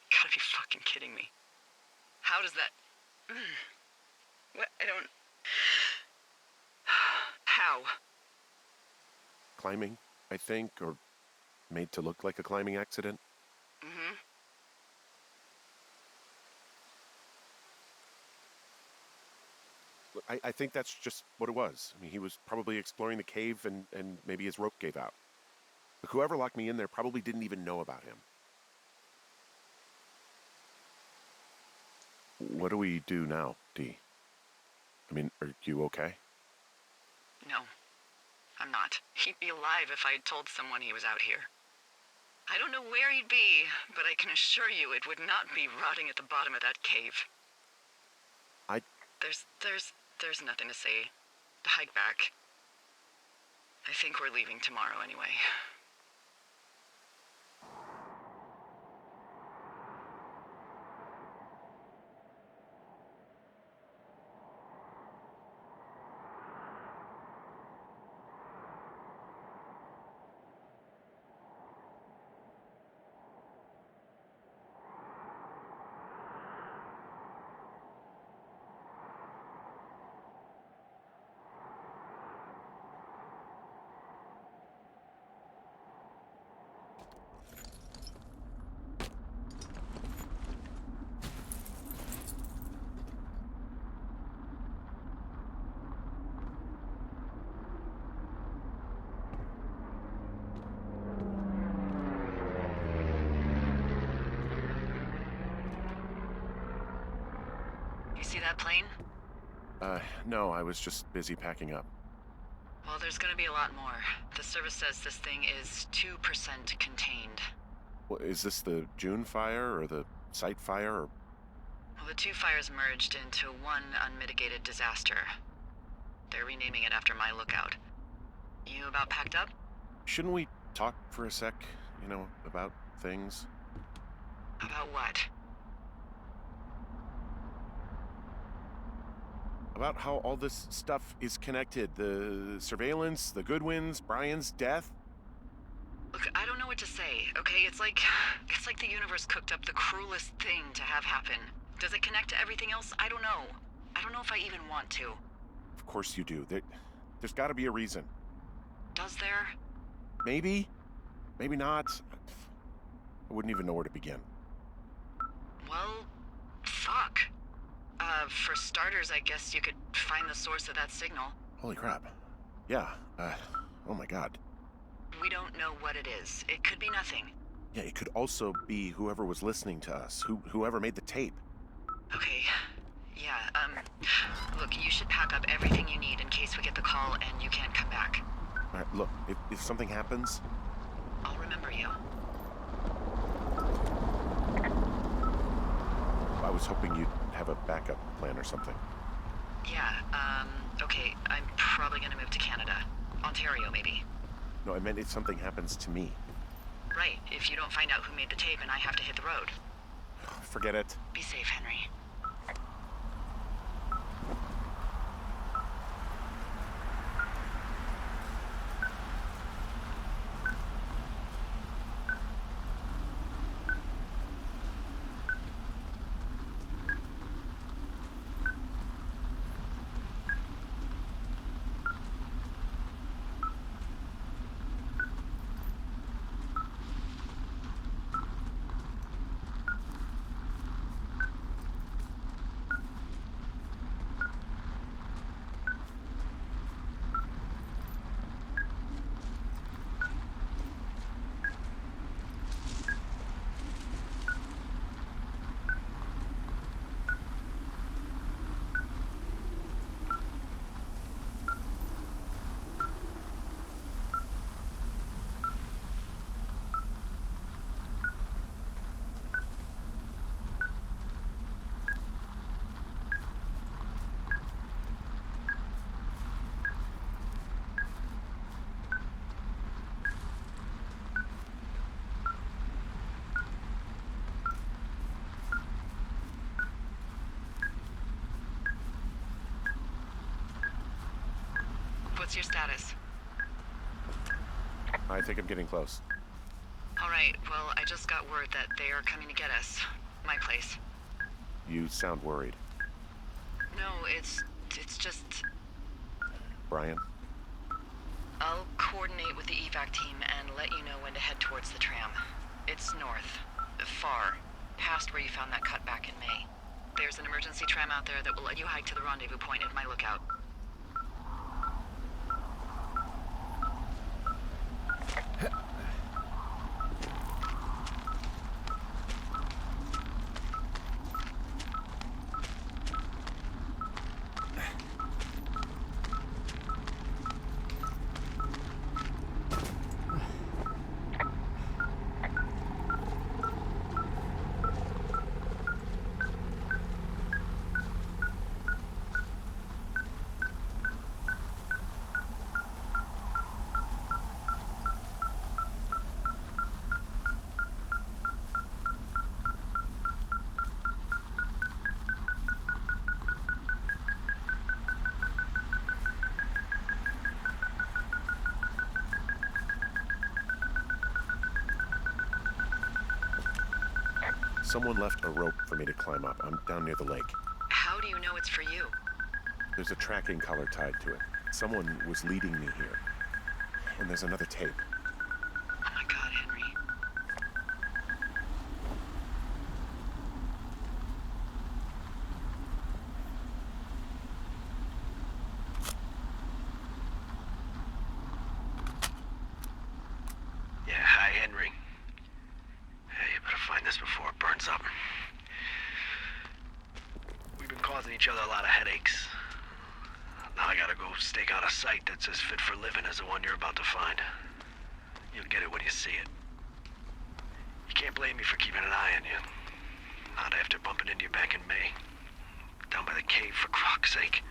You gotta be fucking kidding me. How does that... What? I don't... How? Climbing, I think, or made to look like a climbing accident. Mm-hmm. Look, I think that's just what it was. I mean, he was probably exploring the cave and maybe his rope gave out. Look, whoever locked me in there probably didn't even know about him. What do we do now, Dee? I mean, are you okay? No, I'm not. He'd be alive if I had told someone he was out here. I don't know where he'd be, but I can assure you it would not be rotting at the bottom of that cave. There's nothing to say. Hike back. I think we're leaving tomorrow anyway. You see that plane? No, I was just busy packing up. Well, there's gonna be a lot more. The service says this thing is 2% contained. Well, is this the June fire or the site fire or... Well, the two fires merged into one unmitigated disaster. They're renaming it after my lookout. You about packed up? Shouldn't we talk for a sec, you know, about things? About what? About how all this stuff is connected. The surveillance, the Goodwins, Brian's death. Look, I don't know what to say, okay? It's like the universe cooked up the cruelest thing to have happen. Does it connect to everything else? I don't know. I don't know if I even want to. Of course you do. There's got to be a reason. Does there? Maybe. Maybe not. I wouldn't even know where to begin. Well, fuck. For starters, I guess you could find the source of that signal. Holy crap. Yeah, oh my god. We don't know what it is. It could be nothing. Yeah, it could also be whoever was listening to us, whoever made the tape. Okay. Yeah, look, you should pack up everything you need in case we get the call and you can't come back. All right, look, if something happens... I'll remember you. I was hoping you'd have a backup plan or something. Yeah, okay, I'm probably gonna move to Canada. Ontario, maybe. No, I meant if something happens to me. Right, if you don't find out who made the tape and I have to hit the road. Forget it. Be safe, Henry. What's your status? I think I'm getting close. All right, well, I just got word that they are coming to get us. My place. You sound worried. No, it's just... Brian? I'll coordinate with the evac team and let you know when to head towards the tram. It's north. Far. Past where you found that cut back in May. There's an emergency tram out there that will let you hike to the rendezvous point in my lookout. Someone left a rope for me to climb up. I'm down near the lake. How do you know it's for you? There's a tracking collar tied to it. Someone was leading me here. And there's another tape. Oh my god, Henry. Yeah, hi, Henry. Hey, you better find this before it burns up. We've been causing each other a lot of headaches. Now I gotta go stake out a site that's as fit for living as the one you're about to find. You'll get it when you see it. You can't blame me for keeping an eye on you. Not after bumping into you back in May. Down by the cave, for croc's sake.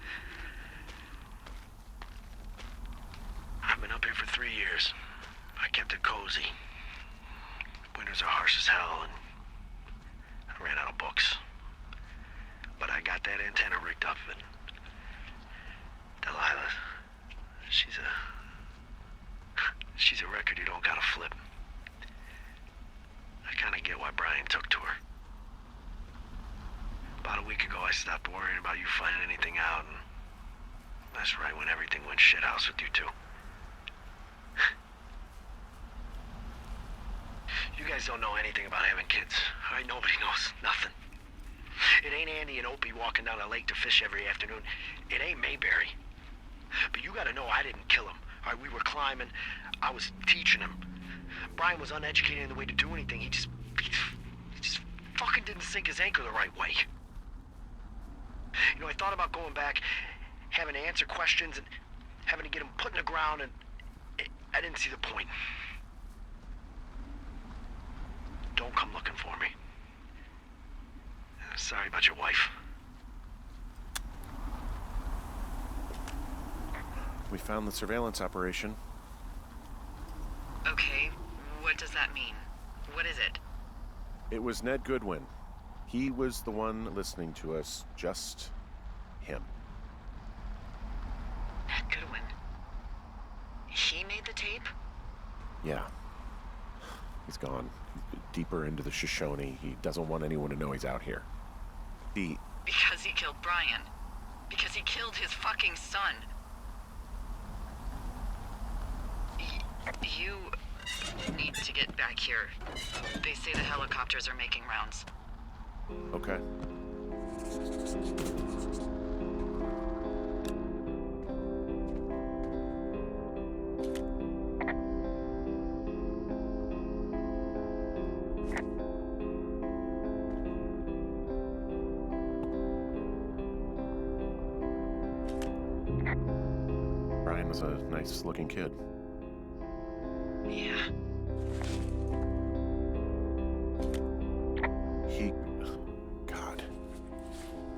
I've been up here for 3 years. I kept it cozy. Winters are harsh as hell, and I ran out of books. But I got that antenna rigged up, and Delilah, she's a record you don't gotta flip. I kinda get why Brian took to her. About a week ago, I stopped worrying about you finding anything out, and that's right when everything went shithouse with you two. You guys don't know anything about having kids. All right, nobody knows nothing. It ain't Andy and Opie walking down the lake to fish every afternoon. It ain't Mayberry. But you gotta know I didn't kill him. All right, we were climbing. I was teaching him. Brian was uneducated in the way to do anything. He just fucking didn't sink his anchor the right way. You know, I thought about going back, having to answer questions, and having to get him put in the ground, and I didn't see the point. Don't come looking for me. Sorry about your wife. We found the surveillance operation. Okay, what does that mean? What is it? It was Ned Goodwin. He was the one listening to us. Just him. Ned Goodwin. He made the tape? Yeah. He's gone. He's deeper into the Shoshone. He doesn't want anyone to know he's out here. Because he killed Brian. Because he killed his fucking son. You need to get back here. They say the helicopters are making rounds. Okay. Brian was a nice-looking kid. Yeah. God.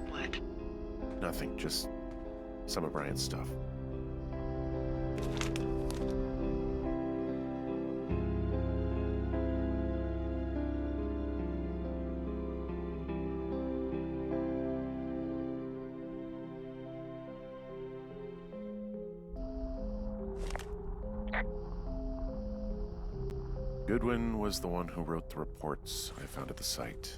What? Nothing, just some of Brian's stuff. Goodwin was the one who wrote the reports I found at the site.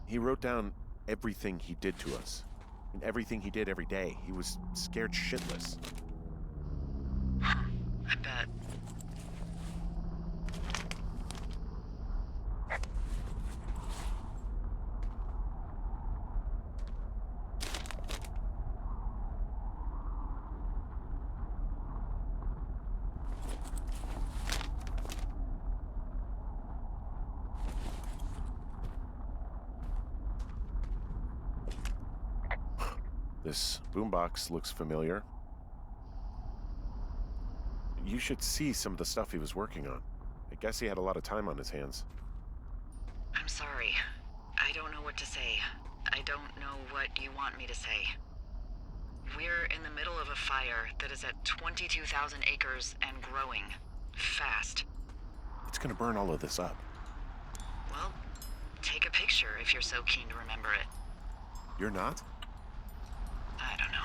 He wrote down everything he did to us, and everything he did every day. He was scared shitless. I bet. This boombox looks familiar. You should see some of the stuff he was working on. I guess he had a lot of time on his hands. I'm sorry. I don't know what to say. I don't know what you want me to say. We're in the middle of a fire that is at 22,000 acres and growing. Fast. It's gonna burn all of this up. Well, take a picture if you're so keen to remember it. You're not? I don't know.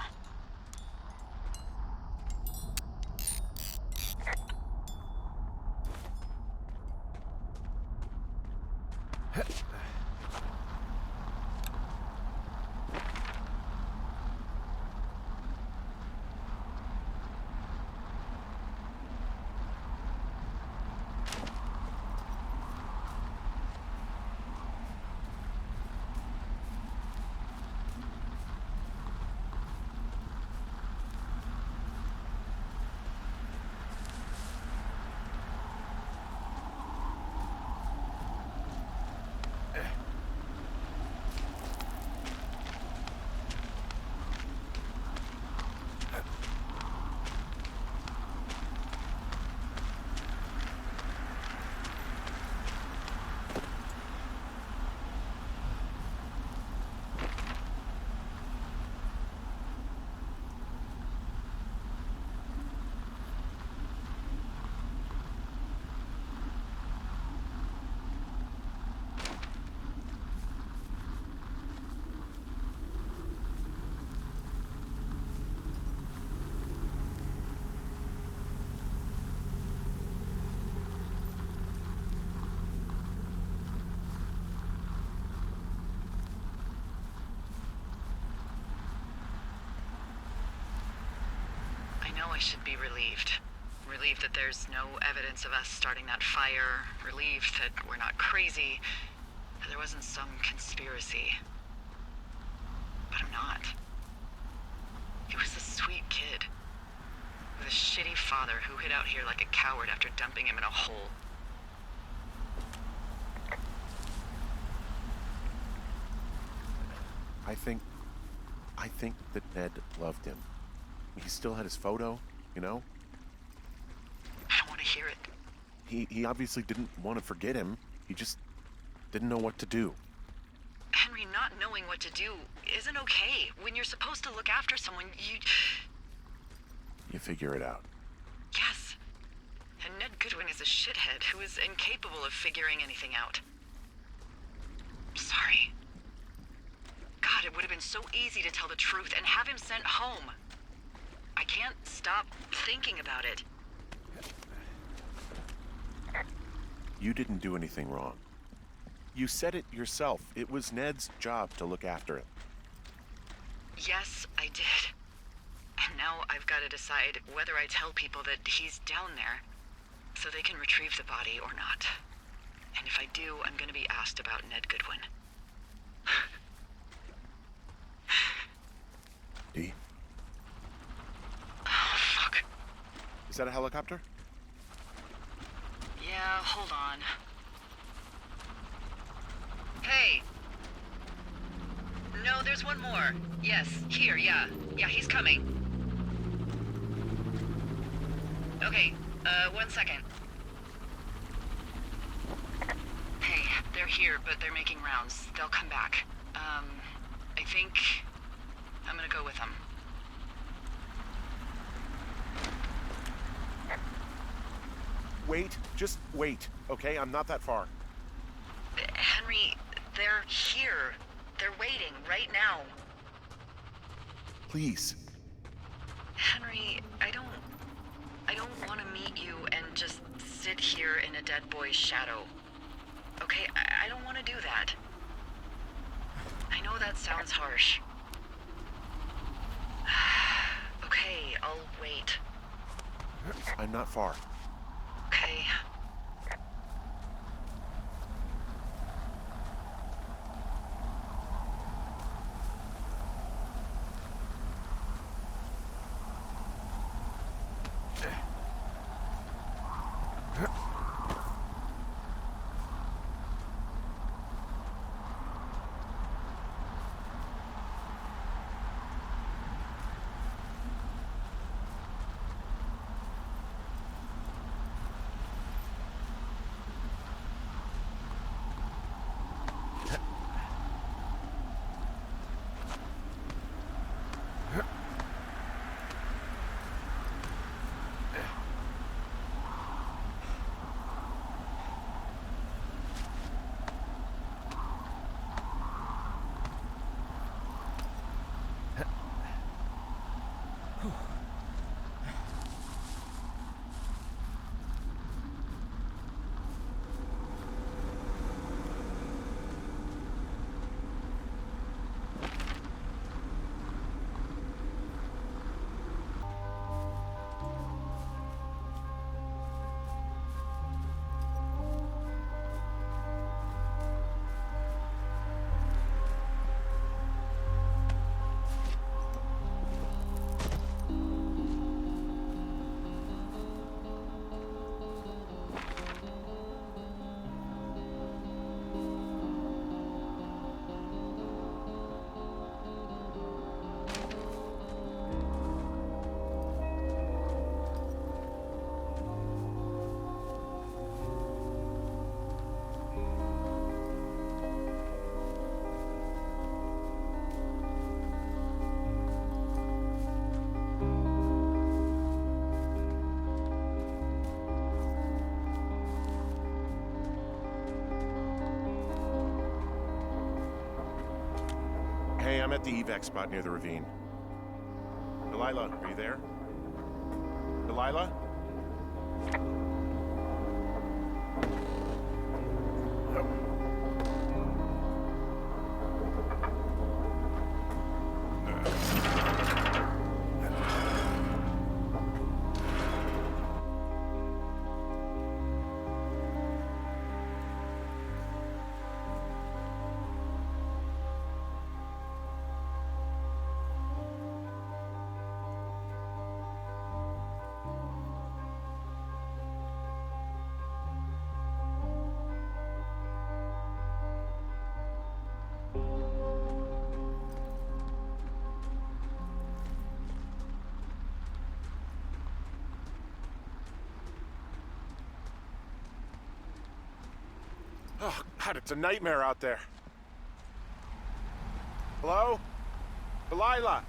I should be relieved. Relieved that there's no evidence of us starting that fire. Relieved that we're not crazy. That there wasn't some conspiracy. But I'm not. He was a sweet kid. With a shitty father who hid out here like a coward after dumping him in a hole. I think that Ned loved him. He still had his photo, you know? I don't want to hear it. He obviously didn't want to forget him. He just didn't know what to do. Henry, not knowing what to do isn't okay. When you're supposed to look after someone, You figure it out. Yes. And Ned Goodwin is a shithead who is incapable of figuring anything out. Sorry. God, it would have been so easy to tell the truth and have him sent home. I can't stop thinking about it. You didn't do anything wrong. You said it yourself. It was Ned's job to look after him. Yes, I did. And now I've got to decide whether I tell people that he's down there so they can retrieve the body or not. And if I do, I'm going to be asked about Ned Goodwin. Dee? Oh, fuck. Is that a helicopter? Yeah, hold on. Hey! No, there's one more. Yes, here, yeah. Yeah, he's coming. Okay, 1 second. Hey, they're here, but they're making rounds. They'll come back. I think I'm gonna go with them. Wait, just wait, okay? I'm not that far. Henry, they're here. They're waiting right now. Please. Henry, I don't want to meet you and just sit here in a dead boy's shadow. Okay, I don't want to do that. I know that sounds harsh. Okay, I'll wait. I'm not far. Okay. Hey, I'm at the evac spot near the ravine. Delilah, are you there? Delilah? Oh, God, it's a nightmare out there. Hello? Delilah?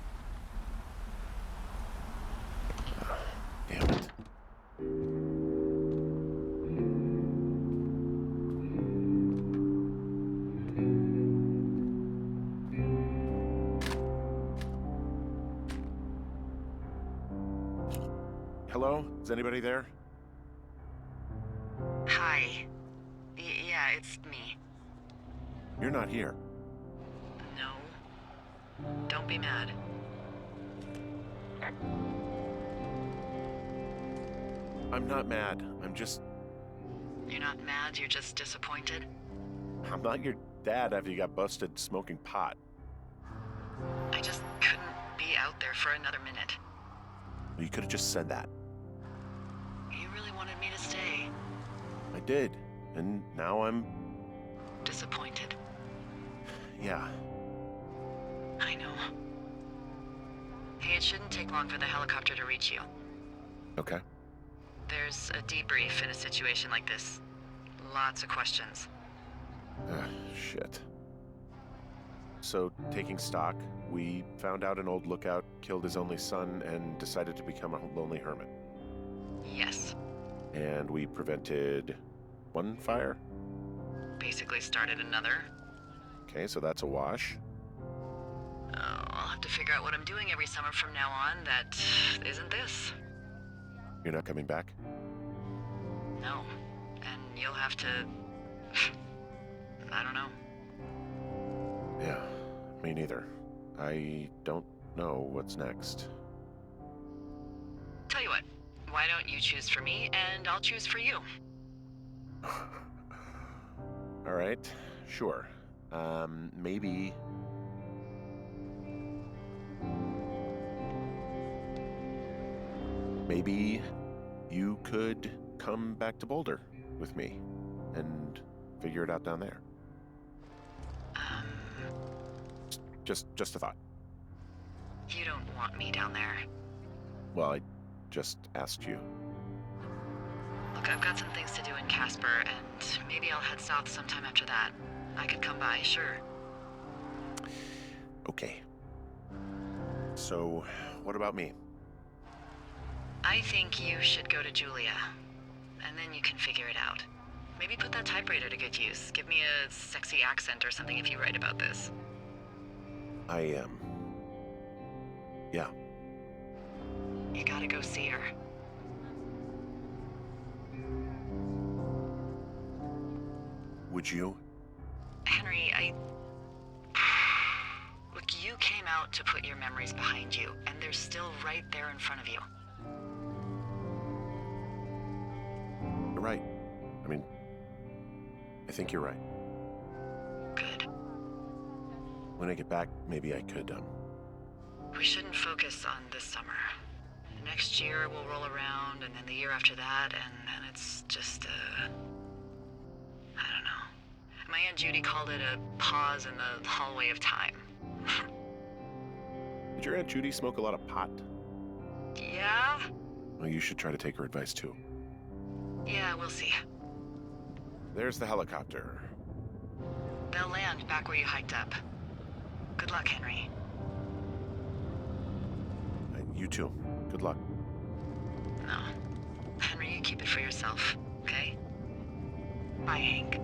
Damn it. Hello? Is anybody there? Hi. Yeah, it's me. You're not here. No. Don't be mad. I'm not mad. I'm just... You're not mad, you're just disappointed? I'm not your dad after you got busted smoking pot. I just couldn't be out there for another minute. You could have just said that. You really wanted me to stay. I did. And now I'm... Disappointed. Yeah. I know. Hey, it shouldn't take long for the helicopter to reach you. Okay. There's a debrief in a situation like this. Lots of questions. Shit. So, taking stock, we found out an old lookout killed his only son and decided to become a lonely hermit. Yes. And we prevented one fire? Basically started another. Okay, so that's a wash. Oh, I'll have to figure out what I'm doing every summer from now on that isn't this. You're not coming back? No. And you'll have to... I don't know. Yeah, me neither. I don't know what's next. Tell you what, why don't you choose for me and I'll choose for you? All right, sure. Maybe... Maybe you could come back to Boulder with me and figure it out down there. Just a thought. You don't want me down there. Well, I just asked you. Look, I've got some things to do in Casper, and maybe I'll head south sometime after that. I could come by, sure. Okay. So, what about me? I think you should go to Julia, and then you can figure it out. Maybe put that typewriter to good use. Give me a sexy accent or something if you write about this. I am. Yeah. You gotta go see her. Would you? Henry, Look, you came out to put your memories behind you, and they're still right there in front of you. You're right. I mean, I think you're right. Good. When I get back, maybe I could, We shouldn't focus on this summer. Next year we'll roll around, and then the year after that, and then it's just, I don't know. My Aunt Judy called it a pause in the hallway of time. Did your Aunt Judy smoke a lot of pot? Yeah? Well, you should try to take her advice, too. Yeah, we'll see. There's the helicopter. They'll land back where you hiked up. Good luck, Henry. You too. Good luck. No. Henry, you keep it for yourself, okay? Bye, Hank.